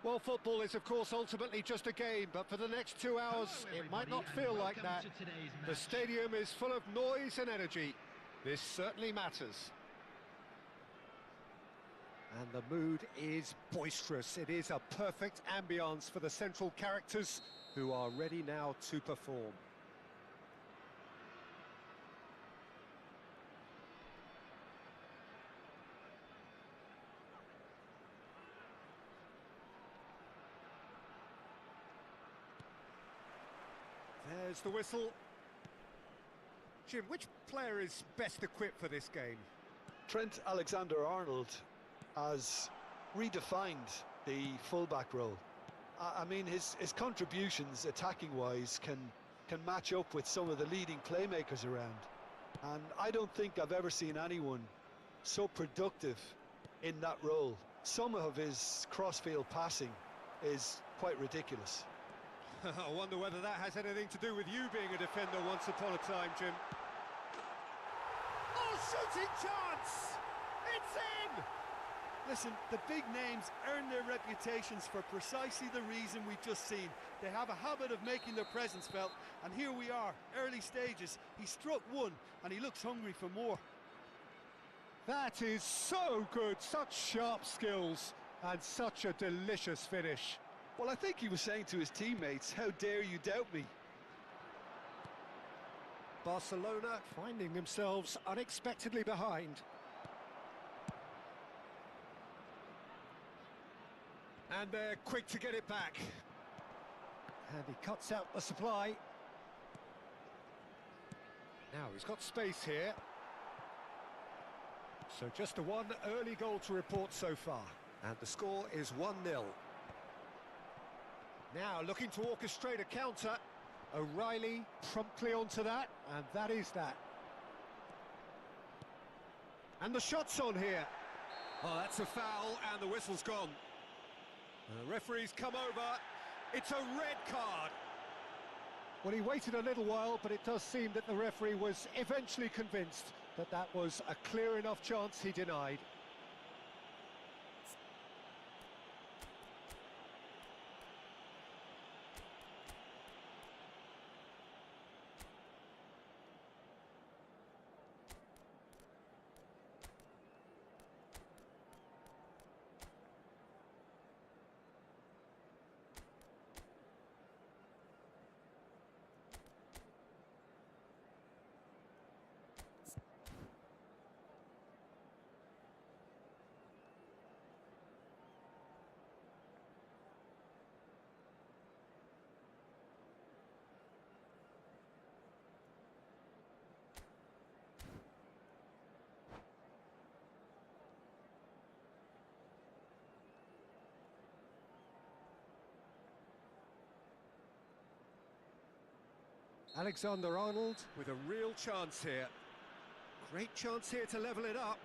Well, football is, of course, ultimately just a game, but for the next 2 hours, Hello, it might not everybody, feel and like that. welcome to today's The match. stadium is full of noise and energy. This certainly matters. And the mood is boisterous. It is a perfect ambience for the central characters who are ready now to perform. There's the whistle. Jim, which player is best equipped for this game? Trent Alexander-Arnold has redefined the fullback role. I mean, his contributions attacking-wise can match up with some of the leading playmakers around. And I don't think I've ever seen anyone so productive in that role. Some of his cross-field passing is quite ridiculous. I wonder whether that has anything to do with you being a defender once upon a time, Jim. Oh, shooting chance! It's in! Listen, the big names earn their reputations for precisely the reason we've just seen. They have a habit of making their presence felt, and here we are, early stages. He struck one, and he looks hungry for more. That is so good, such sharp skills, and such a delicious finish. Well, I think he was saying to his teammates, how dare you doubt me? Barcelona finding themselves unexpectedly behind. And they're quick to get it back. And he cuts out the supply. Now he's got space here. So just a one early goal to report so far. And the score is 1-0. Now looking to orchestrate a counter. O'Reilly promptly onto that, and that is that. And the shot's on here. Oh, that's a foul, and the whistle's gone. The referee's come over. It's a red card. Well, he waited a little while, but it does seem that the referee was eventually convinced that that was a clear enough chance he denied. Alexander-Arnold with a real chance here. Great chance here to level it up.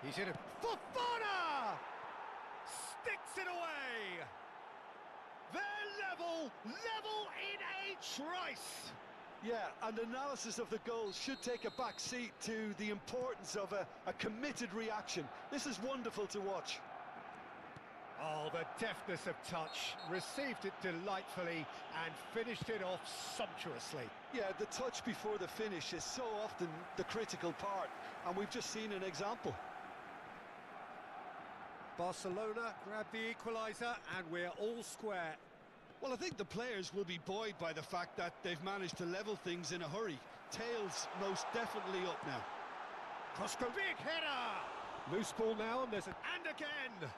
He's in a... Fofana! Sticks it away! They're level in a trice! Yeah, and analysis of the goal should take a back seat to the importance of a committed reaction. This is wonderful to watch. Oh, the deftness of touch. Received it delightfully and finished it off sumptuously. Yeah, the touch before the finish is so often the critical part, and we've just seen an example. Barcelona grab the equaliser and we're all square. Well, I think the players will be buoyed by the fact that they've managed to level things in a hurry. Tails most definitely up now. Cross-go, big header! Loose ball now, and there's an... And again!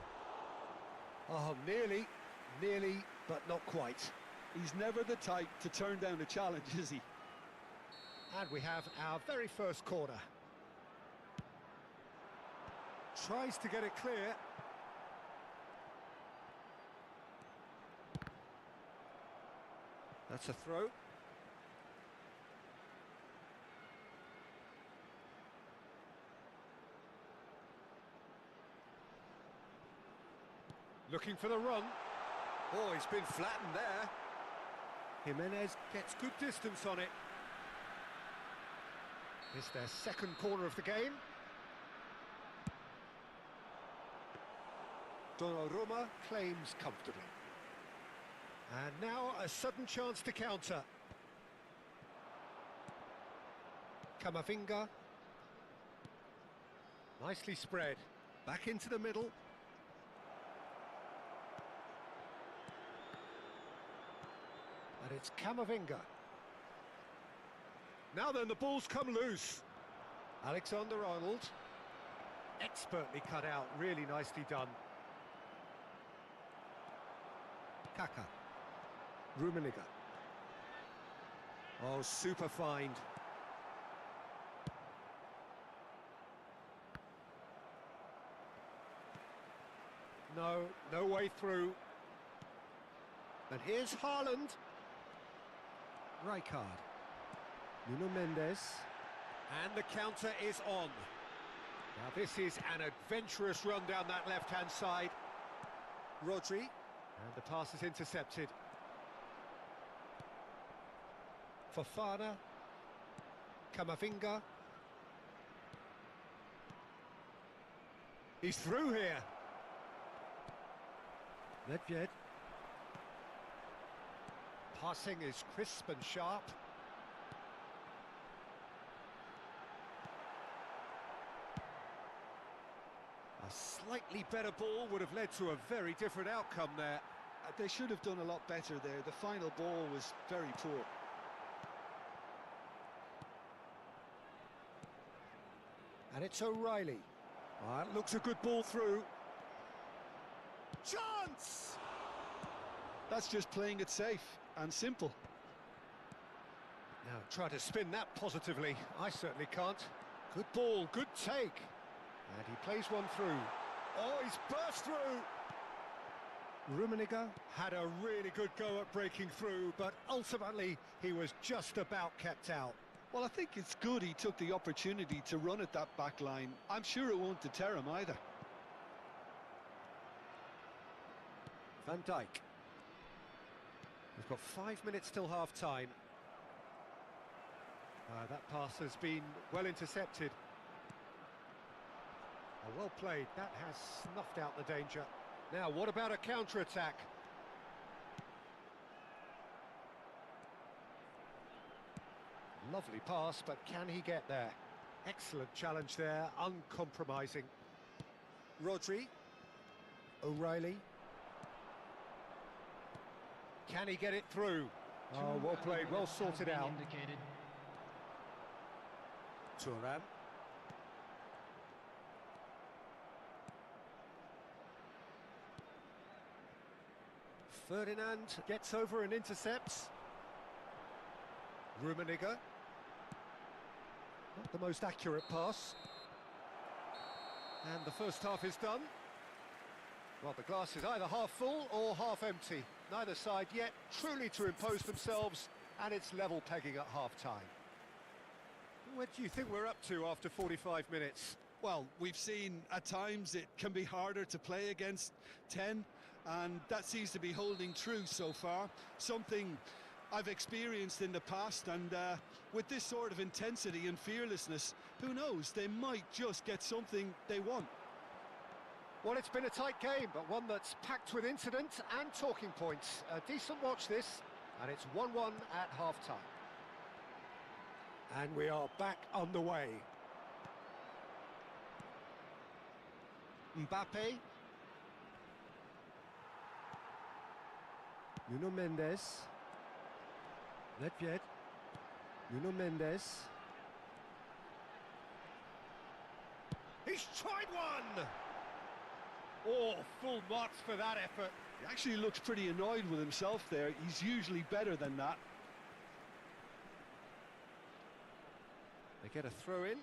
Oh, nearly, but not quite. He's never the type to turn down a challenge, is he? And we have our very first corner. Tries to get it clear. That's a throw. Looking for the run. Oh, he's been flattened there. Jimenez gets good distance on it. It's their second corner of the game. Donnarumma claims comfortably. And now a sudden chance to counter. Camavinga. Nicely spread. Back into the middle. And it's Camavinga. Now then, the ball's come loose. Alexander-Arnold. Expertly cut out, really nicely done. Kaka. Rummenigge. Oh, super find. No way through. And here's Haaland. Rijkaard. Nuno Mendes. And the counter is on. Now this is an adventurous run down that left-hand side. Rodri. And the pass is intercepted. Fofana. Camavinga. He's through here. Nedved. Passing is crisp and sharp. A slightly better ball would have led to a very different outcome there. They should have done a lot better there. The final ball was very poor. And it's O'Reilly. That looks a good ball through. Chance! That's just playing it safe and simple. Now try to spin that positively. I certainly can't. Good ball, good take. And he plays one through. Oh, he's burst through! Rummenigge had a really good go at breaking through, but ultimately he was just about kept out. Well, I think it's good he took the opportunity to run at that back line. I'm sure it won't deter him either. Van Dijk. We've got 5 minutes till half-time. That pass has been well intercepted. Well played. That has snuffed out the danger. Now, what about a counter-attack? Lovely pass, but can he get there? Excellent challenge there, uncompromising. Rodri. O'Reilly. Can he get it through? Oh, well played, well sorted out. Thuram. Ferdinand gets over and intercepts. Rummenigge. Not the most accurate pass. And the first half is done. Well, the glass is either half full or half empty. Neither side yet truly to impose themselves, and it's level pegging at half-time. What do you think we're up to after 45 minutes? Well, we've seen at times it can be harder to play against 10, and that seems to be holding true so far. Something I've experienced in the past, and with this sort of intensity and fearlessness, who knows, they might just get something they want. Well, it's been a tight game, but one that's packed with incident and talking points. A decent watch this, and it's 1-1 at half-time. And we are back underway. Mbappe. Nuno Mendes. Nedved. Nuno Mendes. He's tried one! Oh, full marks for that effort. He actually looks pretty annoyed with himself there. He's usually better than that. They get a throw in.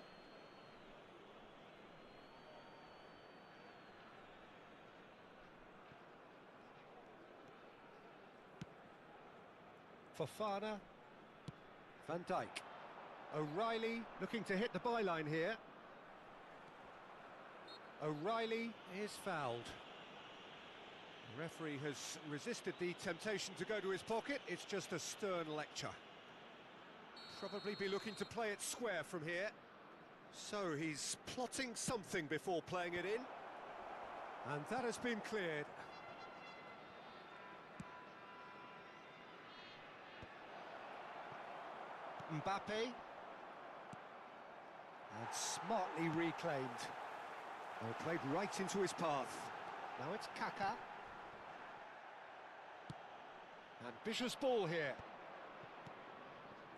Fofana. Van Dijk. O'Reilly looking to hit the byline here. O'Reilly is fouled. The referee has resisted the temptation to go to his pocket. It's just a stern lecture. Probably be looking to play it square from here. So he's plotting something before playing it in. And that has been cleared. Mbappe. And smartly reclaimed. Oh, played right into his path. Now it's Kaka. Ambitious ball here.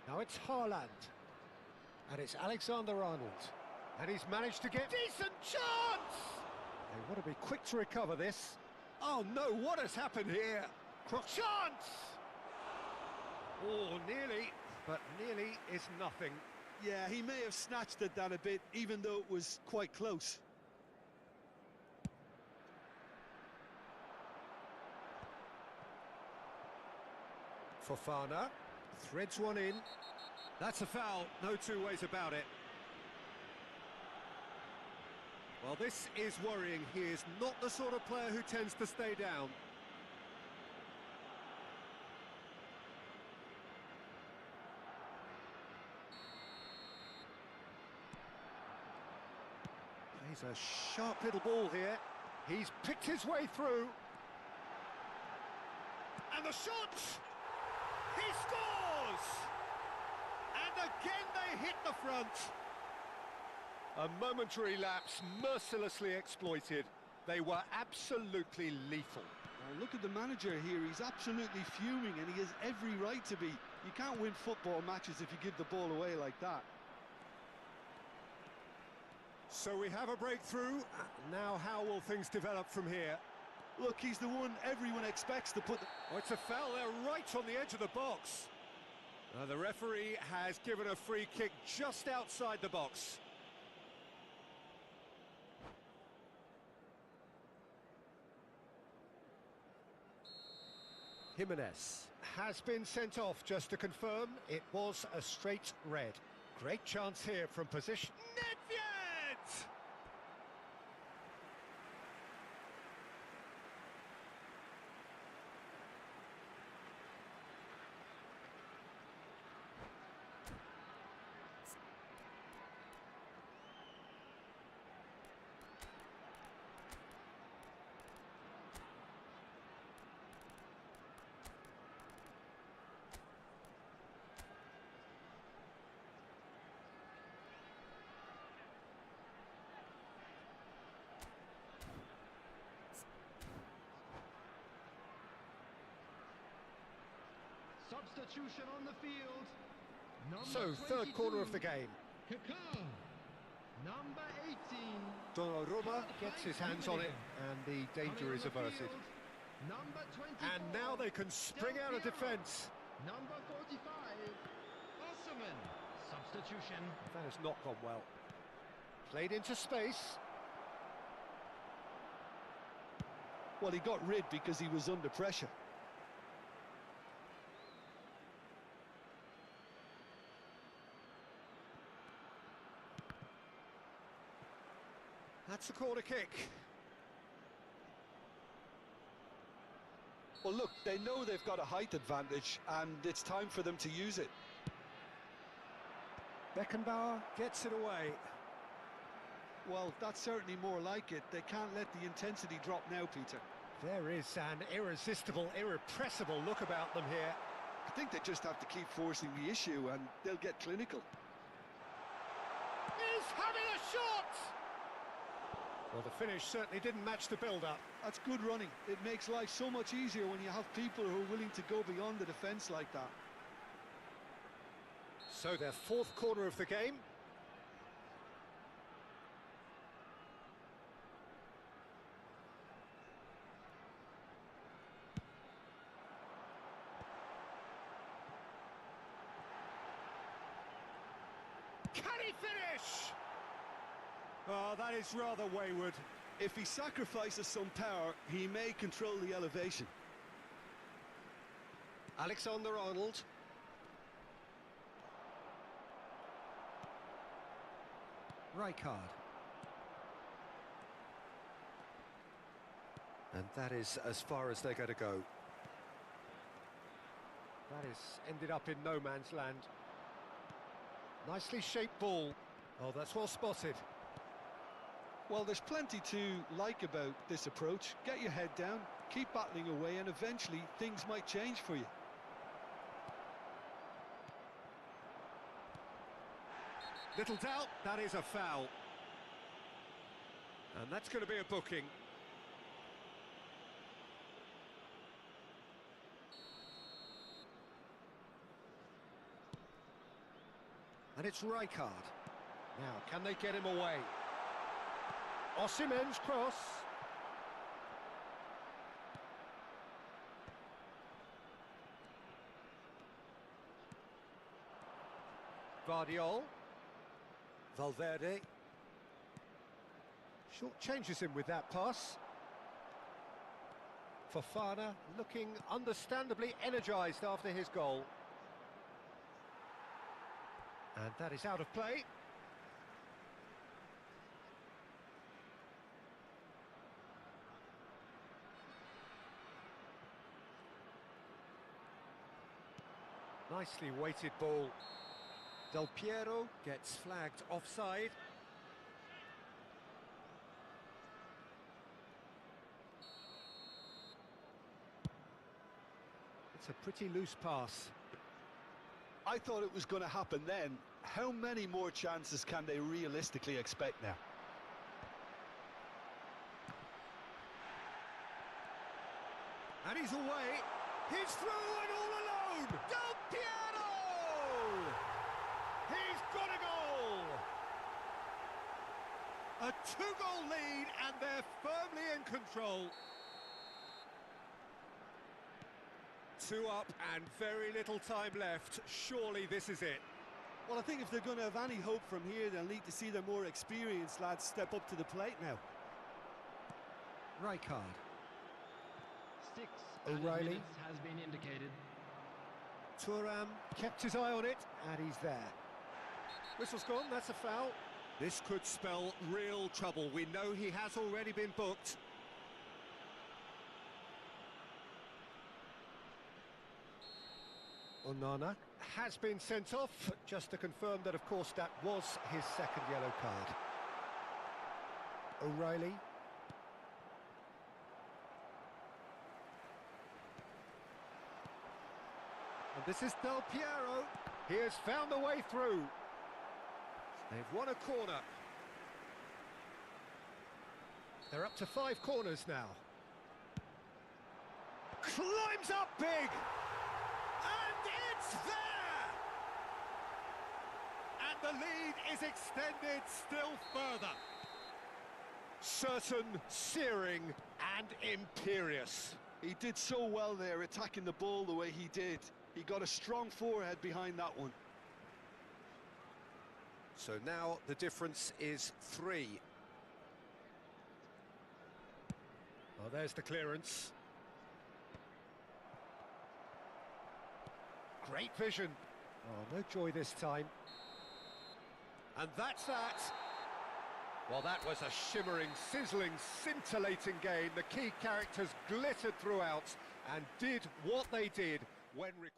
Now it's Haaland. And it's Alexander-Arnold. And he's managed to get... Decent chance! They want to be quick to recover this. Oh no, what has happened here? Chance! Oh, nearly. But nearly is nothing. Yeah, he may have snatched at that a bit, even though it was quite close. Fofana threads one in. That's a foul, no two ways about it. Well, this is worrying. He is not the sort of player who tends to stay down. Plays a sharp little ball here. He's picked his way through. And the shot! He scores! And again they hit the front. A momentary lapse mercilessly exploited. They were absolutely lethal. Well, look at the manager here. He's absolutely fuming, and he has every right to be. You can't win football matches if you give the ball away like that. So we have a breakthrough. Now how will things develop from here? Look, he's the one everyone expects to put the... Oh, it's a foul there right on the edge of the box. The referee has given a free kick just outside the box. Jimenez has been sent off, just to confirm. It was a straight red. Great chance here from position. Nedved! Substitution on the field. So, third corner of the game. Kaká. Number 18. Donnarumma gets his hands on it, and the danger is averted. Number 24. And now they can spring out of defence. Number 45. Osman. Substitution. That has not gone well. Played into space. Well, he got rid because he was under pressure. That's a corner kick. Well, look, they know they've got a height advantage, and it's time for them to use it. Beckenbauer gets it away. Well, that's certainly more like it. They can't let the intensity drop now, Peter. There is an irresistible, irrepressible look about them here. I think they just have to keep forcing the issue, and they'll get clinical. He's having a shot! Well, the finish certainly didn't match the build-up. That's good running. It makes life so much easier when you have people who are willing to go beyond the defence like that. So their fourth corner of the game. Can he finish? Oh, that is rather wayward. If he sacrifices some power, he may control the elevation. Alexander-Arnold. Rijkaard. And that is as far as they're going to go. That is ended up in no man's land. Nicely shaped ball. Oh, that's well spotted. Well, there's plenty to like about this approach. Get your head down, keep battling away, and eventually things might change for you. Little doubt, that is a foul. And that's going to be a booking. And it's Rijkaard. Now, can they get him away? Osimhen's cross. Vardiol. Valverde. Short changes him with that pass. Fofana looking understandably energised after his goal. And that is out of play. Nicely weighted ball. Del Piero gets flagged offside. It's a pretty loose pass. I thought it was going to happen then. How many more chances can they realistically expect now? And he's away. He's through and all alone. Del Piero! He's got a goal! A two-goal lead and they're firmly in control. 2 up and very little time left. Surely this is it. Well, I think if they're going to have any hope from here, they'll need to see their more experienced lads step up to the plate now. Rijkaard. 6 O'Reilly. minutes has been indicated. Thuram kept his eye on it, and he's there. Whistle's gone, that's a foul. This could spell real trouble. We know he has already been booked. Onana has been sent off, just to confirm that, of course, that was his second yellow card. O'Reilly. And this is Del Piero. He has found the way through. They've won a corner. They're up to 5 corners now. Climbs up big! And it's there! And the lead is extended still further. Certain, searing, and imperious. He did so well there, attacking the ball the way he did. He got a strong forehead behind that one. So now the difference is 3. Well, there's the clearance. Great vision. Oh, no joy this time. And that's that. Well, that was a shimmering, sizzling, scintillating game. The key characters glittered throughout and did what they did when required.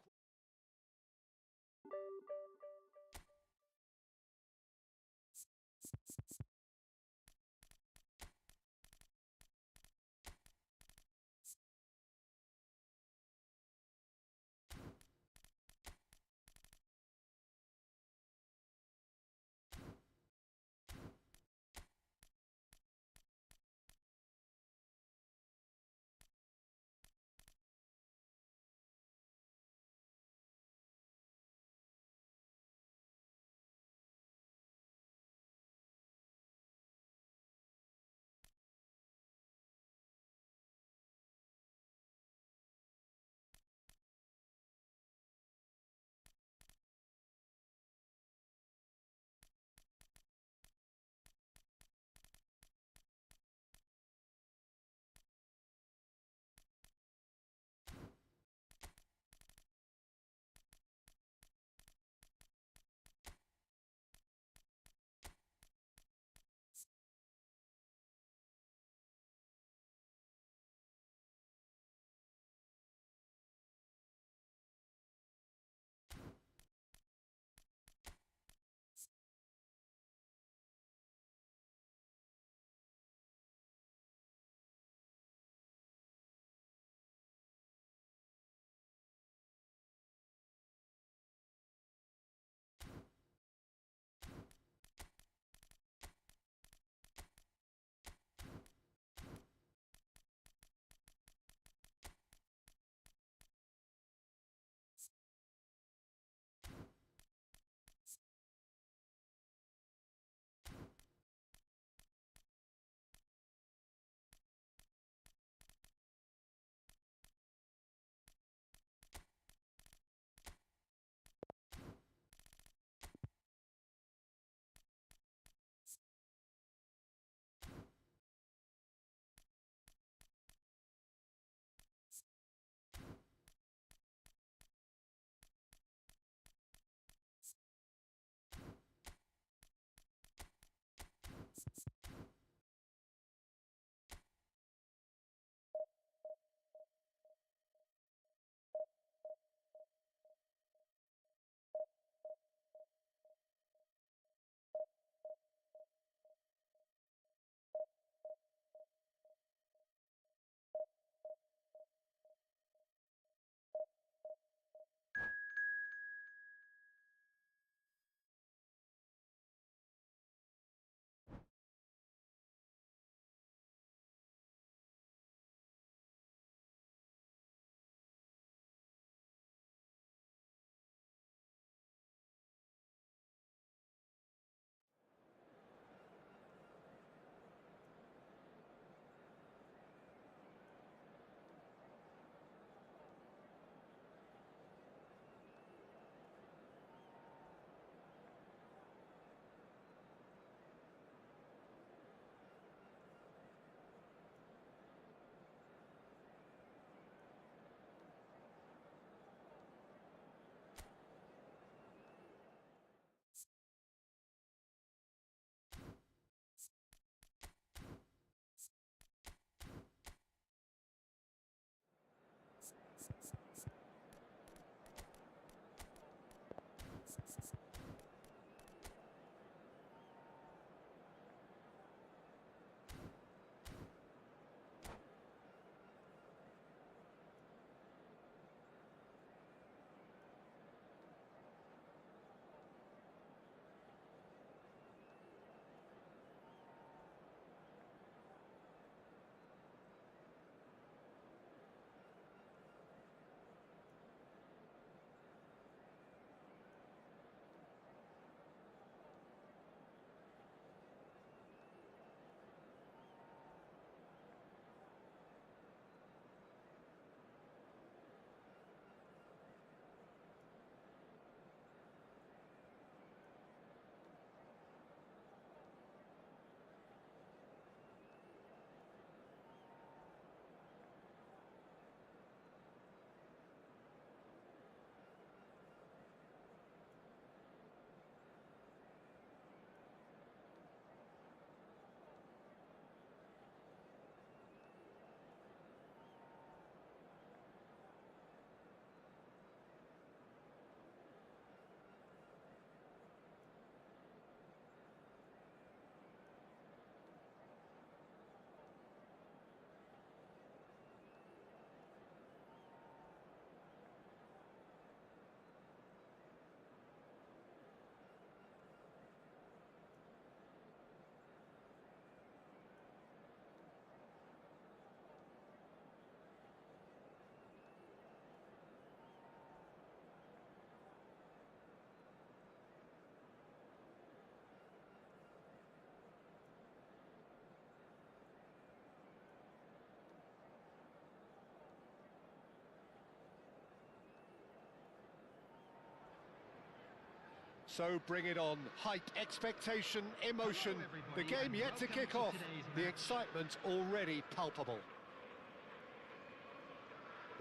So bring it on. Hype, expectation, emotion. The game yet to kick off. The excitement already palpable.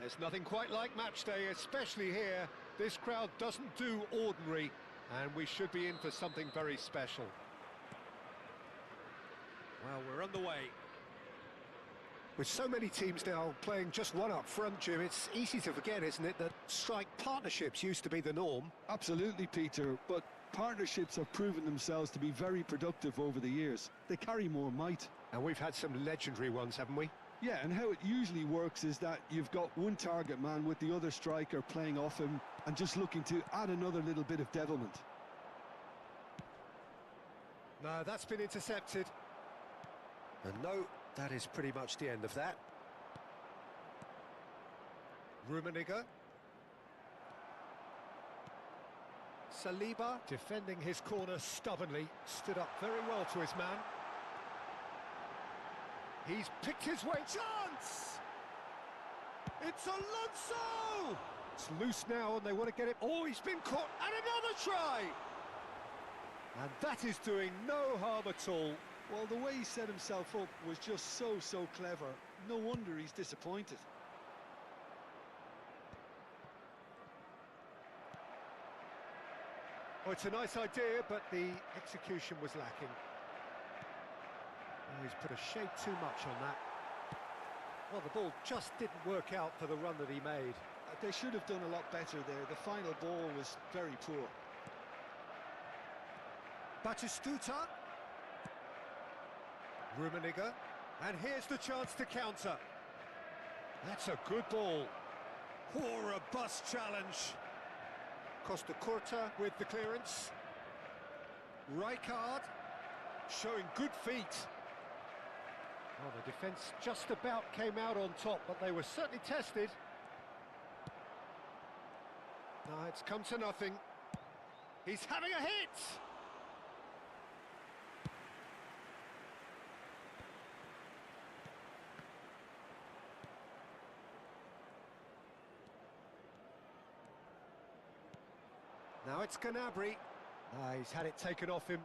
There's nothing quite like match day, especially here. This crowd doesn't do ordinary, and we should be in for something very special. Well, we're underway. With so many teams now playing just one up front, Jim, it's easy to forget, isn't it, that strike partnerships used to be the norm? Absolutely, Peter, but partnerships have proven themselves to be very productive over the years. They carry more might. And we've had some legendary ones, haven't we? Yeah, and how it usually works is that you've got one target man with the other striker playing off him and just looking to add another little bit of devilment. No, that's been intercepted. And no, that is pretty much the end of that. Rummenigge. Saliba defending his corner stubbornly, stood up very well to his man. He's picked his way. Chance! It's Alonso! It's loose now and they want to get it. Oh, he's been caught. And another try! And that is doing no harm at all. Well, the way he set himself up was just so clever. No wonder he's disappointed. Oh, it's a nice idea, but the execution was lacking. Oh, he's put a shade too much on that. Well, the ball just didn't work out for the run that he made. They should have done a lot better there. The final ball was very poor. Batistuta. Rummenigge. And here's the chance to counter. That's a good ball. Poor robust challenge. Costa Curta with the clearance. Rijkaard showing good feet. Well, the defence just about came out on top, but they were certainly tested. No, it's come to nothing. He's having a hit! Now it's Gnabry. He's had it taken off him.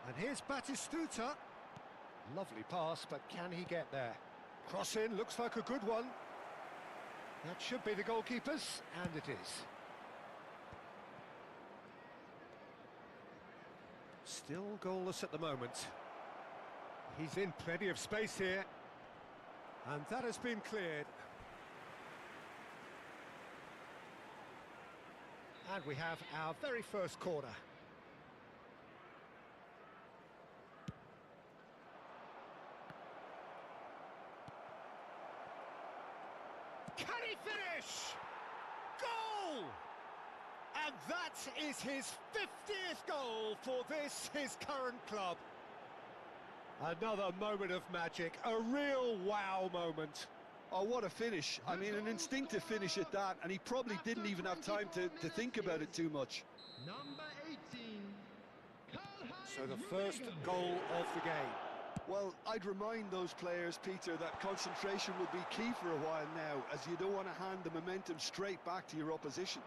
And here's Batistuta. Lovely pass, but can he get there? Cross in, looks like a good one. That should be the goalkeeper's, and it is. Still goalless at the moment. He's in plenty of space here. And that has been cleared. And we have our very first corner. Can he finish? Goal! And that is his 50th goal for this, his current club. Another moment of magic, a real wow moment. Oh, what a finish. I mean, an instinctive finish at that, and he probably didn't even have time to think about it too much. Number 18. So the first goal of the game. Well, I'd remind those players, Peter, that concentration will be key for a while now, as you don't want to hand the momentum straight back to your opposition.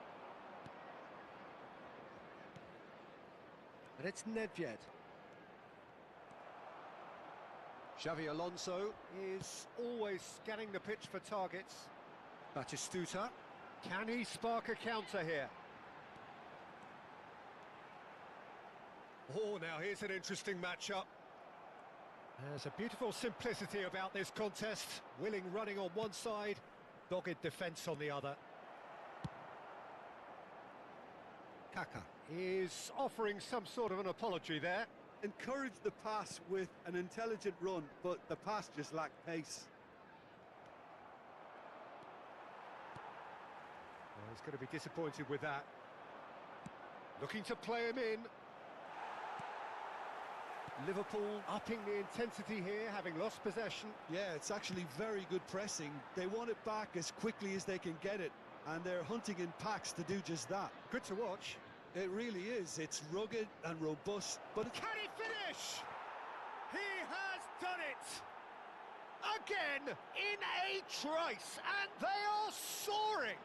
And it's Nedved. Xavi Alonso is always scanning the pitch for targets. Batistuta. Can he spark a counter here? Oh, now here's an interesting matchup. There's a beautiful simplicity about this contest. Willing running on one side, dogged defence on the other. Kaka is offering some sort of an apology there. Encourage the pass with an intelligent run, but the pass just lacked pace. Well, he's going to be disappointed with that. Looking to play him in. Liverpool upping the intensity here, having lost possession. Yeah, it's actually very good pressing. They want it back as quickly as they can get it, and they're hunting in packs to do just that. Good to watch. It really is. It's rugged and robust, but Can he finish? He has done it! Again, in a trice, and they are soaring!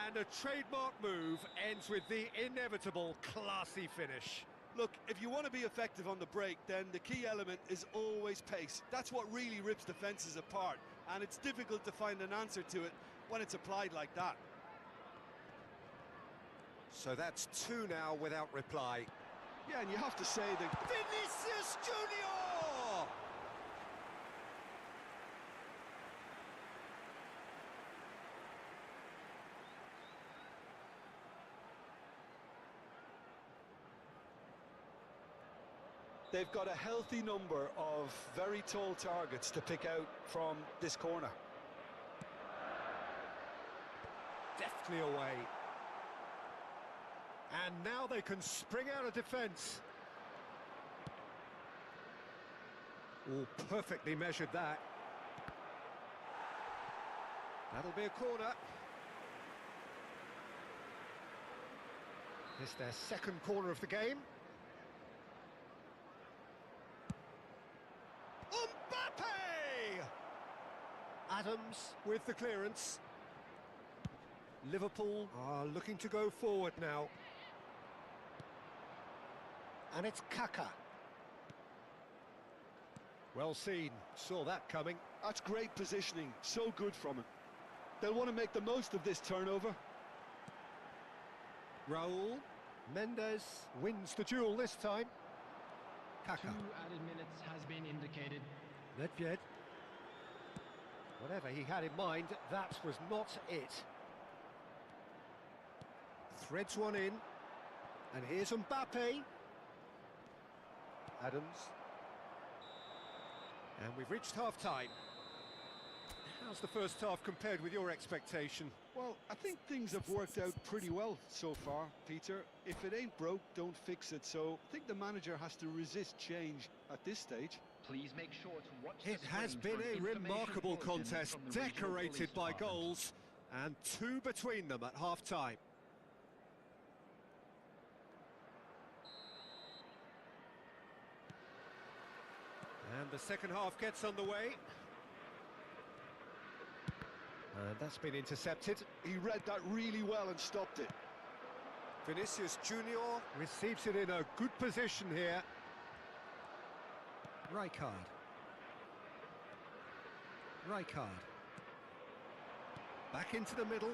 And a trademark move ends with the inevitable classy finish. Look, if you want to be effective on the break, then the key element is always pace. That's what really rips defences apart, and it's difficult to find an answer to it when it's applied like that. So that's 2 now without reply. Yeah, and you have to say that Vinicius Junior! they've got a healthy number of very tall targets to pick out from this corner. Deftly away. And now they can spring out of defence. Oh, perfectly measured that. That'll be a corner. It's their second corner of the game. Mbappe! Adams with the clearance. Liverpool are looking to go forward now. And it's Kaka. Well seen, saw that coming. That's great positioning, so good from him. They'll want to make the most of this turnover. Raul, Mendes wins the duel this time. Kaka. 2 added minutes has been indicated. Nedved. Whatever he had in mind, that was not it. Threads one in. And here's Mbappe. Adams. And we've reached half-time. How's the first half compared with your expectation? Well, I think things have worked out pretty well so far, Peter. If it ain't broke, don't fix it. So I think the manager has to resist change at this stage. Please make sure to watch It the has screen been for a information remarkable bulletin contest, from the regional decorated police by department. goals, and 2 between them at half-time. And the second half gets underway. And that's been intercepted. He read that really well and stopped it. Vinicius Junior receives it in a good position here. Rijkaard. Back into the middle.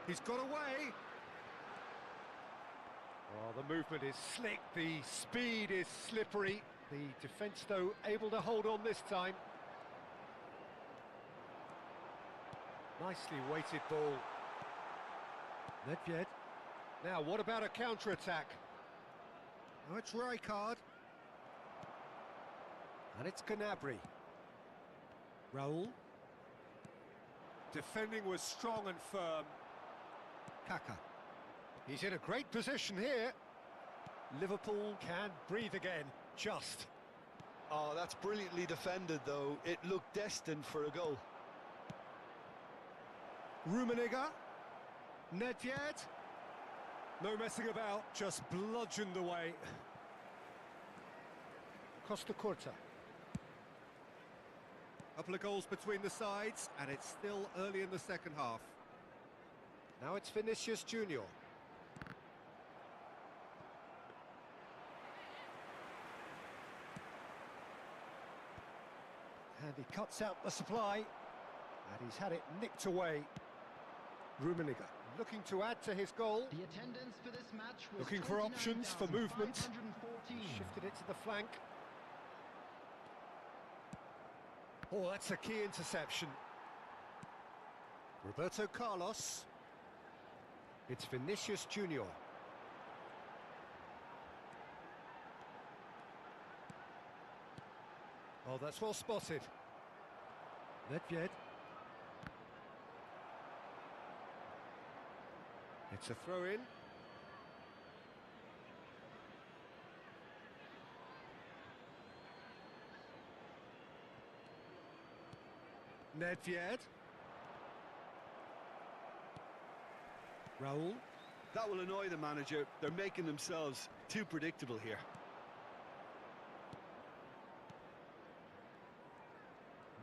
He's got away. Oh, the movement is slick, the speed is slippery. The defence, though, able to hold on this time. Nicely weighted ball. Nedved. Now, what about a counter-attack? Oh, it's Rijkaard. And it's Gnabry. Raul. Defending was strong and firm. Kaka. He's in a great position here. Liverpool can breathe again. Just. Oh, that's brilliantly defended, though. It looked destined for a goal. Rummenigge. Nedved. No messing about, just bludgeoned away. Costa Curta. Couple of goals between the sides, and it's still early in the second half. Now it's Vinicius Junior. And he cuts out the supply, and he's had it nicked away. Rummenigge looking to add to his goal. The attendance for this match was Looking for options for movement. 29,514. Shifted it to the flank. Oh, that's a key interception. Roberto Carlos. It's Vinicius Junior. Oh, that's well spotted. Nedved. It's a throw-in. Nedved. Raul. That will annoy the manager. They're making themselves too predictable here.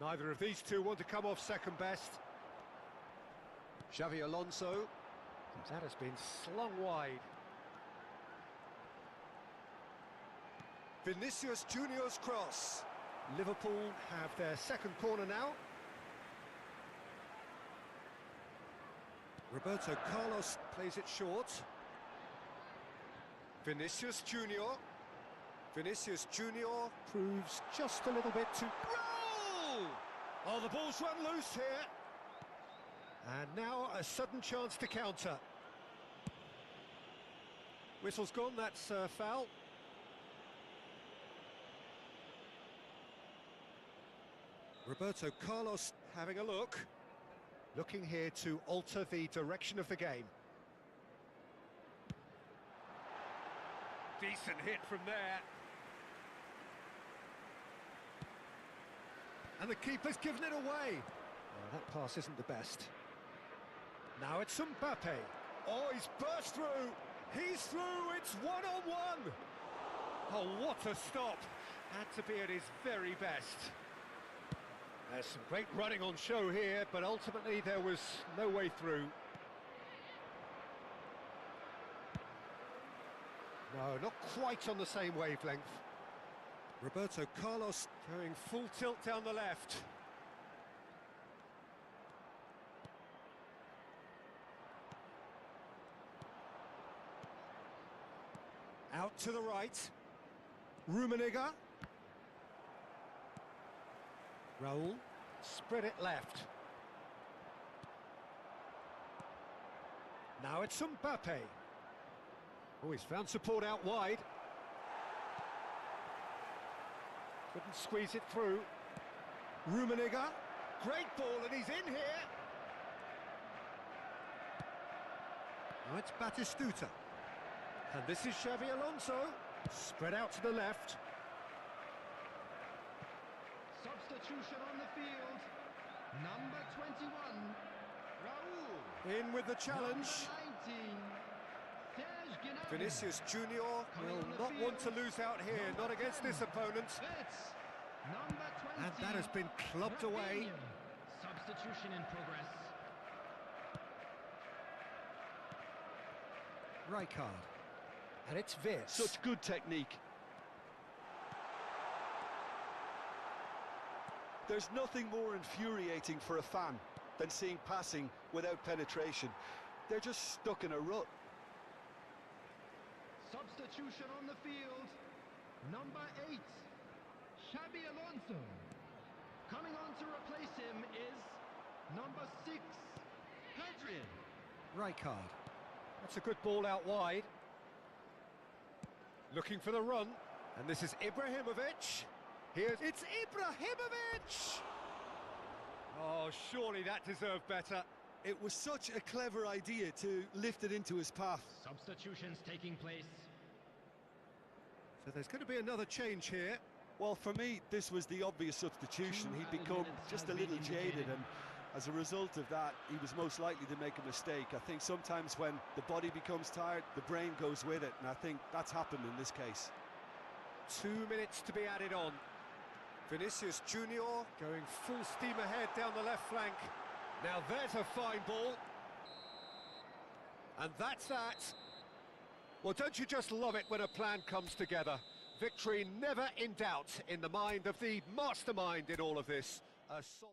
Neither of these two want to come off second best. Xavi Alonso. That has been slung wide. Vinicius Junior's cross. Liverpool have their second corner now. Roberto Carlos plays it short. Vinicius Junior. Vinicius Junior proves just a little bit too... Goal! Oh, the ball's run loose here. And now a sudden chance to counter. Whistle's gone, that's foul. Roberto Carlos having a look. Looking here to alter the direction of the game. Decent hit from there. And the keeper's given it away. Oh, that pass isn't the best. Now it's Mbappe. Oh, he's burst through. He's through. It's one-on-one. Oh, what a stop. Had to be at his very best. There's some great running on show here, but ultimately there was no way through. No, not quite on the same wavelength. Roberto Carlos going full tilt down the left. Out to the right. Rummenigge. Raul. Spread it left. Now it's Mbappe. Oh, he's found support out wide. Couldn't squeeze it through. Rummenigge. Great ball, and he's in here. Now it's Batistuta. And this is Xavi Alonso. Spread out to the left. Substitution on the field. Number 21, Raul. In with the challenge. Number 19, Serge Gnabry. Vinicius Junior will not want to lose out here, not against this opponent. It's number 20. And that has been clubbed away. Substitution in progress. Rijkaard. And it's Wirtz. Such good technique. There's nothing more infuriating for a fan than seeing passing without penetration. They're just stuck in a rut. Substitution on the field. Number 8, Xabi Alonso. Coming on to replace him is number 6, Hadrian. Rijkaard. That's a good ball out wide. Looking for the run. And this is Ibrahimovic. It's Ibrahimovic! Oh, surely that deserved better. It was such a clever idea to lift it into his path. Substitutions taking place. So there's going to be another change here. Well, for me, this was the obvious substitution. He'd become just a little jaded, and as a result of that, he was most likely to make a mistake. I think sometimes when the body becomes tired, the brain goes with it, and I think that's happened in this case. 2 minutes to be added on. Vinicius Junior going full steam ahead down the left flank. Now there's a fine ball. And that's that. Well, don't you just love it when a plan comes together? Victory never in doubt in the mind of the mastermind in all of this. A solid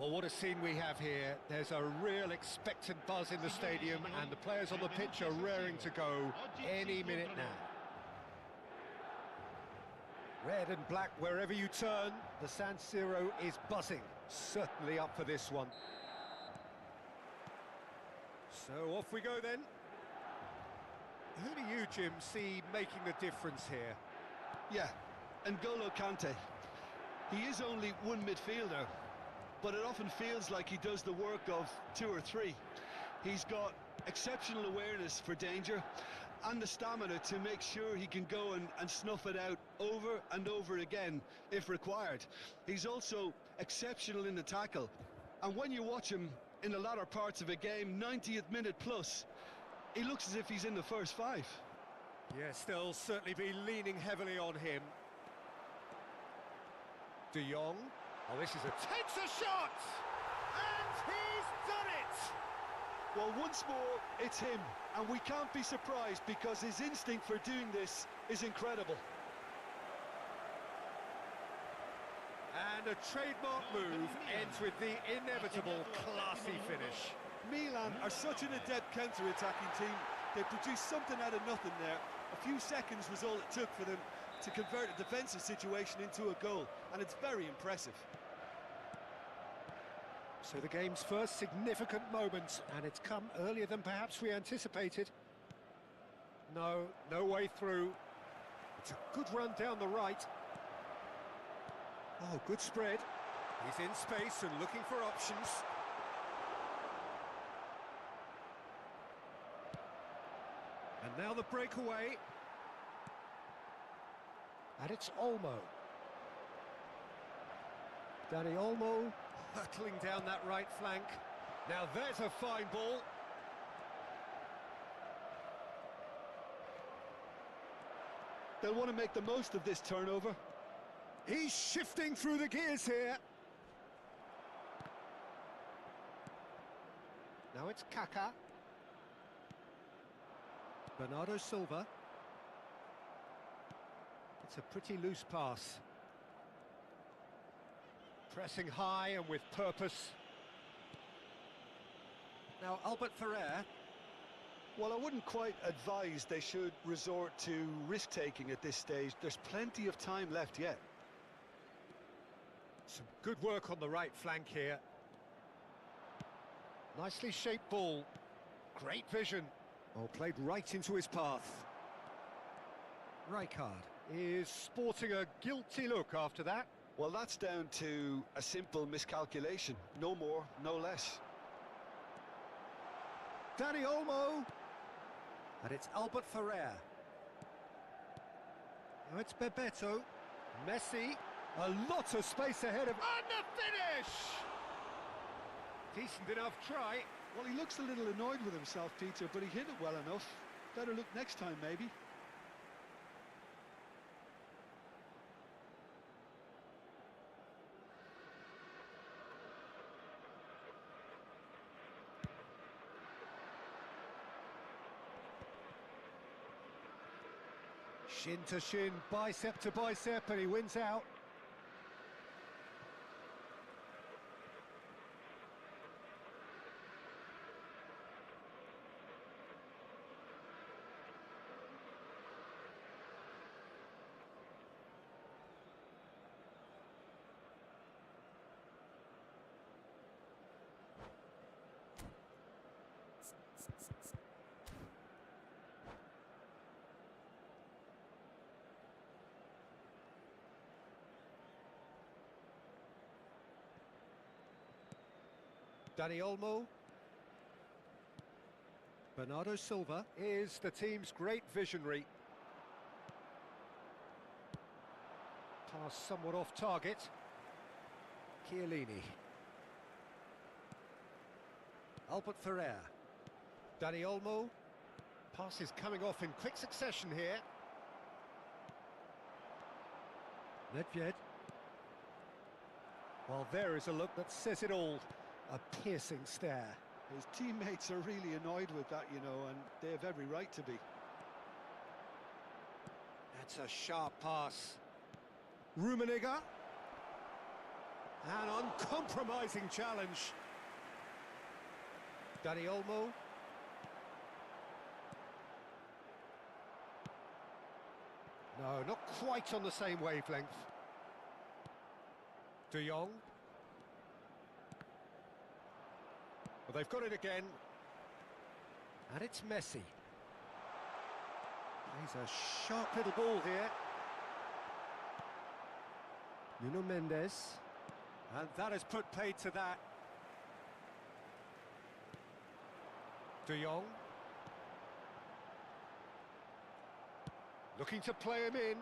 Well, what a scene we have here. There's a real expectant buzz in the stadium, and the players on the pitch are raring to go any minute now. Red and black wherever you turn, the San Siro is buzzing. Certainly up for this one. So off we go then. Who do you, Jim, see making the difference here? Yeah, N'Golo Kante. He is only one midfielder, but it often feels like he does the work of two or three. He's got exceptional awareness for danger and the stamina to make sure he can go and snuff it out over and over again if required. He's also exceptional in the tackle, and when you watch him in the latter parts of a game, 90th minute plus, he looks as if he's in the first five. Yes, they'll certainly be leaning heavily on him. De Jong. Oh, this is a tense shot! And he's done it! Well, once more, it's him, and we can't be surprised because his instinct for doing this is incredible. And a trademark move ends with the inevitable classy finish. Milan are such an adept counter-attacking team. They produced something out of nothing there. A few seconds was all it took for them to convert a defensive situation into a goal, and it's very impressive. So the game's first significant moment, and it's come earlier than perhaps we anticipated. No way through. It's a good run down the right. Oh, good spread. He's in space and looking for options. And now the breakaway. And it's Olmo. Dani Olmo hurtling down that right flank. Now there's a fine ball. They'll want to make the most of this turnover. He's shifting through the gears here. Now it's Kaká. Bernardo Silva. It's a pretty loose pass. Pressing high and with purpose. Now Albert Ferrer. Well, I wouldn't quite advise they should resort to risk-taking at this stage. There's plenty of time left yet. Some good work on the right flank here. Nicely shaped ball. Great vision. Oh, played right into his path. Rijkaard is sporting a guilty look after that. Well, that's down to a simple miscalculation. No more, no less. Dani Olmo. And it's Albert Ferrer. Now it's Bebeto. Messi. A lot of space ahead of... And the finish! Decent enough try. Well, he looks a little annoyed with himself, Peter, but he hit it well enough. Better look next time, maybe. Shin to shin, bicep to bicep, and he wins out. Dani Olmo. Bernardo Silva is the team's great visionary. Pass somewhat off target. Chiellini. Albert Ferrer. Dani Olmo. Pass is coming off in quick succession here. Nedved. Well, there is a look that says it all. A piercing stare. His teammates are really annoyed with that, you know, and they have every right to be. That's a sharp pass. Rummenigge. An uncompromising challenge. Dani Olmo. No, not quite on the same wavelength. De Jong. Well, they've got it again. And it's Messi. He's a sharp little ball here. Nuno Mendes. And that has put paid to that. De Jong. Looking to play him in.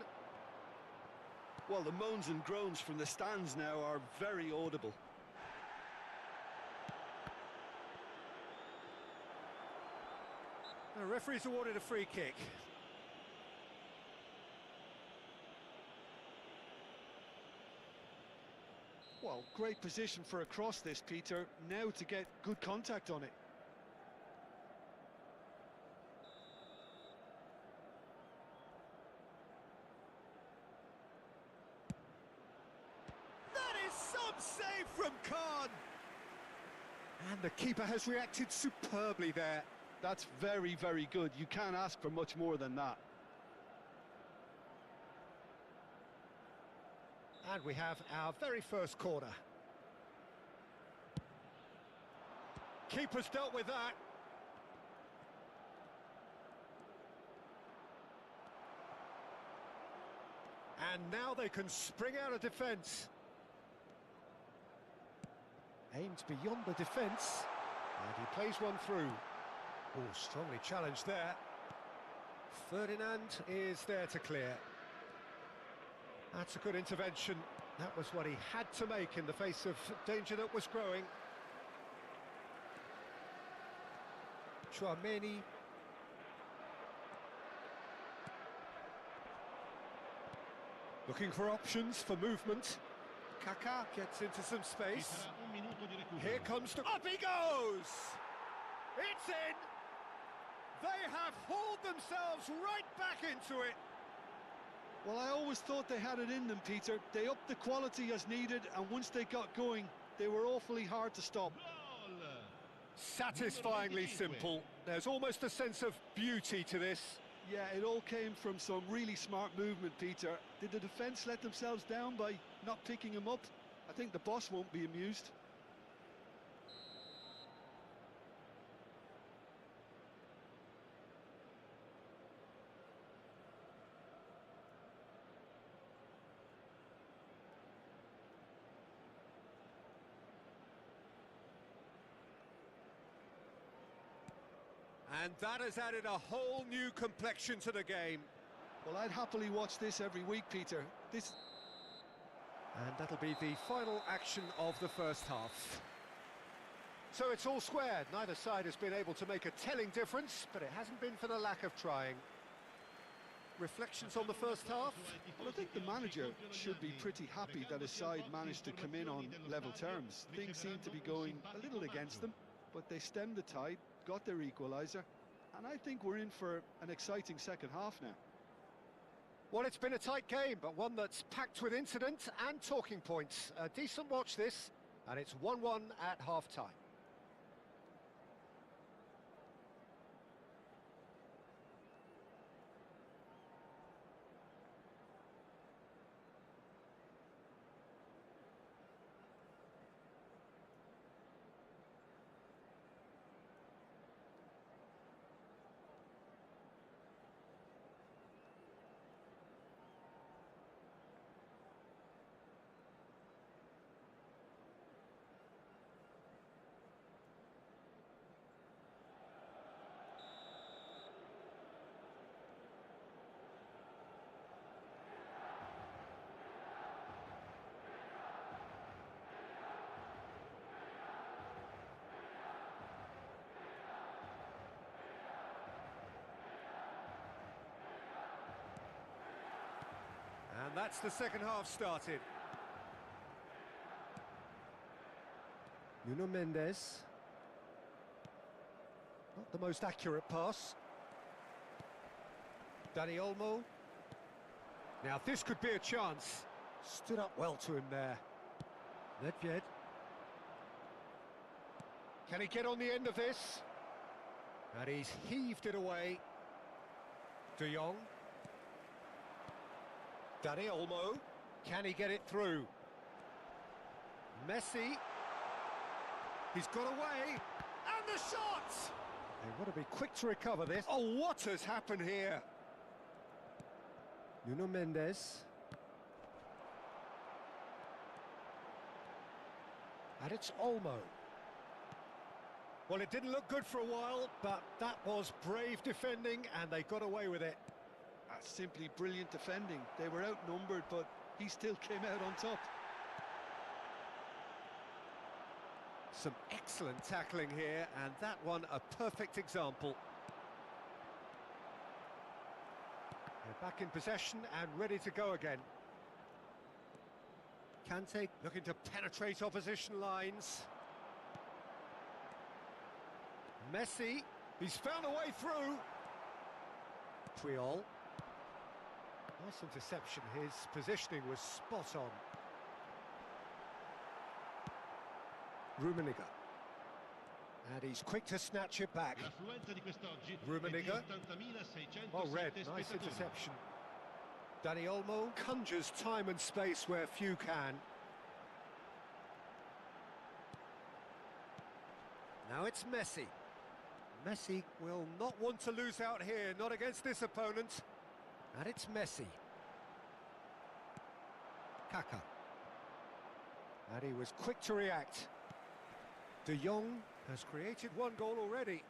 Well, the moans and groans from the stands now are very audible. The referee's awarded a free kick. Well, great position for a cross this, Peter. Now to get good contact on it. That is some save from Khan. And the keeper has reacted superbly there. That's very, very good. You can't ask for much more than that. And we have our very first corner. Keeper's dealt with that. And now they can spring out of defence. Aimed beyond the defence. And he plays one through. Oh, strongly challenged there. Ferdinand is there to clear. That's a good intervention. That was what he had to make in the face of danger that was growing. Chouameni. Looking for options for movement. Kaká gets into some space. Here comes the... Up he goes! It's in! They have hauled themselves right back into it. Well, I always thought they had it in them, Peter. They upped the quality as needed, and once they got going, they were awfully hard to stop. Satisfyingly simple. There's almost a sense of beauty to this. Yeah, it all came from some really smart movement, Peter. Did the defence let themselves down by not picking him up? I think the boss won't be amused. And that has added a whole new complexion to the game. Well, I'd happily watch this every week, Peter. And that'll be the final action of the first half. So it's all squared. Neither side has been able to make a telling difference, but it hasn't been for the lack of trying. Reflections on the first half? Well, I think the manager should be pretty happy that his side managed to come in on level terms. Things seem to be going a little against them, but they stemmed the tide, got their equaliser, and I think we're in for an exciting second half now. Well, it's been a tight game, but one that's packed with incident and talking points. A decent watch this, and it's 1-1 at half-time. And that's the second half started. Nuno Mendes. Not the most accurate pass. Dani Olmo. Now this could be a chance. Stood up well to him there. Nedved. Can he get on the end of this? And he's heaved it away. De Jong. Dani Olmo. Can he get it through? Messi. He's got away. And the shot! They've got to be quick to recover this. Oh, what has happened here? Nuno Mendes. And it's Olmo. Well, it didn't look good for a while, but that was brave defending, and they got away with it. That's simply brilliant defending. They were outnumbered, but he still came out on top. Some excellent tackling here, and that one a perfect example. They're back in possession and ready to go again. Kante looking to penetrate opposition lines. Messi, he's found a way through. Triol. Nice interception, his positioning was spot on. Rummenigge. And he's quick to snatch it back. Rummenigge. Well read, nice interception. Dani Olmo conjures time and space where few can. Now it's Messi. Messi will not want to lose out here, not against this opponent. And it's Messi. Kaka. And he was quick to react. De Jong has created one goal already.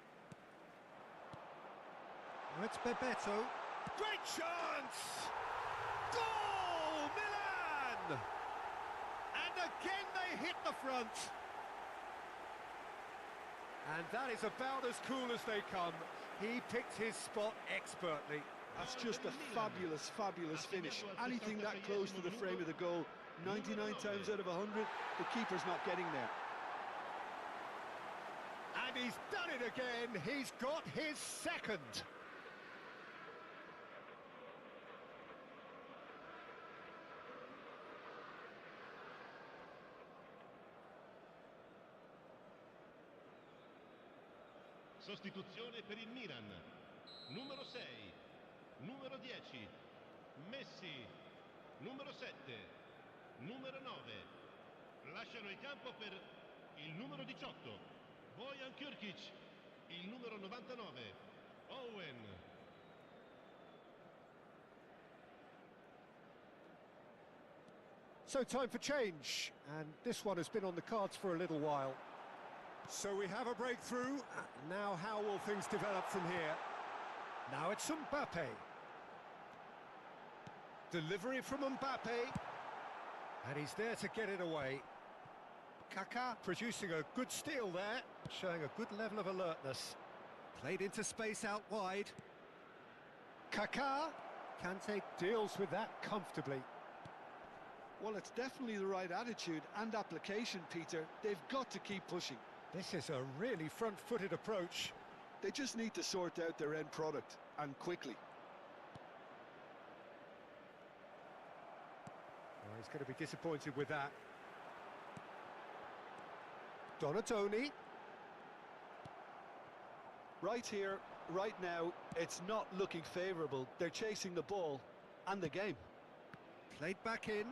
Now it's Bebeto. Great chance! Goal! Milan! And again they hit the front. And that is about as cool as they come. He picked his spot expertly. That's just a fabulous, fabulous finish. Anything that close to the frame of the goal, 99 times out of 100, the keeper's not getting there. And he's done it again. He's got his second. Sostituzione per il Milan. Numero 6, numero 10, Messi, numero 7, numero 9. Lasciano il campo per il numero 18, Bojan Kirkic, il numero 99, Owen. So time for change, and this one has been on the cards for a little while. So we have a breakthrough. Now how will things develop from here? Now it's Mbappe. Delivery from Mbappe. And he's there to get it away. Kaka producing a good steal there, showing a good level of alertness. Played into space out wide. Kaka. Kante deals with that comfortably. Well, it's definitely the right attitude and application, Peter. They've got to keep pushing. This is a really front-footed approach. They just need to sort out their end product, and quickly. Oh, he's going to be disappointed with that. Donatoni. Right here, right now, it's not looking favourable. They're chasing the ball and the game. Played back in.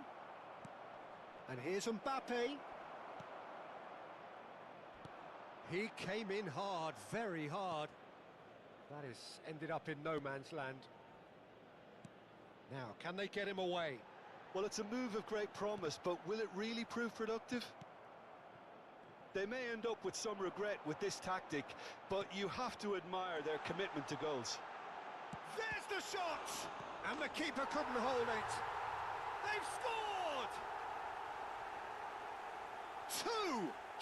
And here's Mbappe. He came in hard, very hard. That has ended up in no man's land. Now, can they get him away? Well, it's a move of great promise, but will it really prove productive? They may end up with some regret with this tactic, but you have to admire their commitment to goals. There's the shot! And the keeper couldn't hold it. They've scored!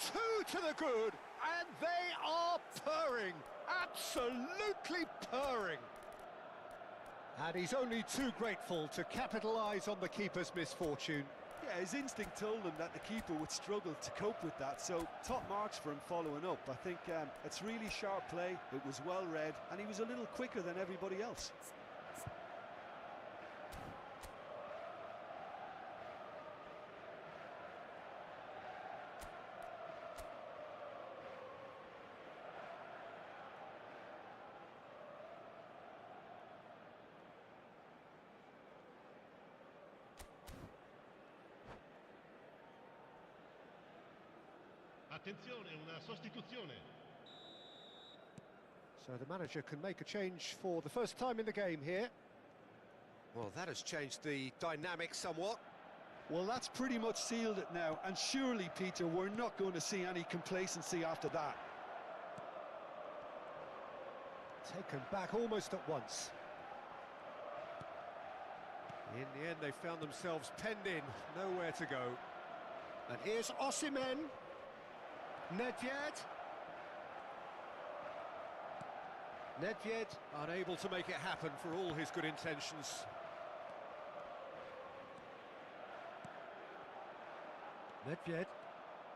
Two to the good, and they are purring, absolutely purring. And he's only too grateful to capitalise on the keeper's misfortune. Yeah, his instinct told him that the keeper would struggle to cope with that, so top marks for him following up. I think it's really sharp play, it was well read, and he was a little quicker than everybody else. Attenzione, una sostituzione. So the manager can make a change for the first time in the game here. Well, that has changed the dynamic somewhat. Well, that's pretty much sealed it now, and surely, Peter, we're not going to see any complacency after that. Taken back almost at once. In the end, they found themselves penned in, nowhere to go. And here's Osimhen. Nedved. Nedved unable to make it happen for all his good intentions. Nedved.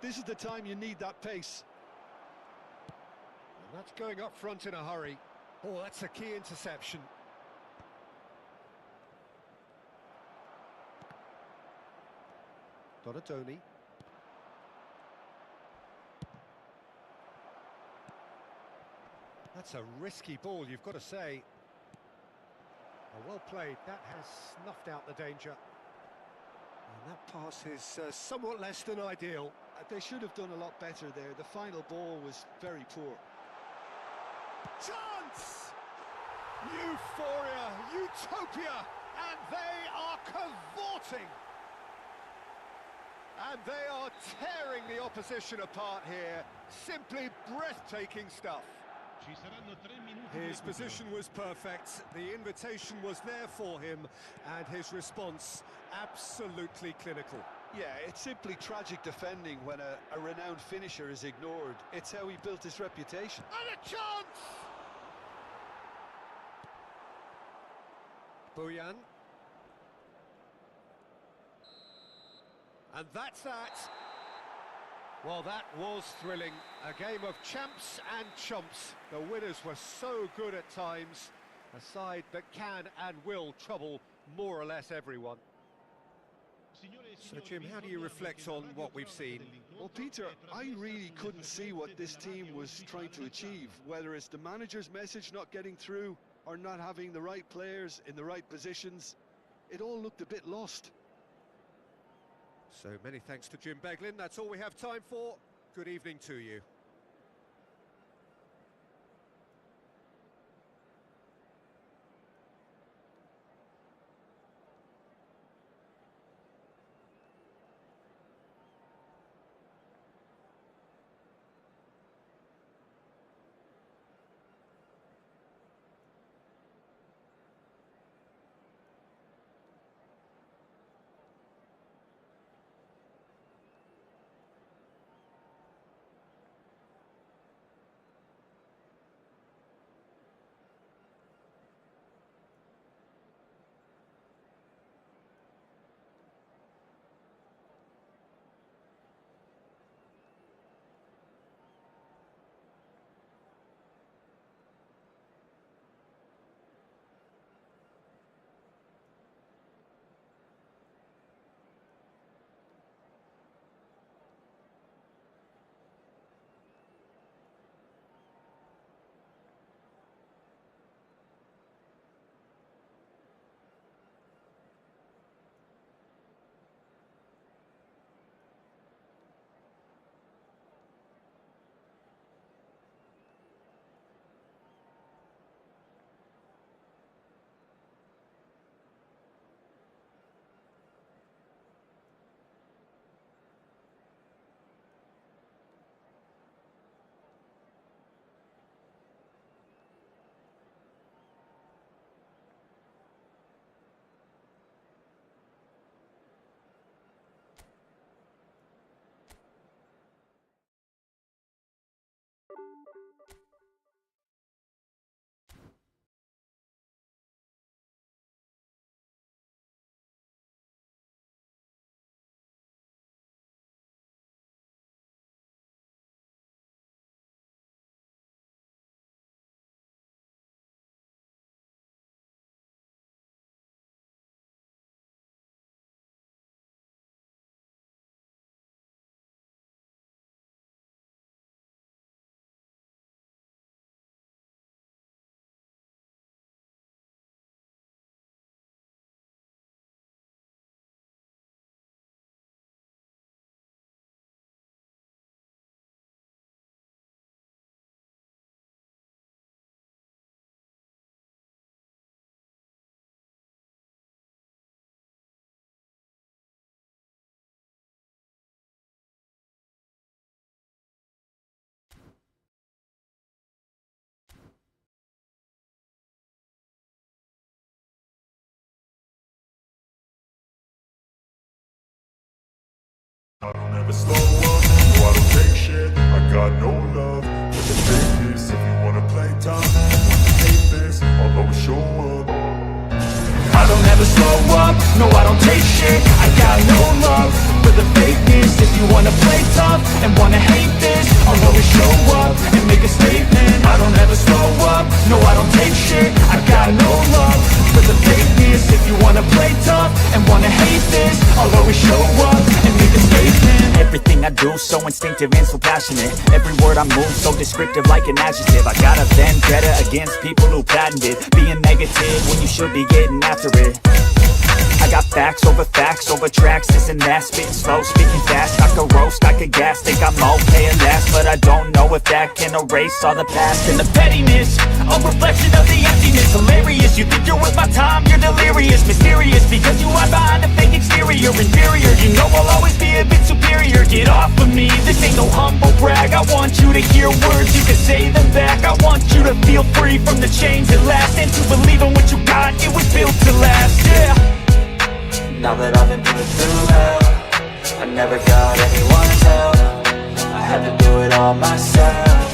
This is the time you need that pace. And that's going up front in a hurry. Oh, that's a key interception. Donatoni. That's a risky ball, you've got to say. Oh, well played. That has snuffed out the danger. And that pass is somewhat less than ideal. They should have done a lot better there. The final ball was very poor. Chance! Euphoria, utopia, and they are cavorting. And they are tearing the opposition apart here. Simply breathtaking stuff. Ci saranno 3 minuti di His recupero. position was perfect, the invitation was there for him, and his response absolutely clinical. Yeah, it's simply tragic defending when a renowned finisher is ignored. It's how he built his reputation. And a chance! Bojan. And that's that. Well, that was thrilling. A game of champs and chumps. The winners were so good at times. A side that can and will trouble more or less everyone. So, Jim, how do you reflect on what we've seen? Well, Peter, I really couldn't see what this team was trying to achieve, whether it's the manager's message not getting through or not having the right players in the right positions. It all looked a bit lost. So many thanks to Jim Beglin. That's all we have time for. Good evening to you. never slow up, no I don't take shit. I got no love for the fakeness. If you wanna play tough, wanna hate this, I'll always show up. I don't ever slow up, no I don't take shit. I got no love for the fakeness. If you wanna play tough and wanna hate this, I'll always show up and make a statement. I don't ever slow up, no I don't take shit. I got no love for the fakeness. If you wanna play tough and wanna hate this, I'll always show up and make a statement. Everything I do so instinctive and so passionate. Every word I move so descriptive like an adjective. I got a vendetta against people who patented being negative when you should be getting after it. I got facts over tracks, this and that. Spitting slow, speaking fast, I could roast, I could gas. Think I'm okay at last, but I don't know if that can erase all the past. And the pettiness, a reflection of the emptiness. Hilarious, you think you're worth my time, you're delirious. Mysterious, because you hide behind a fake exterior. Inferior, you know I'll always be a bit superior. Get off of me, this ain't no humble brag. I want you to hear words, you can say them back. I want you to feel free from the chains that last, and to believe in what you got, it was built to last, yeah. Now that I've been put through hell, I never got anyone's help. I had to do it all myself.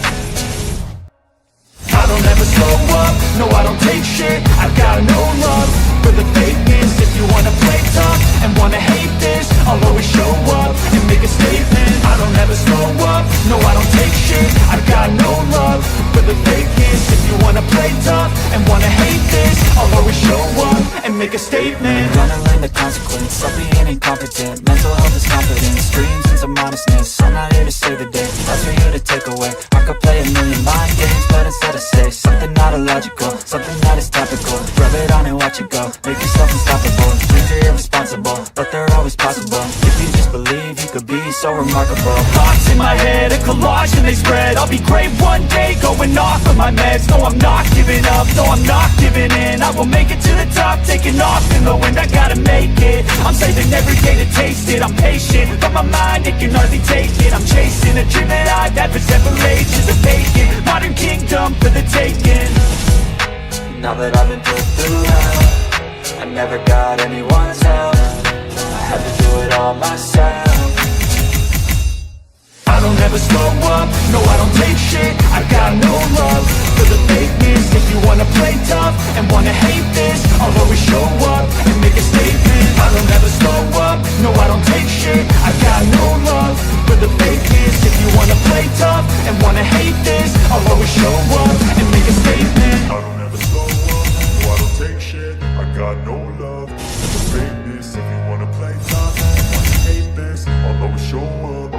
I don't ever slow up, no I don't take shit. I got no love for the fakeness. If you wanna play tough and wanna hate this, I'll always show up and make a statement. I don't ever slow up, no I don't take shit. I got no love for the fakeness. If you wanna play tough and wanna hate this, I'll always show up and make a statement. Gonna learn the consequence of being incompetent. Mental health is confidence, dreams and some modestness. I'm not here to save the day, that's for you to take away. I could play a million mind games, but instead I say something not illogical, something that is topical. Rub it on and watch it go, make yourself unstoppable. Dreams are irresponsible, but they're always possible. If you just believe, you could be so remarkable. Thoughts in my head, a collage and they spread. I'll be great one day, going off of my meds. No, I'm not giving up, no, I'm not giving in. I will make it to the top, taking off in the wind. I gotta make it, I'm saving every day to taste it. I'm patient, but my mind, it can hardly take it. I'm chasing a dream that I've had for several ages. A vacant, modern kingdom for the taking. Now that I've been put through hell, I never got anyone's help. I had to do it all myself. I don't ever slow up, no I don't take shit. I got no love for the fakeness. If you wanna play tough and wanna hate this, I'll always show up and make a statement. I don't ever slow up, no I don't take shit. I got no love for the fakeness. If you wanna play tough and wanna hate this, I'll always show up and make a statement. I don't ever slow up, no I don't take shit. I got no love for the fakeness. If you wanna play tough, wanna hate this, I'll always show up.